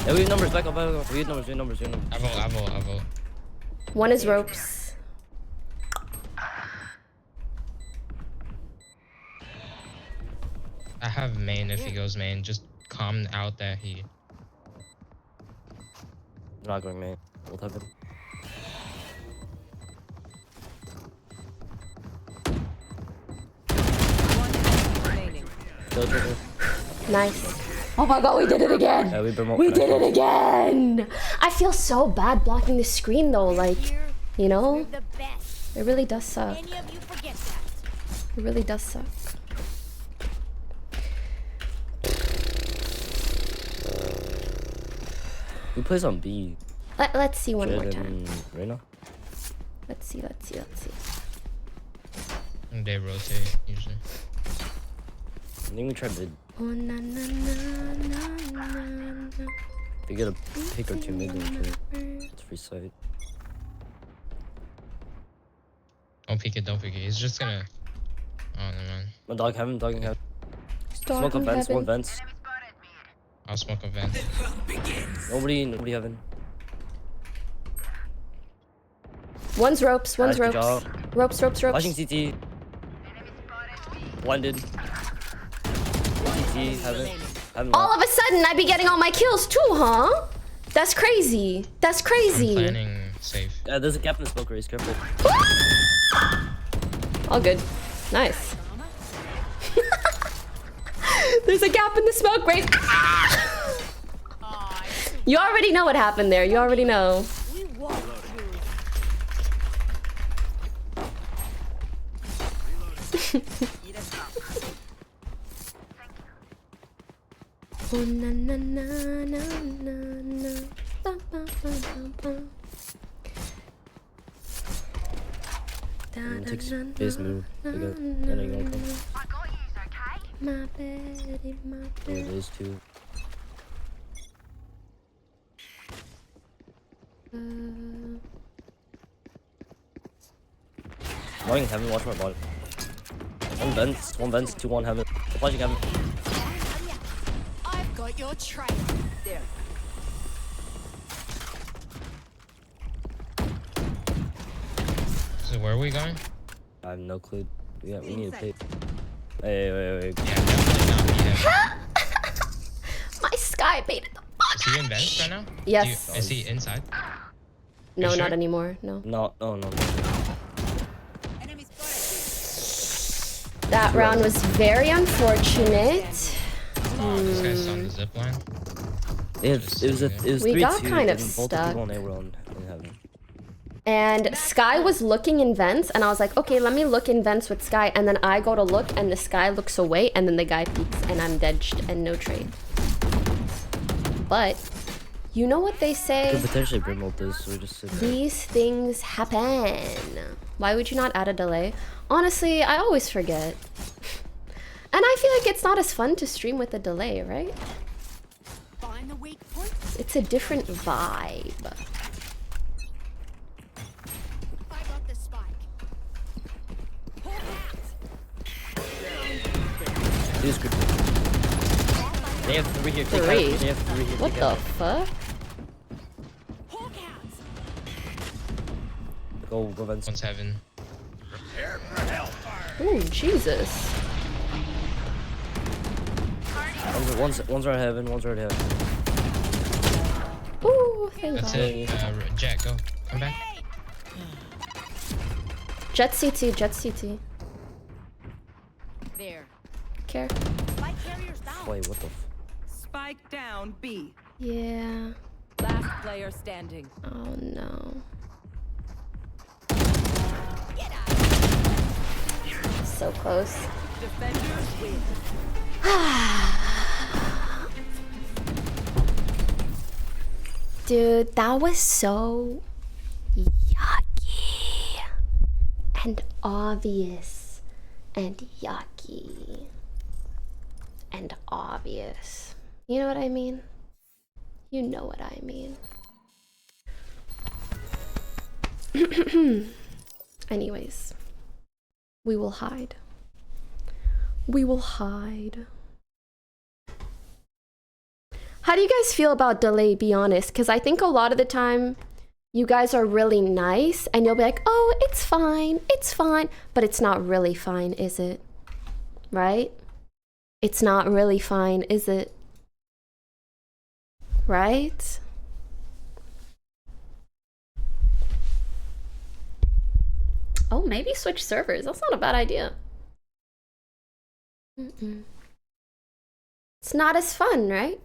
Yeah, we have numbers, back up. We have numbers. I vote. One is ropes. I have main if he goes main. Just calm out that he. Not going main. We'll have him. Nice. Oh my god, we did it again! Yeah, we did it again! I feel so bad blocking the screen though, like, you know? It really does suck. It really does suck. Who plays on B? Let's see one more time. Reyna? Let's see. They rotate usually. I think we try mid. Oh, na, na, na, na, na. They get a pick or 2 mid and trade. It's free sight. Don't peek it. He's just gonna. Oh, never mind. My dog heaven, dogging heaven. Smoke up vents, one vents. I'll smoke a vent. Nobody heaven. One's ropes. Good job. Ropes. Flashing CT. Blinded. CT, heaven. All of a sudden, I be getting all my kills too, huh? That's crazy. I'm planning safe. Yeah, there's a gap in the smoke race, careful. All good. Nice. There's a gap in the smoke race. You already know what happened there. You already know. Oh, na, na, na, na, na, na. Ba, ba, ba, ba, ba. Takes base move. They got, then they gonna come. My baby, my Yeah, baby. those two. Going heaven, watch my body. One vents, 2-1 heaven. Flashing heaven. I've got your trail. There. So where are we going? I have no clue. Yeah, we need to pay. Wait. Yeah, definitely not me then. My sky baited the fuck. Is he in vents right now? Yes. Is he inside? No, You not sure? anymore. No. No. That round was very unfortunate. This guy's on the zip line. It was 3-2. We got kind of and both stuck. the people on A were in heaven. And Sky was looking in vents, and I was like, okay, let me look in vents with Sky. And then I go to look, and the Sky looks away, and then the guy peeks, and I'm deadged and no trade. But you know what they say? Could potentially promote this, so we just sit there. These things happen. Why would you not add a delay? Honestly, I always forget. And I feel like it's not as fun to stream with a delay, right? Find the weak point. It's a different vibe. I got the spike. Pull back. These group. They have 3 here. Take 3? out. They have 3 here. What Take the out. fuck? Hawk out. Go vents. One's heaven. Ooh, Jesus. One's right heaven, one's right heaven. Ooh, thank That's God. it. Jet, go. Come back. Jet CT, Jet CT. There. Care. Spike carriers down. Wait, what the f- Spike down B. Yeah. Last player standing. Oh no. Get out. So close. Defenders win. Dude, that was so yucky and obvious and yucky and obvious. You know what I mean? You know what I mean. Anyways, we will hide. We will hide. How do you guys feel about delay, be honest? Because I think a lot of the time you guys are really nice and you'll be like, oh, it's fine, but it's not really fine, is it? Right? It's not really fine, is it? Right? Oh, maybe switch servers. That's not a bad idea. It's not as fun, right?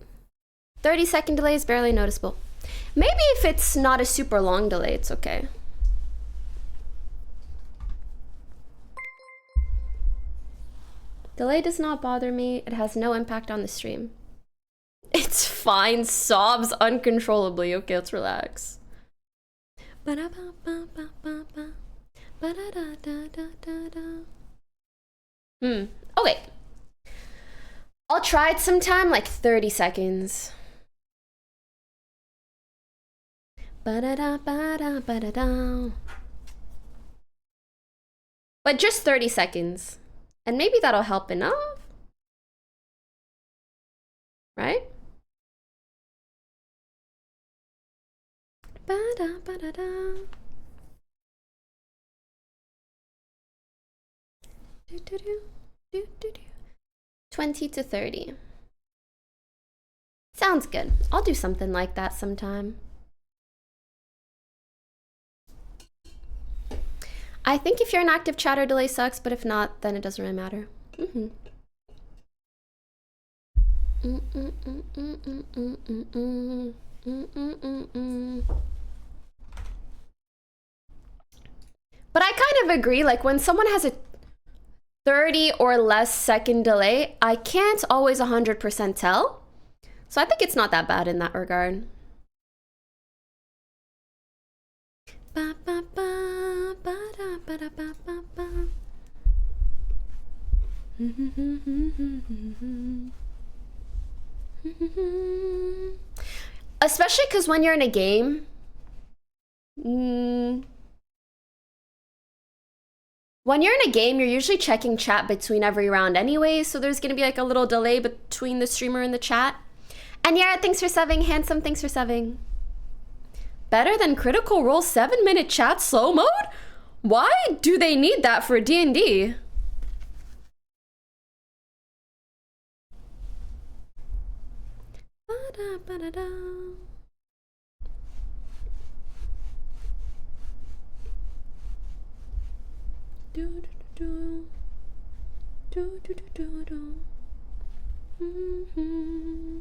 30-second delay is barely noticeable. Maybe if it's not a super long delay, it's okay. Delay does not bother me. It has no impact on the stream. It's fine. Sobs uncontrollably. Okay, let's relax. Okay. I'll try it sometime, like 30 seconds. But just 30 seconds. And maybe that'll help enough. Right? Ba-da-ba-da-da. 20 to 30. Sounds good. I'll do something like that sometime. I think if you're an active chatter, delay sucks, but if not, then it doesn't really matter. But I kind of agree, like when someone has a 30 or less second delay, I can't always 100% tell. So I think it's not that bad in that regard. Ba, ba, ba, ba, da, ba, da, ba, ba, ba. Especially because when you're in a game, when you're in a game, you're usually checking chat between every round anyway, so there's gonna be like a little delay between the streamer and the chat. And yeah, thanks for subbing. Handsome, thanks for subbing. Better than Critical Role 7-minute chat slow mode? Why do they need that for D&D? Ba-da-ba-da-da. Do-do-do-do. Do-do-do-do-do. Mm-hmm.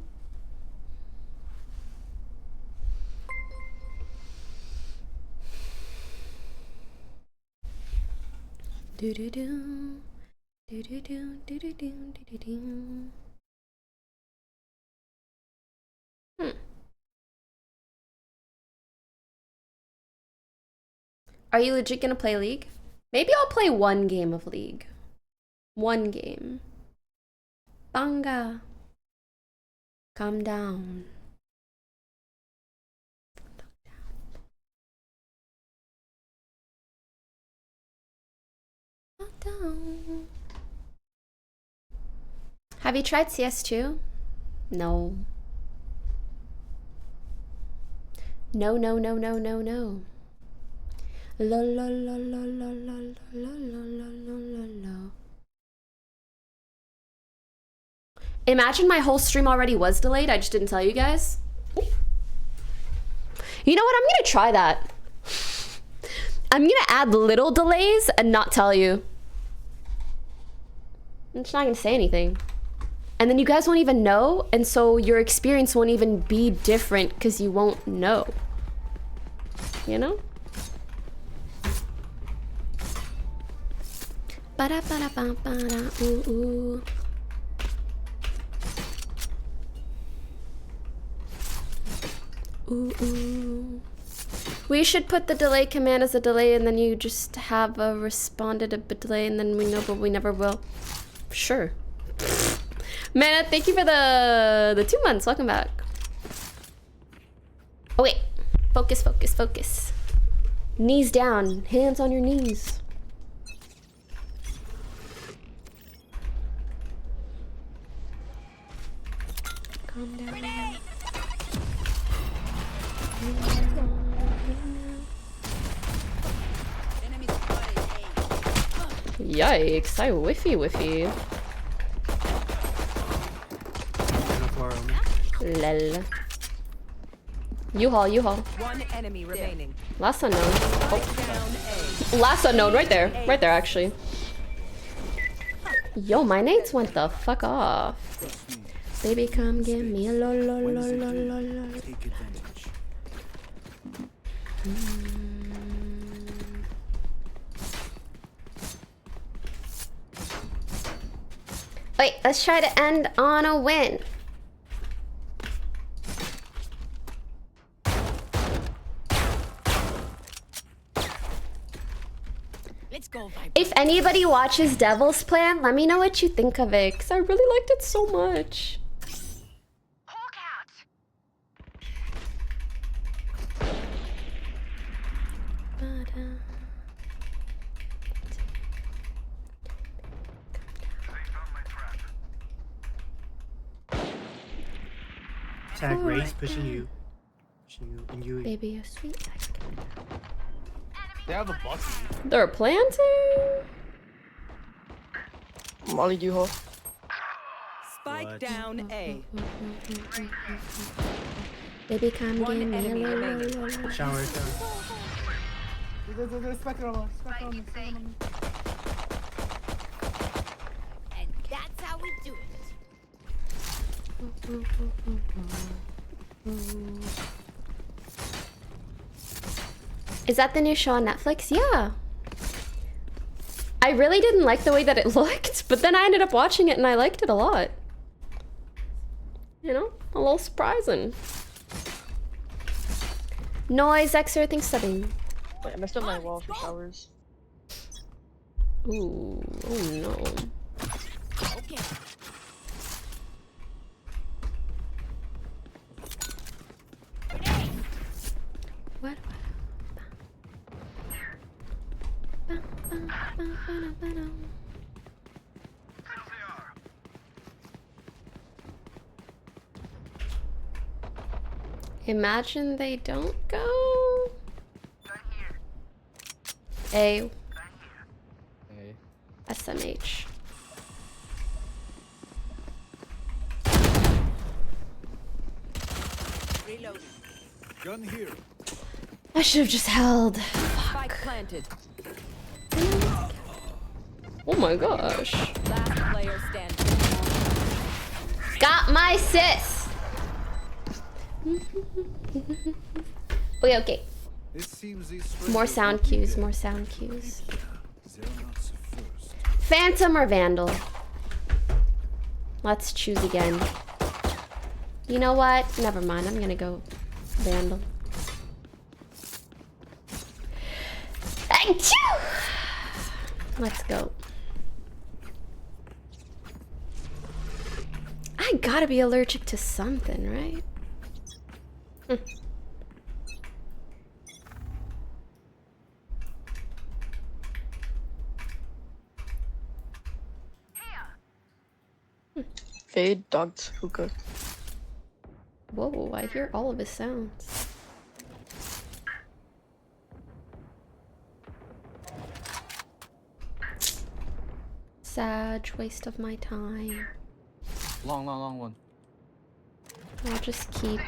Do-do-do. Do-do-do. Do-do-do. Do-do-do. Are you legit gonna play League? Maybe I'll play one game of League. One game. Banga. Calm down. Calm down. Have you tried CS2? No. No, no, no, no, no, no. La la la la la la la la la la la la. Imagine my whole stream already was delayed. I just didn't tell you guys. You know what? I'm gonna try that. I'm gonna add little delays and not tell you. It's not gonna say anything. And then you guys won't even know, and so your experience won't even be different because you won't know. You know? Ba-da-ba-da-ba-ba-da, ooh, ooh. Ooh, ooh. We should put the delay command as a delay, and then you just have a responded a delay, and then we know, but we never will. Sure. Man, thank you for the 2 months. Welcome back. Oh wait, focus, focus, focus. Knees down, hands on your knees. Calm down. Yikes, I whiffy. Lol. U-Haul. One enemy remaining. Last unknown. Oh. Last unknown, right there. Right there, actually. Yo, my nates went the fuck off. Baby, come give me a lol. Wait, let's try to end on a win. Let's go, Viper. If anybody watches Devil's Plan, let me know what you think of it, because I really liked it so much. Hawk out. Tag Race pushing you. And you. Baby, you're sweet. They have a Bucky. They're planting? Molly U-Haul. Spike down A. Baby, come give One me a enemy lol. remaining. Shower. And that's how we do it. Is that the new show on Netflix? Yeah. I really didn't like the way that it looked, but then I ended up watching it and I liked it a lot. You know, a little surprising. Noise, Xer, thanks subbing. Wait, I messed up my wall for showers. Ooh, oh no. Okay. What? Imagine they don't go. A. SMH. Reloading. Gun here. I should have just held. Spike planted. Oh my gosh. Last player standing. Got my sis. Okay, okay. It seems these More sound cues, more sound cues. Phantom or Vandal? Let's choose again. You know what? Never mind, I'm gonna go Vandal. Achoo! Let's go. I gotta be allergic to something, right? Fade, dogs, hookah. Whoa, I hear all of his sounds. Sag, waste of my time. Long one. I'll just keep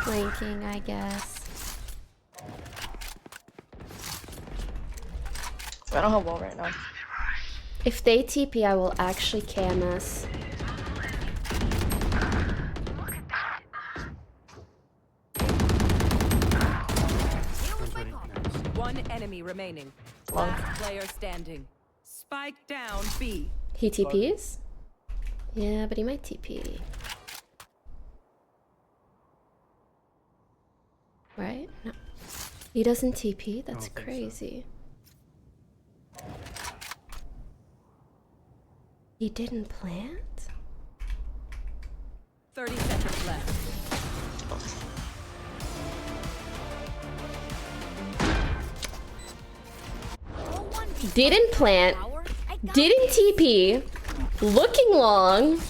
flanking, I guess. I don't have wall right now. If they TP, I will actually KMS. One enemy remaining. Last player standing. Spike down B. He TPs? Yeah, but he might TP. Right? No. He doesn't TP? That's crazy. So. He didn't plant? 30 seconds left. Didn't plant. Didn't TP. Looking long.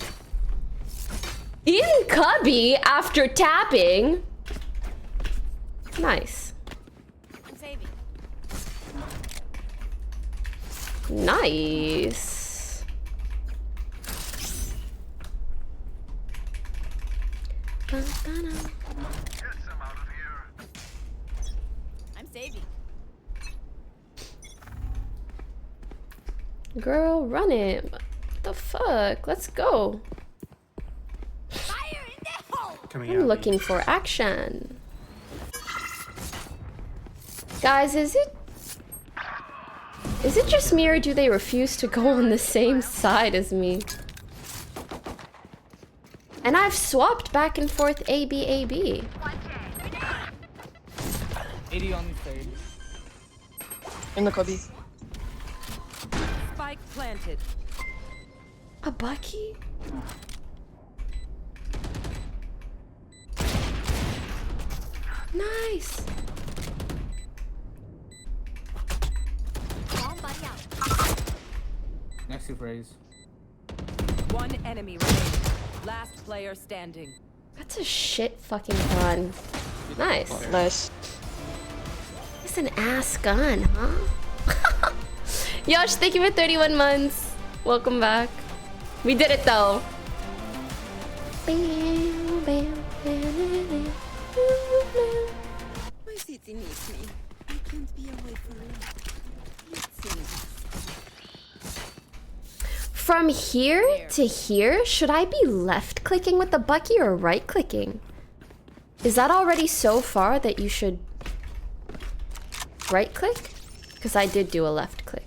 In cubby after tapping. Nice. I'm saving. Nice. I'm saving. Girl, run it. What the fuck? Let's go. Fire in the hole. I'm looking for action. Guys, is it just me or do they refuse to go on the same side as me? And I've swapped back and forth AB, AB. 80 on third. In the cubby. Spike planted. A Bucky? Nice. Next to phrase. One enemy remaining. Last player standing. That's a shit fucking gun. Nice. Nice. It's an ass gun, huh? Yosh, thank you for 31 months. Welcome back. We did it though. My city needs me. I can't be away for long. From here to here, should I be left clicking with the Bucky or right clicking? Is that already so far that you should right click? Because I did do a left click.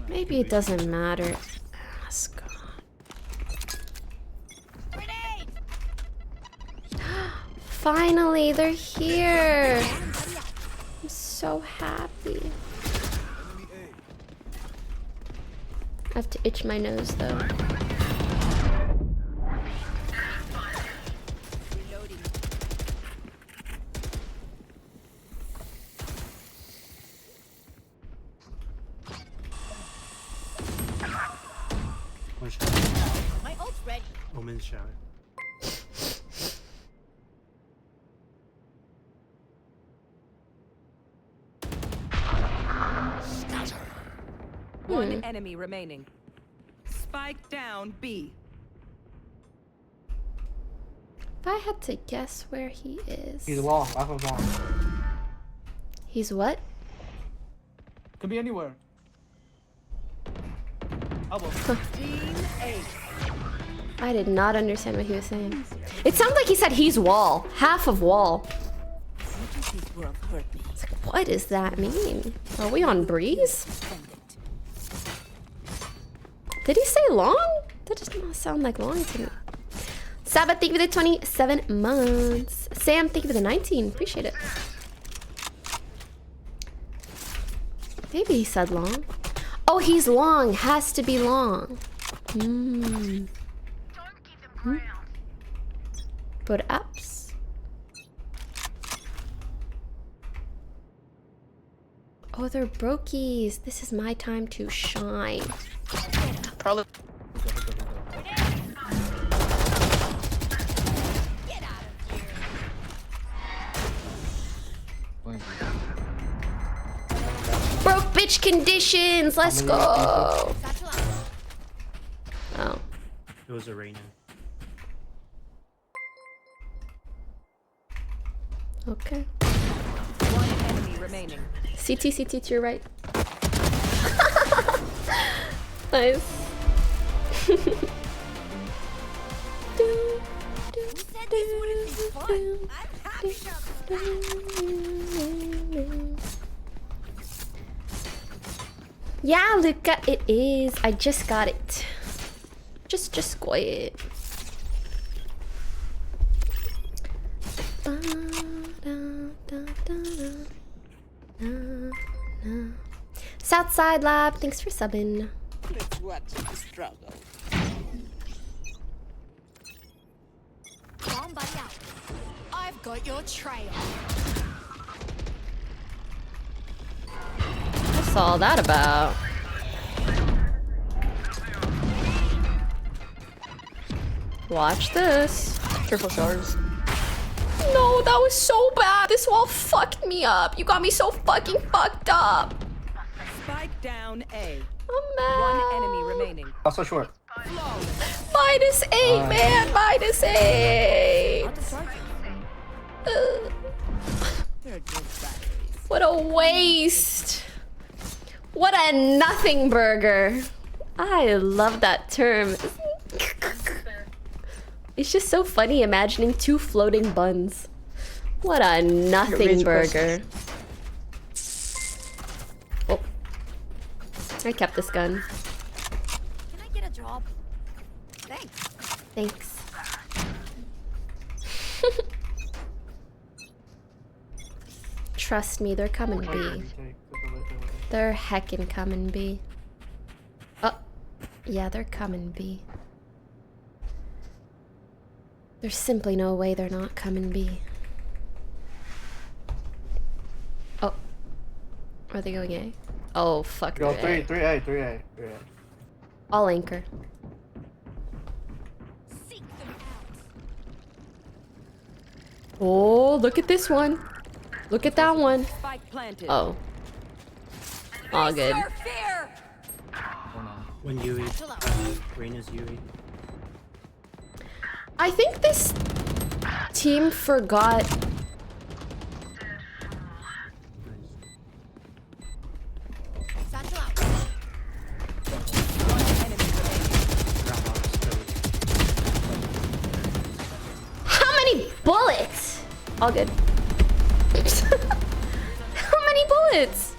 Maybe it doesn't matter. Ask God. Finally, they're here. I'm so happy. I have to itch my nose though. My ult's ready. Woman's shower. One enemy remaining. Spike down B. If I had to guess where he is. He's a wall. Off of wall. He's what? Could be anywhere. Elbow. Team A. I did not understand what he was saying. It sounded like he said he's wall. Half of wall. It's like, what does that mean? Are we on breeze? Did he say long? That does not sound like long to me. Sabbath, thank you for the 27 months. Sam, thank you for the 19. Appreciate it. Maybe he said long. Oh, he's long. Has to be long. Put ups. Oh, they're brokies. This is my time to shine. Probably. Broke bitch conditions. Let's go. Oh. It was a rain. Okay. One remaining. CT, CT to your right. Nice. Yeah, Luca, it is. I just got it. Just got it. Southside Lab, thanks for subbing. Let's watch the struggle. Somebody out. I've got your trail. What's all that about? Watch this. Careful showers. No, that was so bad. This wall fucked me up. You got me so fucking fucked up. Spike down A. I'm mad. One enemy remaining. Also short. -8, man. -8. They're just batteries. What a waste. What a nothing burger. I love that term. It's just so funny imagining two floating buns. What a nothing burger. Oh. I kept this gun. Can I get a job? Thanks. Thanks. Trust me, they're coming B. They're heckin' coming B. Oh. Yeah, they're coming B. There's simply no way they're not coming B. Oh. Are they going A? Oh, fuck. Go they're A. 3A. I'll anchor. Seek them out. Oh, look at this one. Look at that one. Spike planted. Oh. All good. Your fear. When Yui. Reina's Yui. I think this team forgot. Satchel out. One enemy remaining. How many bullets? All good. How many bullets?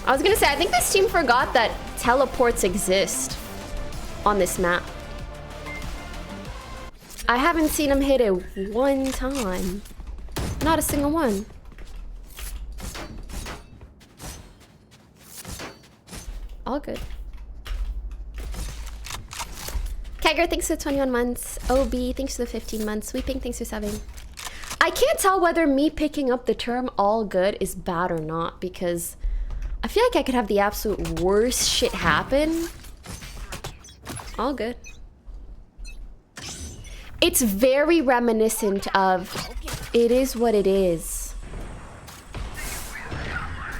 I was gonna say, I think this team forgot that teleports exist on this map. I haven't seen him hit it one time. Not a single one. All good. Kegger, thanks for the 21 months. OB, thanks for the 15 months. Sweeping, thanks for subbing. I can't tell whether me picking up the term all good is bad or not, because I feel like I could have the absolute worst shit happen. All good. It's very reminiscent of it is what it is.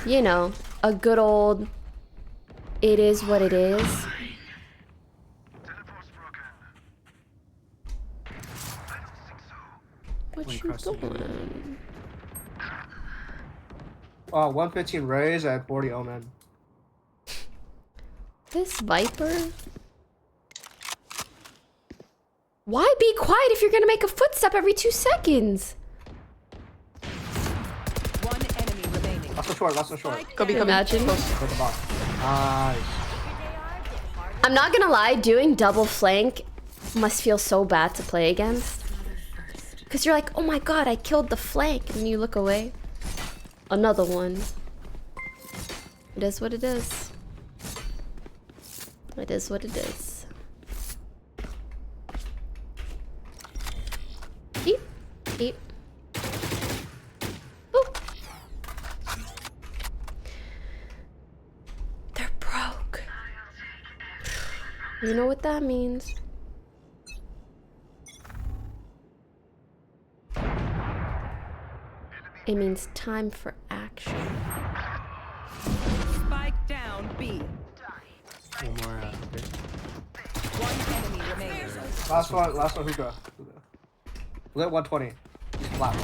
You know, a good old it is what it is. What you doing? Oh, 115 Rays at 40 Omen. This Viper? Why be quiet if you're gonna make a footstep every 2 seconds? One enemy remaining. Last one short. Go be coming. Imagine. Go to the box. Nice. I'm not gonna lie, doing double flank must feel so bad to play against. Because you're like, oh my god, I killed the flank. And you look away. Another one. It is what it is. It is what it is. Eep. Eep. Ooh. They're broke. You know what that means. It means time for action. Spike down B. One more. Okay. One enemy remaining. Last one hookah. Lit 120. He's flat.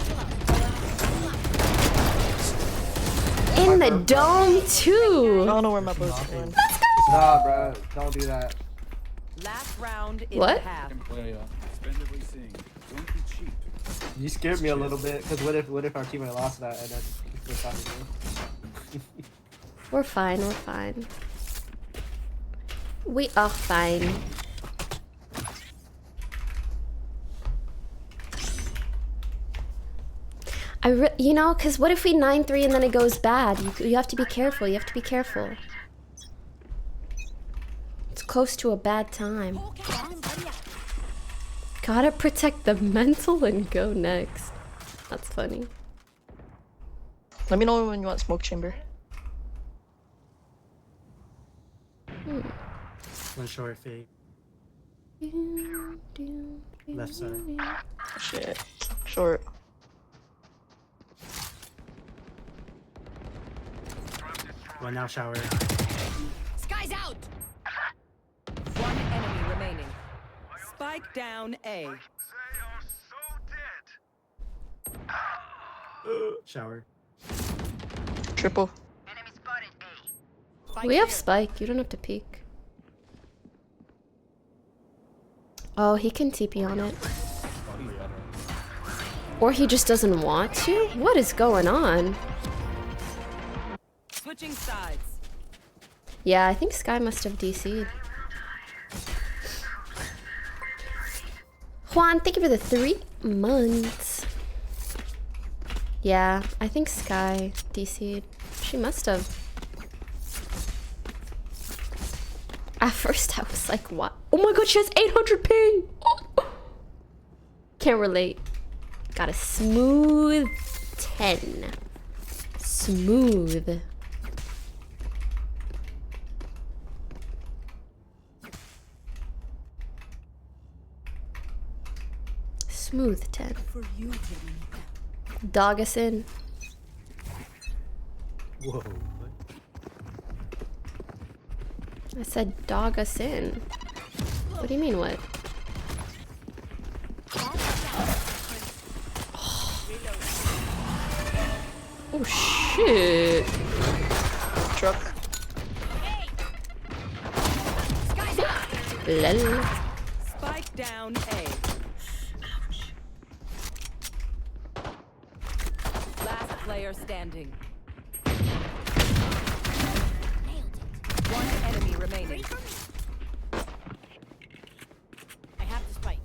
in the dome too. I don't know where my boat's going. Let's go. Nah, bro. Don't do that. Last round in What? the half. You scared me a little bit, because what if our teammate lost that and then we're fine again? We're fine, we're fine. We are fine. You know, because what if we 9-3 and then it goes bad? You have to be careful, you have to be careful. It's close to a bad time. Gotta protect the mental and go next. That's funny. Let me know when you want smoke chamber. One short fade. Left side. Shit. Short. One now shower. Sky's out. One enemy remaining. Spike down A. Shower. Triple. We have spike, you don't have to peek. Oh, he can TP on it. Or he just doesn't want to? What is going on? Switching sides. Yeah, I think Sky must have DC'd. Juan, thank you for the 3 months. Yeah, I think Sky DC'd. She must have. At first I was like, what? Oh my god, she has 800 ping! Can't relate. Got a smooth 10. Smooth. Smooth 10. For you, Dog us in. Whoa. I said dog us in. What do you mean what? Oh shit. Truck. Lol. Spike down A. Last player standing. One enemy remaining. I have the spike.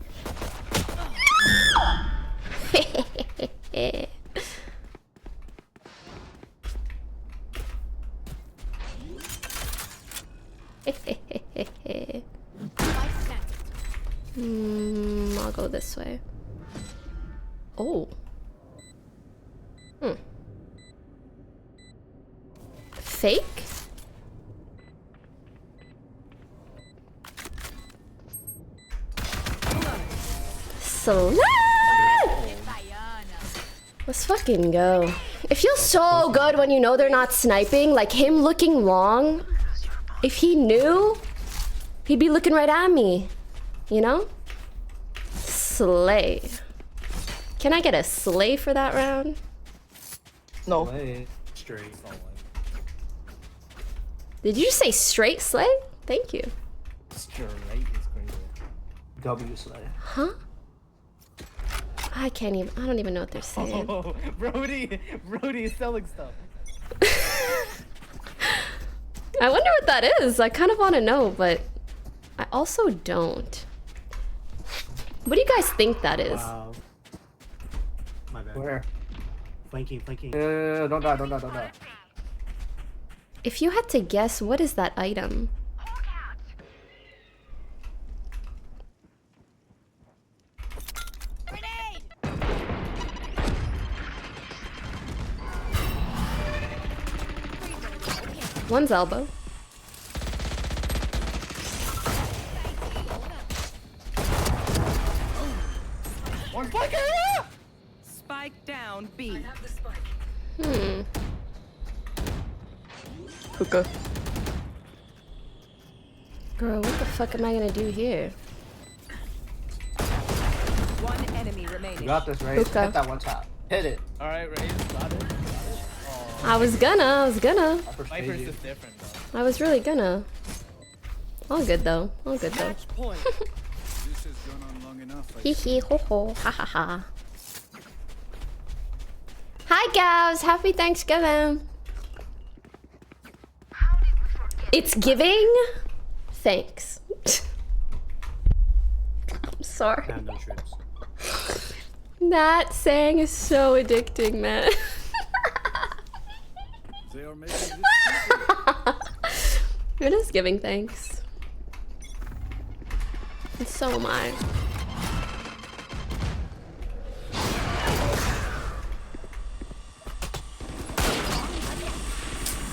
I'll go this way. Oh. Fake? Slay! Let's fucking go. It feels so good when you know they're not sniping. Like him looking long. If he knew, he'd be looking right at me. You know? Slay. Can I get a slay for that round? No. Straight. Did you just say straight slay? Thank you. Straight is crazy. W slay. Huh? I can't even. I don't even know what they're saying. Oh, Brody is selling stuff. I wonder what that is. I kind of want to know, but I also don't. What do you guys think that is? Wow. My bad. Where? Flanking. Don't die. If you had to guess, what is that item? One's elbow. One flanker! Spike down B. Hookah. Bro, what the fuck am I gonna do here? One enemy remaining. You got this, Ray. Hookah. Hit that one top. Hit it. Alright, Raze, got it. I was gonna. Vipers is different though. I was really gonna. All good though. All good though. Match point. This has gone on long enough. Hee hee ho ho. Ha ha ha. Hi guys. Happy Thanksgiving. It's giving. Thanks. I'm sorry. And no trips. That saying is so addicting, man. They are making this It is giving thanks. And so am I.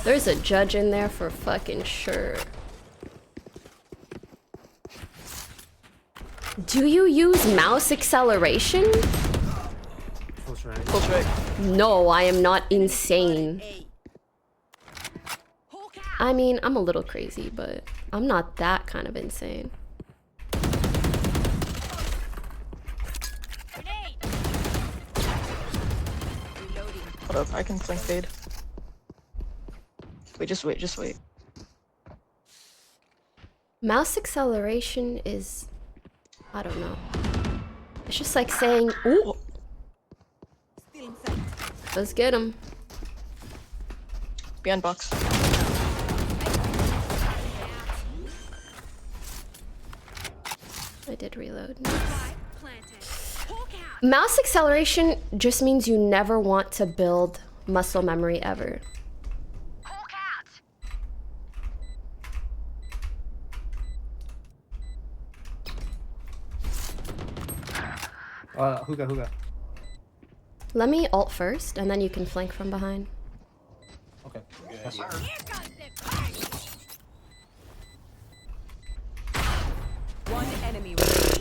There's a judge in there for fucking sure. Do you use mouse acceleration? Full strike. No, I am not insane. I mean, I'm a little crazy, but I'm not that kind of insane. Hold up, I can flank fade. Wait, just wait. Mouse acceleration is... I don't know. It's just like saying, ooh. Let's get him. Behind box. I did reload. Nice. Mouse acceleration just means you never want to build muscle memory ever. Hookah. Let me ult first, and then you can flank from behind. Okay. One enemy.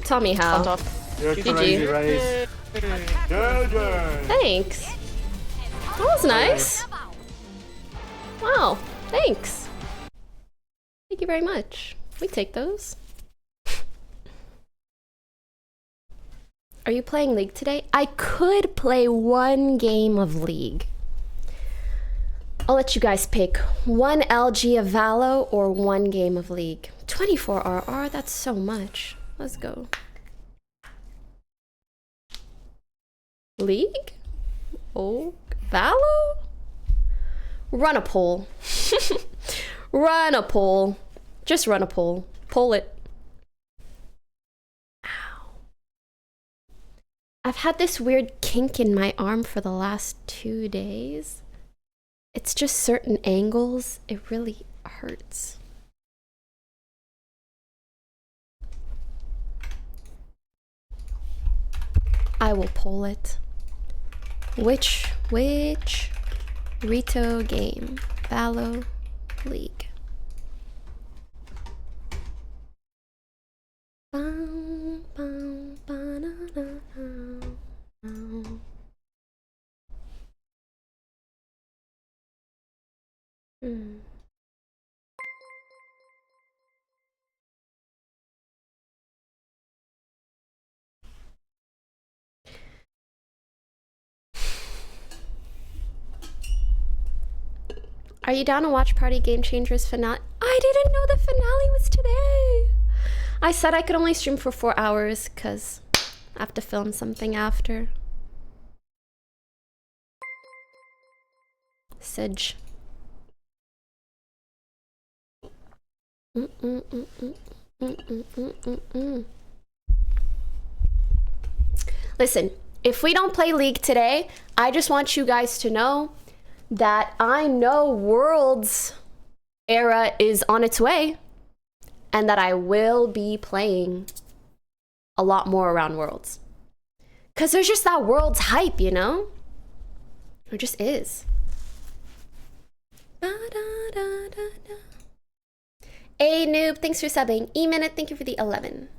Tell me how. On top. You're GG. crazy, Raze. Thanks. That was nice. Wow. Thanks. Thank you very much. We take those. Are you playing League today? I could play one game of League. I'll let you guys pick one LG of Valo or one game of League. 24 RR, that's so much. Let's go. League? Oh, Valo? Run a poll. Run a poll. Just run a poll. Poll it. I've had this weird kink in my arm for the last 2 days. It's just certain angles. It really hurts. I will pull it. Which Rito game? Valo League. Bum, bum, ba-na-na-na. Are you down to watch Party Game Changers finale? I didn't know the finale was today. I said I could only stream for 4 hours because I have to film something after. Sidge. Listen, if we don't play League today, I just want you guys to know that I know Worlds era is on its way and that I will be playing a lot more around Worlds. Because there's just that Worlds hype, you know? There just is. Hey Noob, thanks for subbing. E-Minute, thank you for the 11.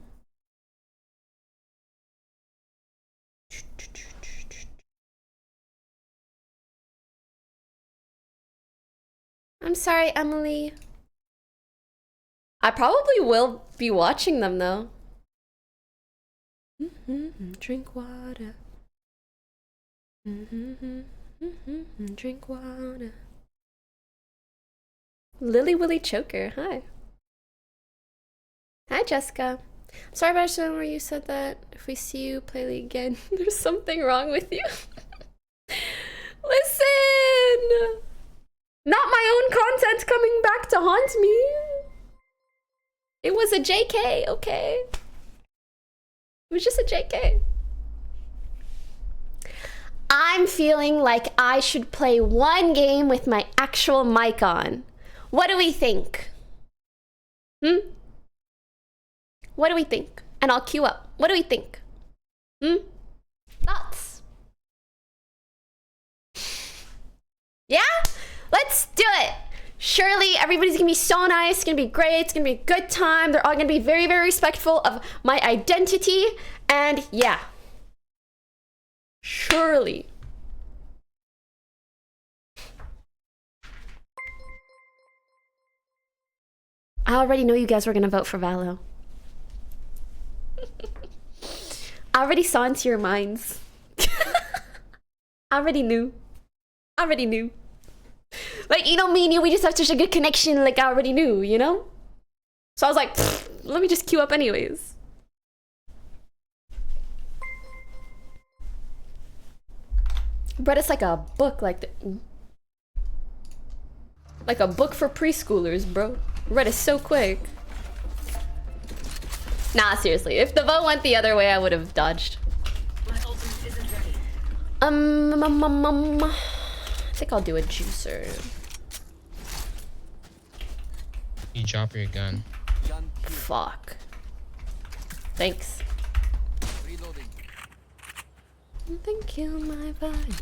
I'm sorry, Emily. I probably will be watching them though. Drink water. Drink water. Lily Willy Choker, hi. Hi, Jessica. I'm sorry about where you said that. If we see you play League again, there's something wrong with you. Listen! Not my own content coming back to haunt me. It was a JK, okay? It was just a JK. I'm feeling like I should play one game with my actual mic on. What do we think? What do we think? And I'll queue up. What do we think? Thoughts? Yeah? Let's do it. Surely everybody's gonna be so nice. It's gonna be great. It's gonna be a good time. They're all gonna be very, very respectful of my identity. And yeah. Surely. I already know you guys were gonna vote for Valo. I already saw into your minds. I already knew. I already knew. Like, you know, me and you, we just have such a good connection. Like, I already knew, you know? So I was like, let me just queue up anyways. But it's like a book, like a book for preschoolers, bro. Read it so quick. Nah, seriously. If the vote went the other way, I would have dodged. I think I'll do a juicer. You drop your gun. Fuck. Thanks. Nothing kill my vibe.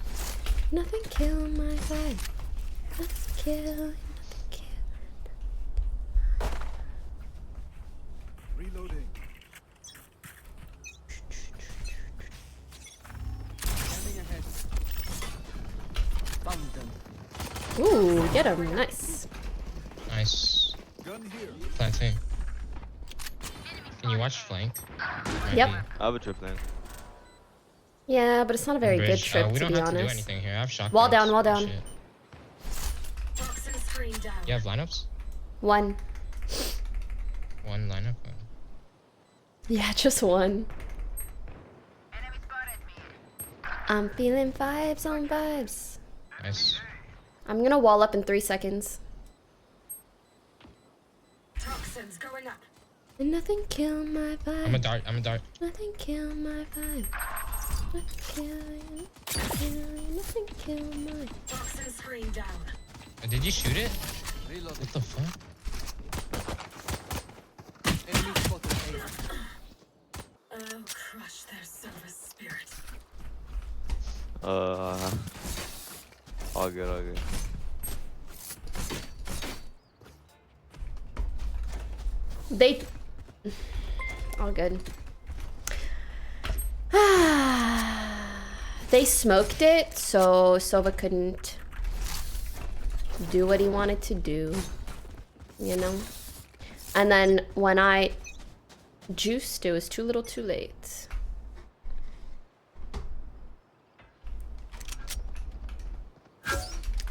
Nothing kill my vibe. Nothing kill. Nothing kill. Reloading. Ooh, get him. Nice. Nice. Planting. Can you watch flank? Yep. I have a trip lane. Yeah, but it's not a very good trip, we to don't be have honest. to do anything here. I have shotguns. Wall down, wall down. You have lineups? One. One lineup? Yeah, just one. I'm feeling vibes on vibes. Nice. I'm gonna wall up in 3 seconds. Toxins going up. And nothing kill my vibe. I'm a dart. I'm a dart. Nothing kill my vibe. Nothing kill my. Toxin screen down. Did you shoot it? What the fuck? I'll crush their service spirit. All good, all good. They. All good. They smoked it, so Sova couldn't do what he wanted to do, you know? And then when I juiced, it was too little too late.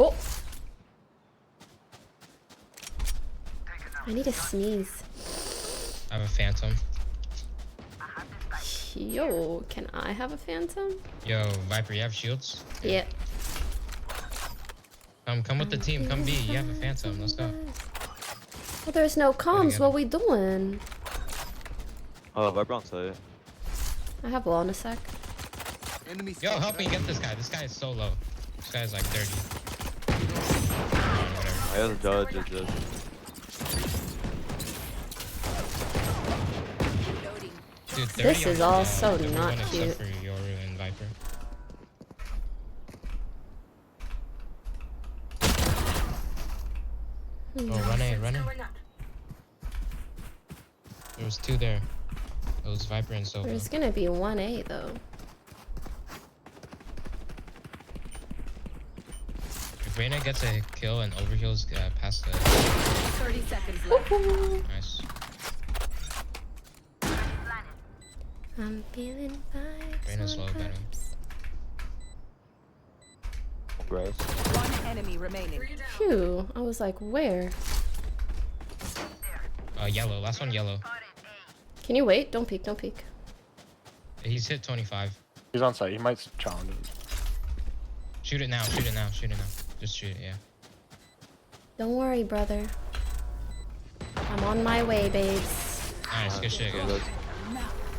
Oh! I need to sneeze. I have a phantom. Yo, can I have a phantom? Yo, Viper, you have shields? Yeah. Come with the team. Come B. You have a phantom. Let's go. Well, there's no comms. What we doing? Oh, Viper on site. I have wall in a sec. Yo, help me get this guy. This guy is so low. This guy is like 30. I have a judge. It's just. Dude, This is all so not except cute. for Yoru and Viper. Oh, run A, run A. There was two there. It was Viper and Sova. There's gonna be 1A though. If Reyna gets a kill and overheals past the... 30 seconds left. Nice. I'm feeling vibes Reyna's on low, better. vibes. Gross. One enemy remaining. Phew. I was like, where? Yellow. Last one, yellow. Can you wait? Don't peek. Don't peek. He's hit 25. He's on site. He might challenge it. Shoot it now. Shoot it now. Shoot it now. Just shoot it. Yeah. Don't worry, brother. I'm on my way, babes. Nice. Good shit, guys.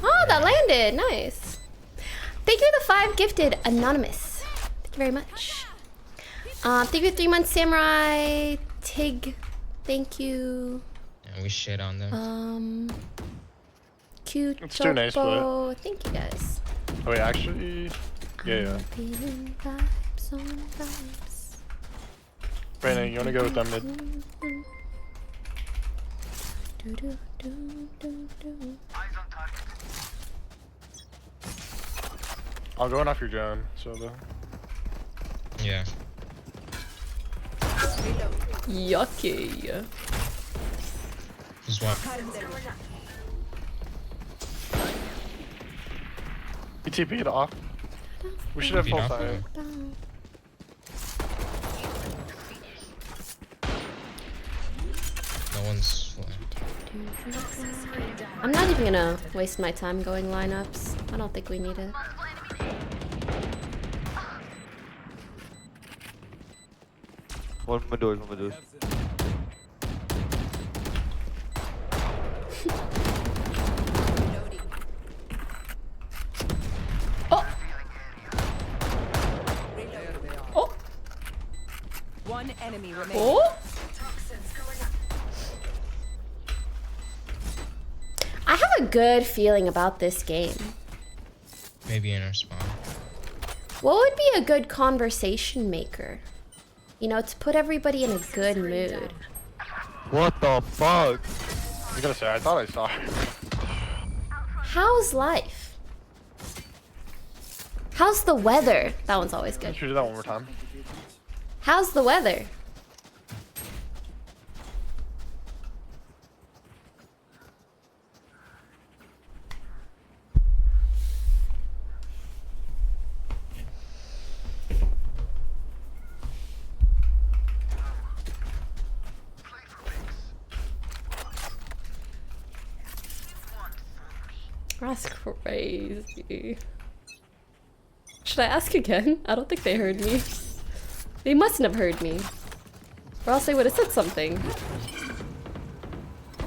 Oh, that landed. Nice. Thank you for the 5 gifted, Anonymous. Thank you very much. Thank you for 3 months, Samurai. Tig. Thank you. And we shit on them. Cute. It's too nice, but... Thank you, guys. Oh, wait, actually... Yeah. Feeling vibes on vibes. Brandon, you wanna go with them mid? I'll go off your drone, so the... Yeah. Yucky. Just one. He TP'd off. We should have full fire. No one's flying. I'm not even gonna waste my time going lineups. I don't think we need it. One more doors, one more doors. Oh! One enemy remaining. Oh! I have a good feeling about this game. Maybe in our spawn. What would be a good conversation maker? You know, to put everybody in a good mood. What the fuck? I was gonna say, I thought I saw her. How's life? How's the weather? That one's always good. Should we do that one more time? How's the weather? That's crazy. Should I ask again? I don't think they heard me. They mustn't have heard me. Or else they would have said something.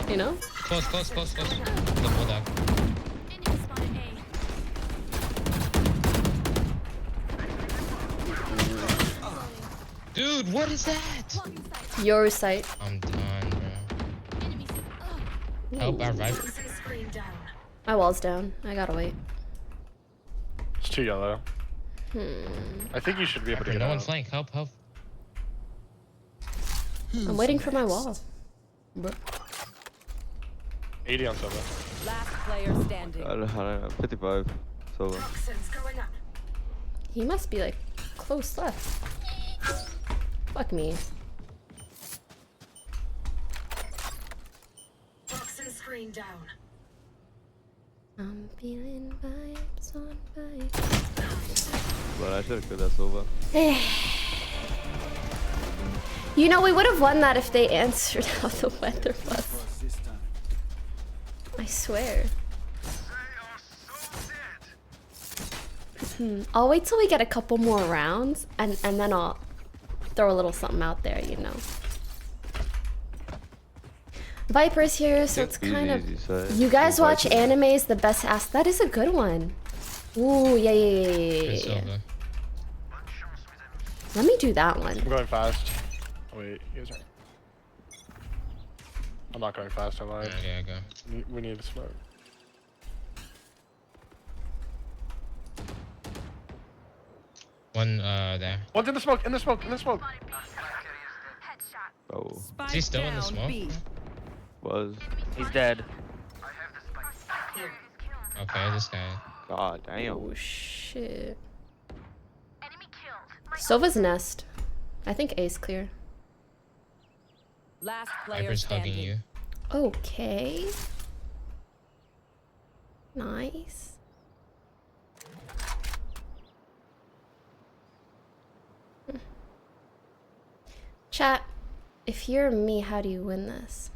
You know? Close, close, close, close. The bulldog. Dude, what is that? Your site. I'm done, bro. Help our rifle. My wall's down. I gotta wait. It's too yellow. I think you should be able to get No out. one flank. Help, help. I'm waiting for my wall. Bro. 80 on Sova. Last player standing. I don't know, 55. Sova. He must be like close left. Fuck me. Toxin screen down. I'm feeling vibes on vibes. But I should have killed that Sova. You know, we would have won that if they answered how the weather was. I swear. I'll wait till we get a couple more rounds and then I'll throw a little something out there, you know. Viper's here, so it's kind of... You guys watch animes, the best ass... That is a good one. Ooh, yeah. Let me do that one. I'm going fast. Oh, wait, you guys are... I'm not going fast, I lied. Yeah, go. We need to smoke. One, there. One's in the smoke, in the smoke, in the smoke! Oh. Is he still in the smoke? Was. He's dead. Okay, this guy. God damn. Oh, shit. Sova's nest. I think A's clear. Last player Viper's standing. hugging you. Okay. Nice. Chat, if you're me, how do you win this?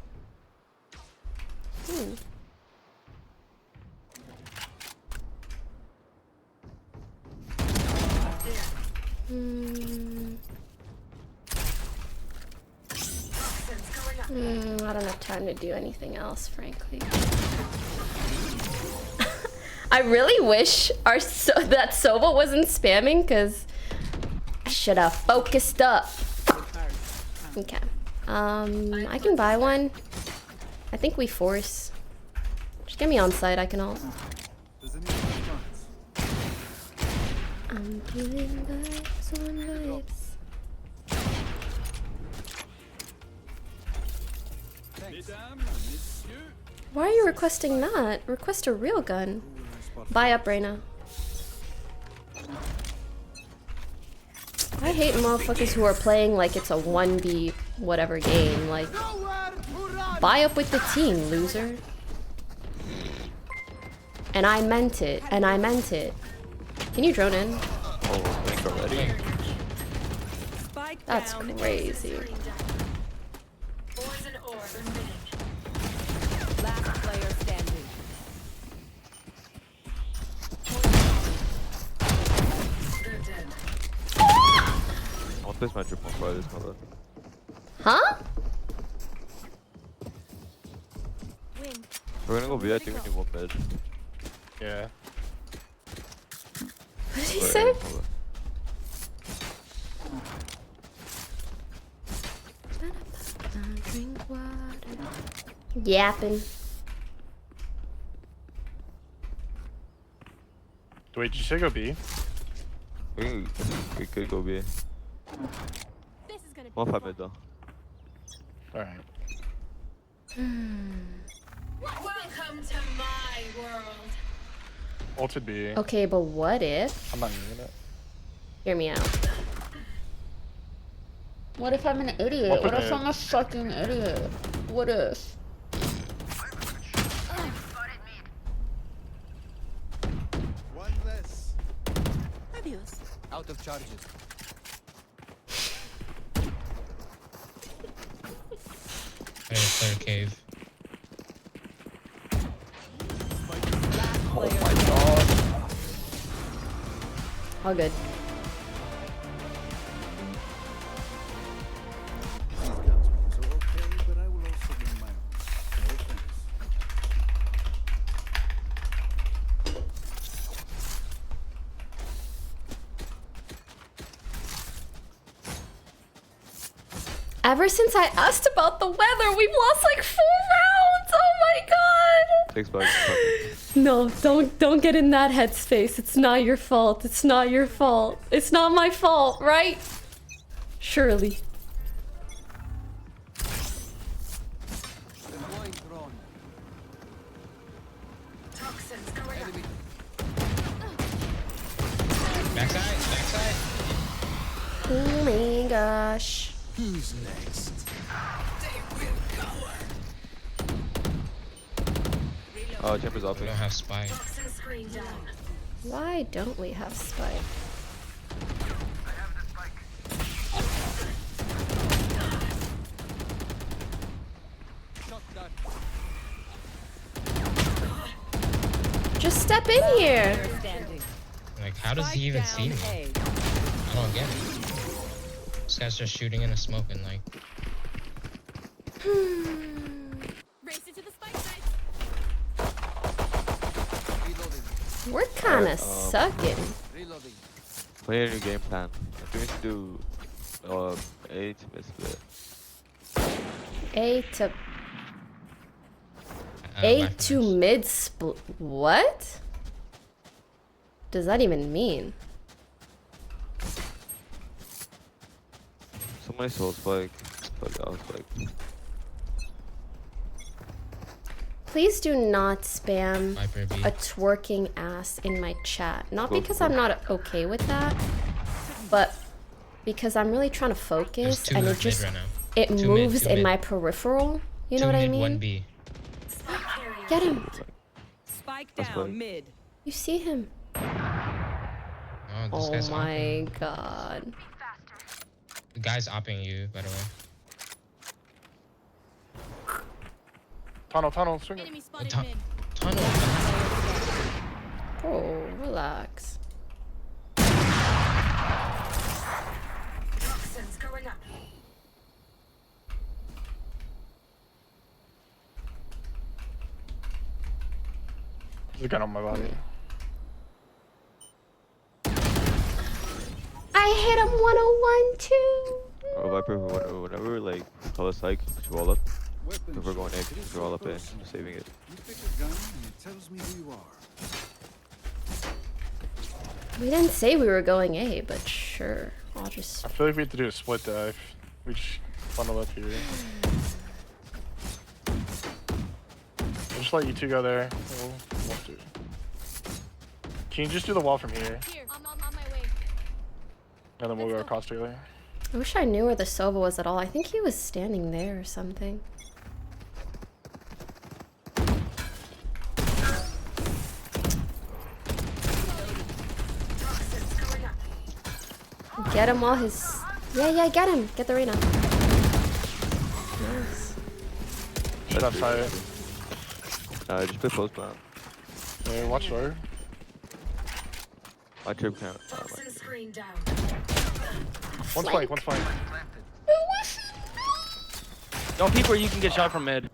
I don't have time to do anything else, frankly. I really wish that Sova wasn't spamming, because I should have focused up. Okay. I can buy one. I think we force. Just get me on site, I can ult. I'm doing vibes on vibes. Why are you requesting that? Request a real gun. Buy up, Reyna. I hate motherfuckers who are playing like it's a 1v whatever game. Like, buy up with the team, loser. And I meant it. And I meant it. Can you drone in? Oh, blink already? That's crazy. Last player standing. I'll place my drip on fire this mother. Huh? We're gonna go B, I think we need one mid. Yeah. What did he say? Drink water. Yapping. Wait, did you say go B? We could go B. One five mid though. Alright. Welcome to my world. Ulted B. Okay, but what if? I'm not using it. Hear me out. What if I'm an idiot? What if I'm a fucking idiot? What if? One less. Adios. Out of charges. Third cave. Oh my god. All good. Ever since I asked about the weather, we've lost like 4 rounds. Oh my god. Takes back. No, don't get in that headspace. It's not your fault. It's not your fault. It's not my fault, right? Surely. Backside. Oh my gosh. Who's next? Oh, Chamber's up. We don't have spike. Why don't we have spike? Just step in here. Like, how does he even see me? I don't get it. This guy's just shooting in the smoke and like. Race it to the spike site. We're kind of sucking. Play a new game plan. I think we should do A to mid split. A to mid split. What? Does that even mean? Somebody sold spike. Fuck, I was like. Please do not spam a twerking ass in my chat. Not because I'm not okay with that, but because I'm really trying to focus and it just it moves in my peripheral. You know what I mean? 1B. Get him. Spike down mid. You see him? Oh, this guy's my god. The guy's opping you, by the way. Tunnel, swing it. Enemy spotted Tu- mid. Tunnel. Oh, relax. Toxins going up. There's a gun on my body. I hit him 101 too. Oh, Viper, whenever like call a psych, put your wall up. If we're going egg, put your wall up and just saving it. You pick a gun and it tells me who you are. We didn't say we were going A, but sure. I'll just. I feel like we have to do a split dive. We just bundle up here. I'll just let you two go there. We'll do it. Can you just do the wall from here? Here, I'm on my way. And then we'll go across together. I wish I knew where the Sova was at all. I think he was standing there or something. Get him while his... Yeah, get him. Get the arena. Nice. Right outside. Just put post plant. Yeah, watch door. My trip count. One's flank. Don't peek where you can get shot from mid.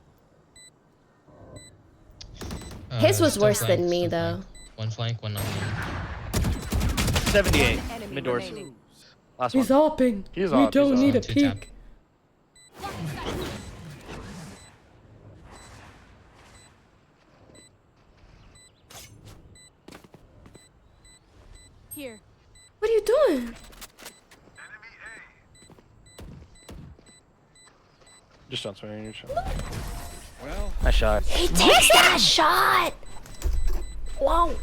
His was still worse flank, than me, still though. flank. One flank, one on. 78. Mid doors. Last one. opping. He's we don't need a Two tap. peek. Here. What are you doing? Just don't swing your shot. Well, Nice shot. He takes that shot! Whoa.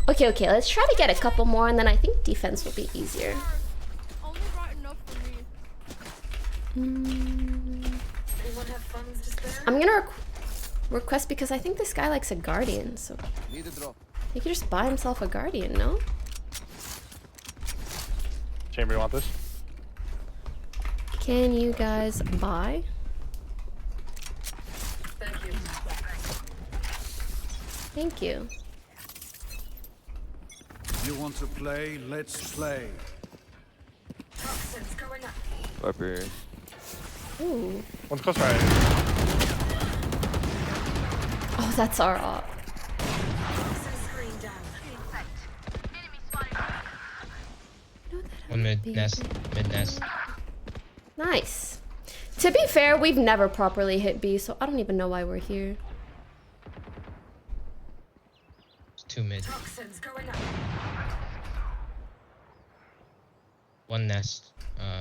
Okay, let's try to get a couple more, and then I think defense will be easier. Only brought enough for me. Anyone have funds to spare? I'm gonna request because I think this guy likes a guardian, so need a drop. he could just buy himself a guardian, no? Chamber, you want this? Can you guys buy? Thank you. Thank you. You want to play? Let's play. Toxins going up. Viper. Ooh. One's close right. Oh, that's our op. Toxin screen down. One mid nest. Mid nest. Nice. To be fair, we've never properly hit B, so I don't even know why we're here. It's two mid. Toxins going up. One nest.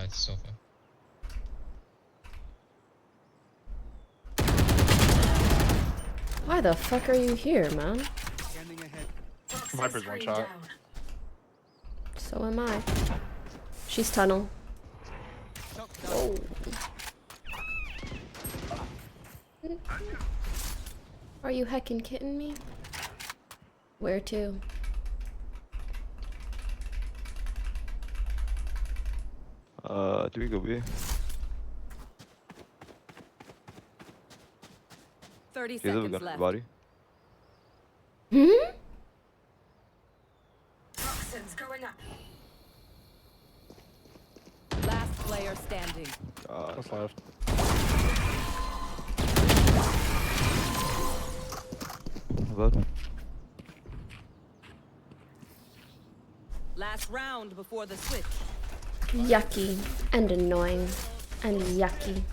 It's sofa. Why the fuck are you here, man? Scanning ahead. Viper's one shot. So am I. She's tunnel. Oh. Are you heckin' kidding me? Where to? Do we go B? 30 Do you have a seconds gun for left. body? Hmm? Toxins going up. Last player standing. What's left? How about? Last round before the switch. Yucky and annoying and yucky.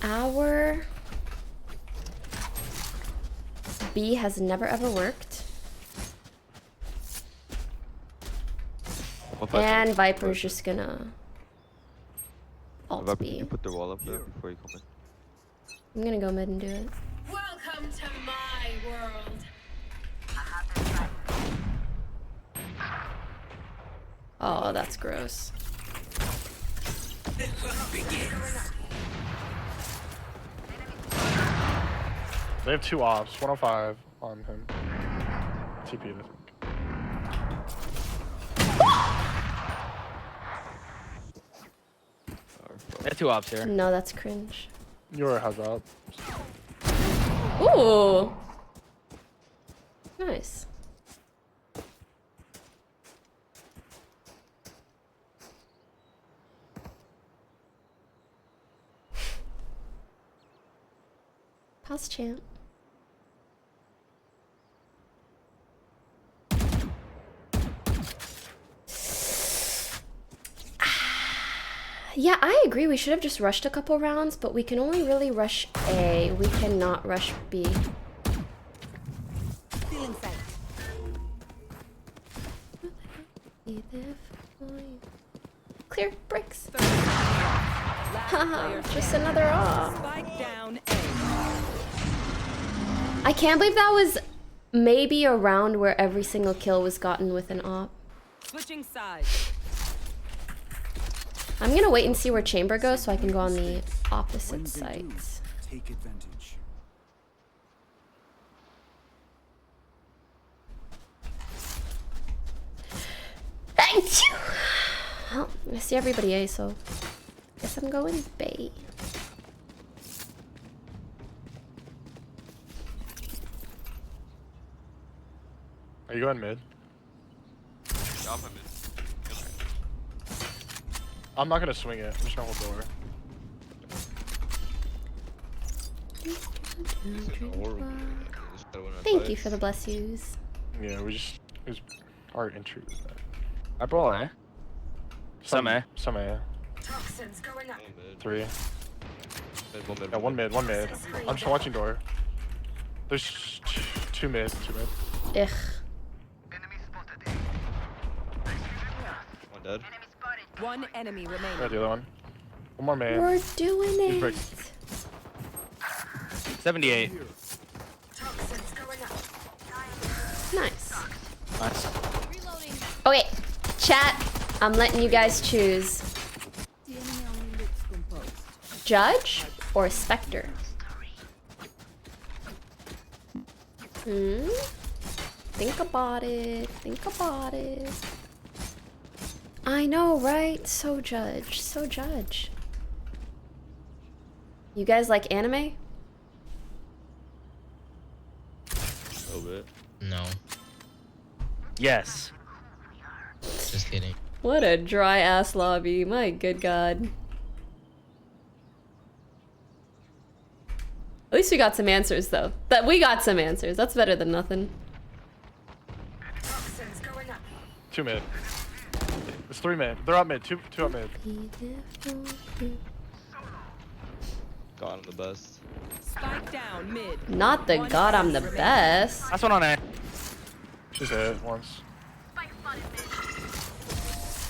Our B has never ever worked. And Viper's just gonna ult Viper, can B. you put the wall up there before you come in? I'm gonna go mid and do it. Welcome to my world. Oh, that's gross. They have two ops. 105 on him. TP, I think. They have 2 ops here. No, that's cringe. You're a heads up. Ooh. Nice. Pause chant. Yeah, I agree. We should have just rushed a couple rounds, but we can only really rush A. We cannot rush B. Feeling safe. Clear bricks. Haha, just another off. Spike down A. I can't believe that was maybe a round where every single kill was gotten with an op. Switching sides. I'm gonna wait and see where chamber goes so I can go on the opposite sides. Take advantage. Thank you. Well, I see everybody A, so guess I'm going B. Are you going mid? Yeah, I'm mid. I'm not gonna swing it. I'm just gonna hold door. Thank you for the bless yous. Yeah, we just it was our entry was that. I brought A. Some A. Some A. Toxins going up. 3. Mid, one mid. Yeah, one mid, one mid. I'm just watching door. There's 2 mid, 2 mid. Ugh. One dead. One enemy remaining. Yeah, the other one. One more man. We're doing He's it. breaking. 78. Toxins going up. Nice. Nice. Reloading. Okay, chat. I'm letting you guys choose. The enemy only looks composed. Judge or Spectre? Think about it. Think about it. I know, right? So Judge. So Judge. You guys like anime? A little bit. No, Yes. just kidding. What a dry ass lobby. My good god. At least we got some answers though. That we got some answers. That's better than nothing. Toxins going up. 2 mid. It's 3 mid. They're up mid. 2 up mid. God, I'm the best. Spike down mid. Not the god I'm the best. That's one on A. She's hit once.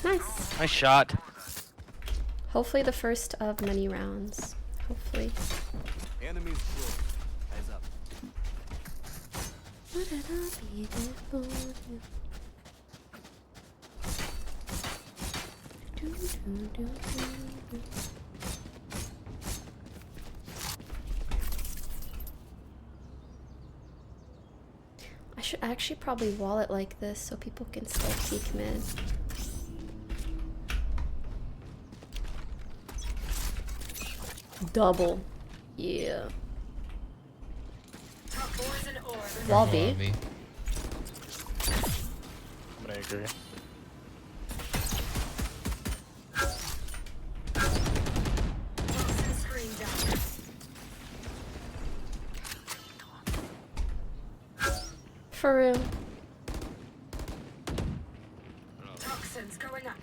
Nice. Nice shot. Hopefully the first of many rounds. Hopefully. Enemies close. Eyes up. I should actually probably wall it like this so people can still peek mid. Double. Yeah. Wall B. I'm gonna agree. For real. Toxins going up.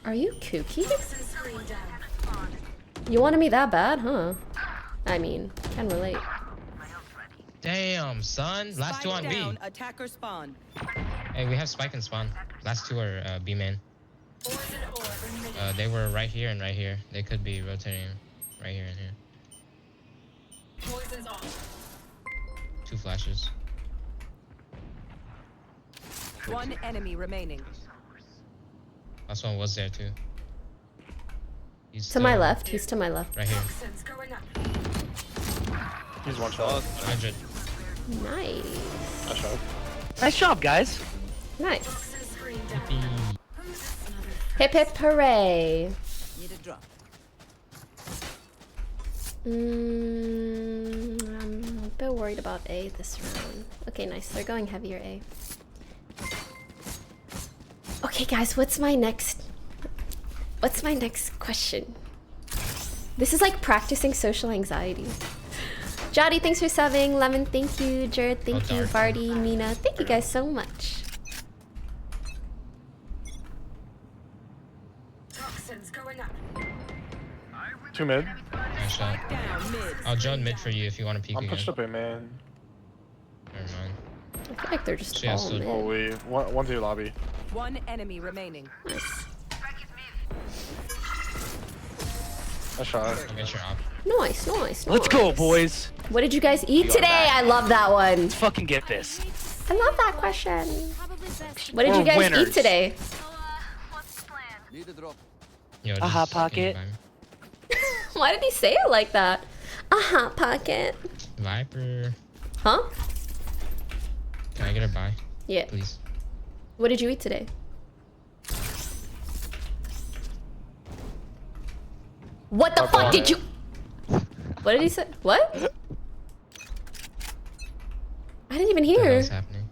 Are you kooky? Toxin screen down. You wanted me that bad, huh? I mean, can relate. Damn, son. Last 2 on B. Down, attacker spawn. Hey, we have spike and spawn. Last 2 are B main. They were right here and right here. They could be rotating right here and here. Poison's off. 2 flashes. One enemy remaining. Last one was there too. He's To my left. He's to my left. Right here. Toxins going up. He's one shot. 100. Nice. Nice shot. Nice job, guys. Nice. Hip hip hooray. Need a drop. I'm a bit worried about A this round. Okay, nice. They're going heavier A. Okay, guys, what's my next question? This is like practicing social anxiety. Jody, thanks for subbing. Lemon, thank you. Jared, thank you. Vardy, Mina, thank you guys so much. Two mid. Nice shot. I'll join mid for you if you want to peek I'm again. pushed up A, man. Never mind. I feel like they're just She has all to- mid. Oh, wait. One to your lobby. One enemy remaining. Nice. Nice shot. I'll get your op. Nice, nice, Let's go, nice. boys. What did you guys eat You are today? back. I love that one. Let's fucking get this. I love that question. What did We're you guys winners. eat today? Need a drop. Yo, A hot just pocket. Why did he say it like that? A hot pocket. Viper. Huh? Can I get a buy? Yeah. Please. What did you eat today? What the fuck did you? What did he say? What? I didn't even What hear. is happening?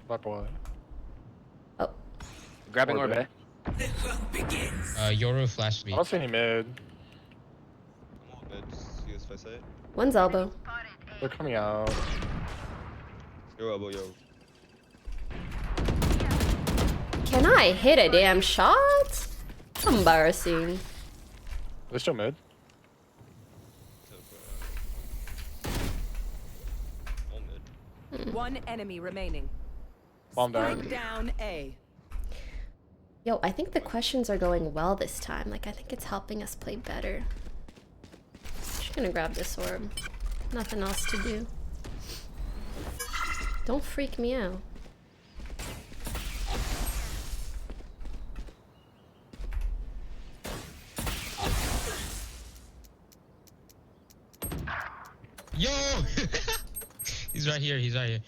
Viper what? Oh. Grabbing Or orb. mid. Yoru flash I beat. don't see any mid. One's elbow. They're coming out. Yo, elbow, yo. Can I hit a damn shot? Embarrassing. They're still mid. One enemy remaining. Bomb down. Spike down A. Yo, I think the questions are going well this time. Like, I think it's helping us play better. Just gonna grab this orb. Nothing else to do. Don't freak me out. Yo! He's right here. He's right here.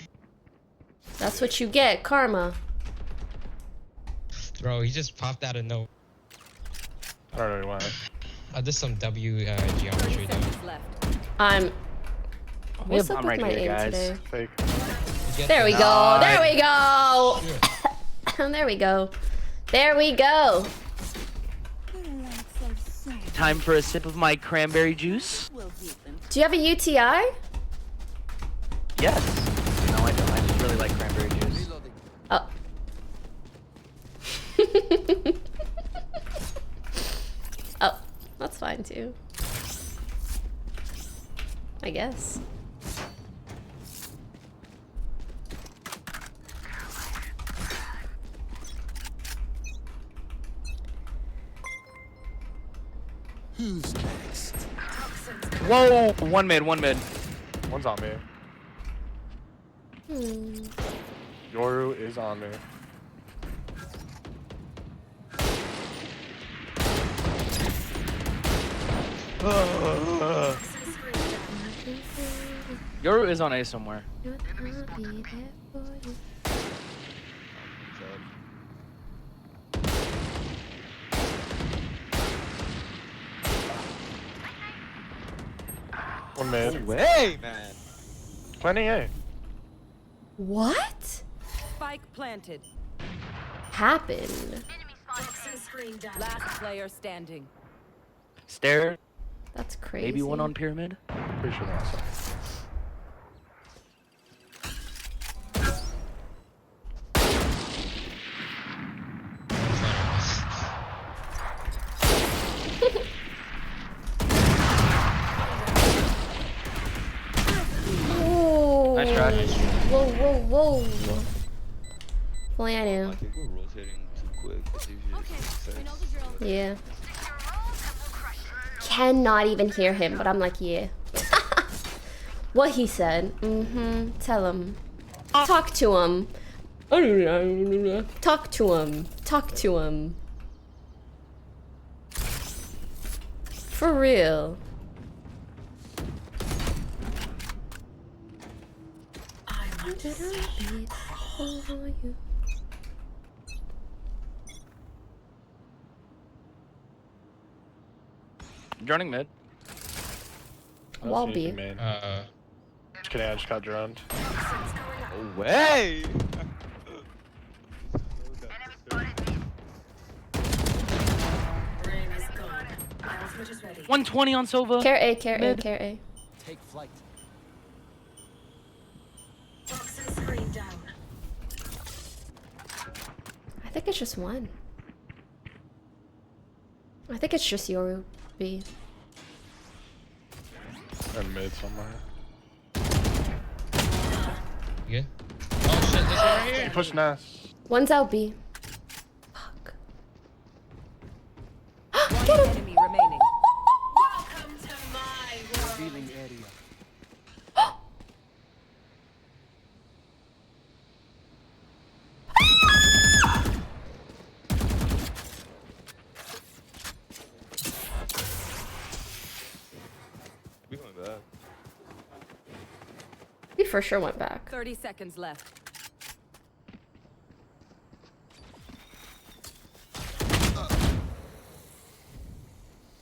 That's what you get, karma. Bro, he just popped out of no. I don't know why. I did some W geometry though. I'm. We have What's up bomb with right my here, aim guys. today? Fake. There we go. There we go. There we go. There we go. Time for a sip of my cranberry juice. Do you have a UTI? Yes. No, I don't. I just really like cranberry juice. Oh. Oh, that's fine too. I guess. Who's next? Whoa! One mid, one mid. One's on me. Yoru is on me. Yoru is on A somewhere. One mid. No way, man. Planning A. What Spike planted. happened? Last player standing. Stair. That's crazy. Maybe one on pyramid. Pretty sure they're outside. Ooh. Nice try. Whoa, whoa, whoa. Well, I knew. I think we're rotating too quick. It's usually Yeah. Cannot even hear him, but I'm like, yeah. What he said. Mm-hmm. Tell him. Talk to him. Talk to him. Talk to him. For real. Droning mid. Wall B. Just kidding, I just got droned. No way! 120 on Sova. Care A, care A, care A. Take flight. I think it's just one. I think it's just Yoru B. I'm mid somewhere. You good? Oh shit, this one right He here. pushed Ness. One's out B. Fuck. One enemy remaining. Revealing area. We going back. We for sure went back. 30 seconds left.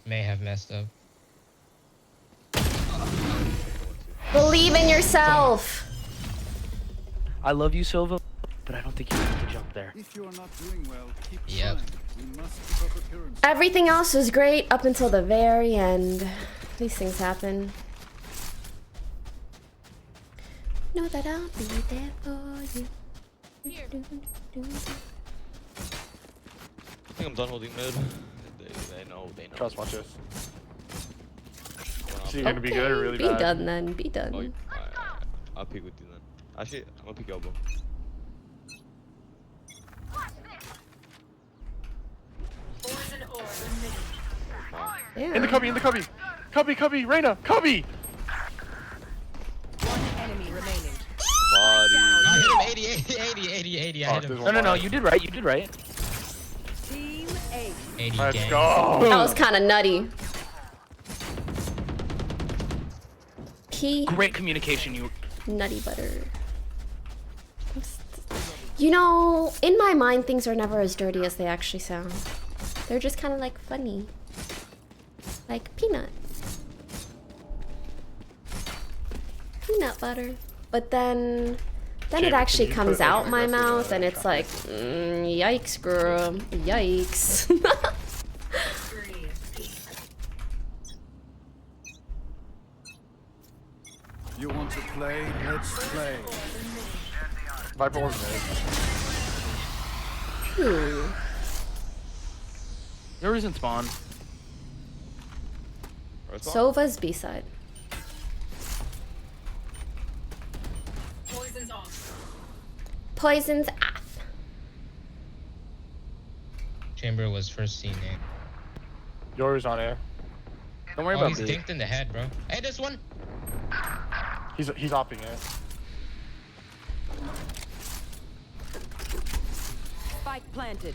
May have messed up. Believe in yourself. I love you, Sova, but I don't think you have to jump there. If you are not doing well, keep Yep. trying. We must keep up appearance. Everything else was great up until the very end. These things happen. Know that I'll be there for you. Here. I think I'm done holding mid. They know. Trust, watch this. Well, So you're gonna be good or really be bad? done then. Be done. Oh, I'll pick with you then. Actually, I'm gonna pick elbow. Yeah. In the cubby, in the cubby! Cubby, Reyna! Cubby! One enemy remaining. Body. I hit him 80. I hit him. No, you did right. You did right. Team A. 80 Let's gang. go! That was kind of nutty. P. Great communication, you. Nutty butter. You know, in my mind, things are never as dirty as they actually sound. They're just kind of like funny. Like peanut. Peanut butter. But then Jamie, it actually can you comes put, like, out an my aggressive, mouth and it's like, yikes, girl. Yikes. You want to play? Let's play. Viper was mid. Ooh. No reason spawn. Sova's B-side. Poison's off. Poison's off. Chamber was first seen name. Yours on air. Don't worry Oh, about he's me. dinked in the head, bro. Hey, this one. He's opping it. Spike planted.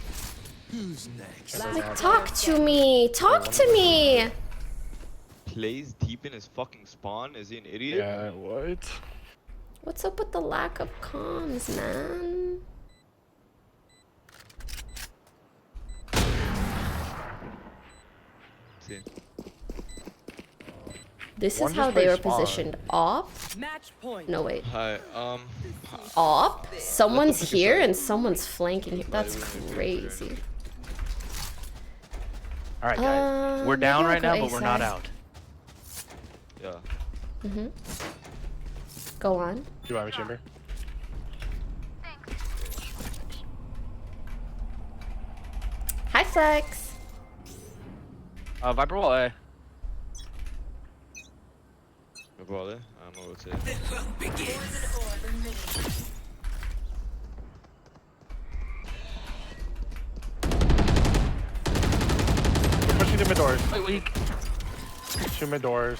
Who's next? Like, talk to me. Talk to me. Plays deep in his fucking spawn. Is he an idiot? Yeah, what? What's up with the lack of comms, man? See. This One is just how they plays were spawn. positioned. Off? Match point. No, wait. Hi. Off? Someone's here and someone's flanking. That's crazy. All right, guys. We're maybe down I'll right go now, but we're not A-side. out. Yeah. Go on. Do you want me, Chamber? Hi, Flex. Viper wall A. No bother. I'm over to. We're pushing to mid doors. Wait, weak. 2 mid doors.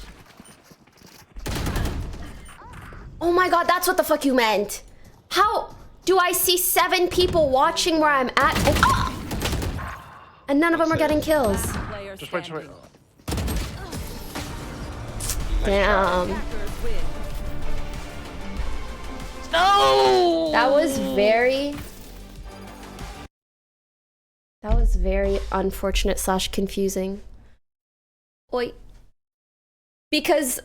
Oh my god, that's what the fuck you meant. How do I see 7 people watching where I'm at and none of them are getting kills? Just wait, just wait. Damn. No! That was very unfortunate / confusing. Oi. Because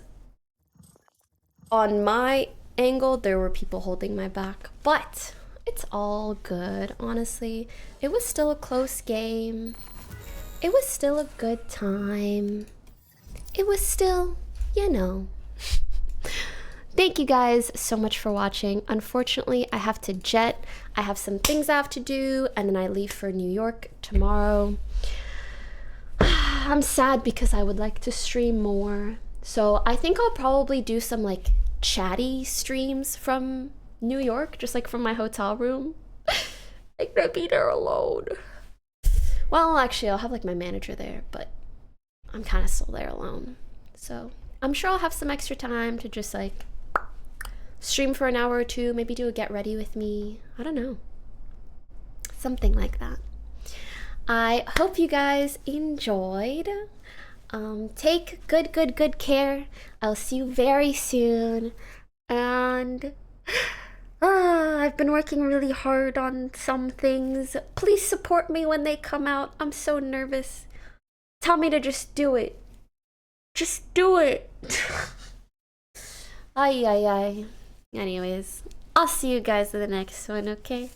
on my angle, there were people holding my back, but it's all good, honestly. It was still a close game. It was still a good time. It was still, you know. Thank you guys so much for watching. Unfortunately, I have to jet. I have some things I have to do, and then I leave for New York tomorrow. I'm sad because I would like to stream more. So I think I'll probably do some like chatty streams from New York, just like from my hotel room. Like I'd be there alone. Well, actually, I'll have like my manager there, but I'm kind of still there alone. So I'm sure I'll have some extra time to just like stream for an hour or two, maybe do a get ready with me. I don't know. Something like that. I hope you guys enjoyed. Take good care. I'll see you very soon. And I've been working really hard on some things. Please support me when they come out. I'm so nervous. Tell me to just do it. Just do it. Ay. Anyways, I'll see you guys in the next one, okay?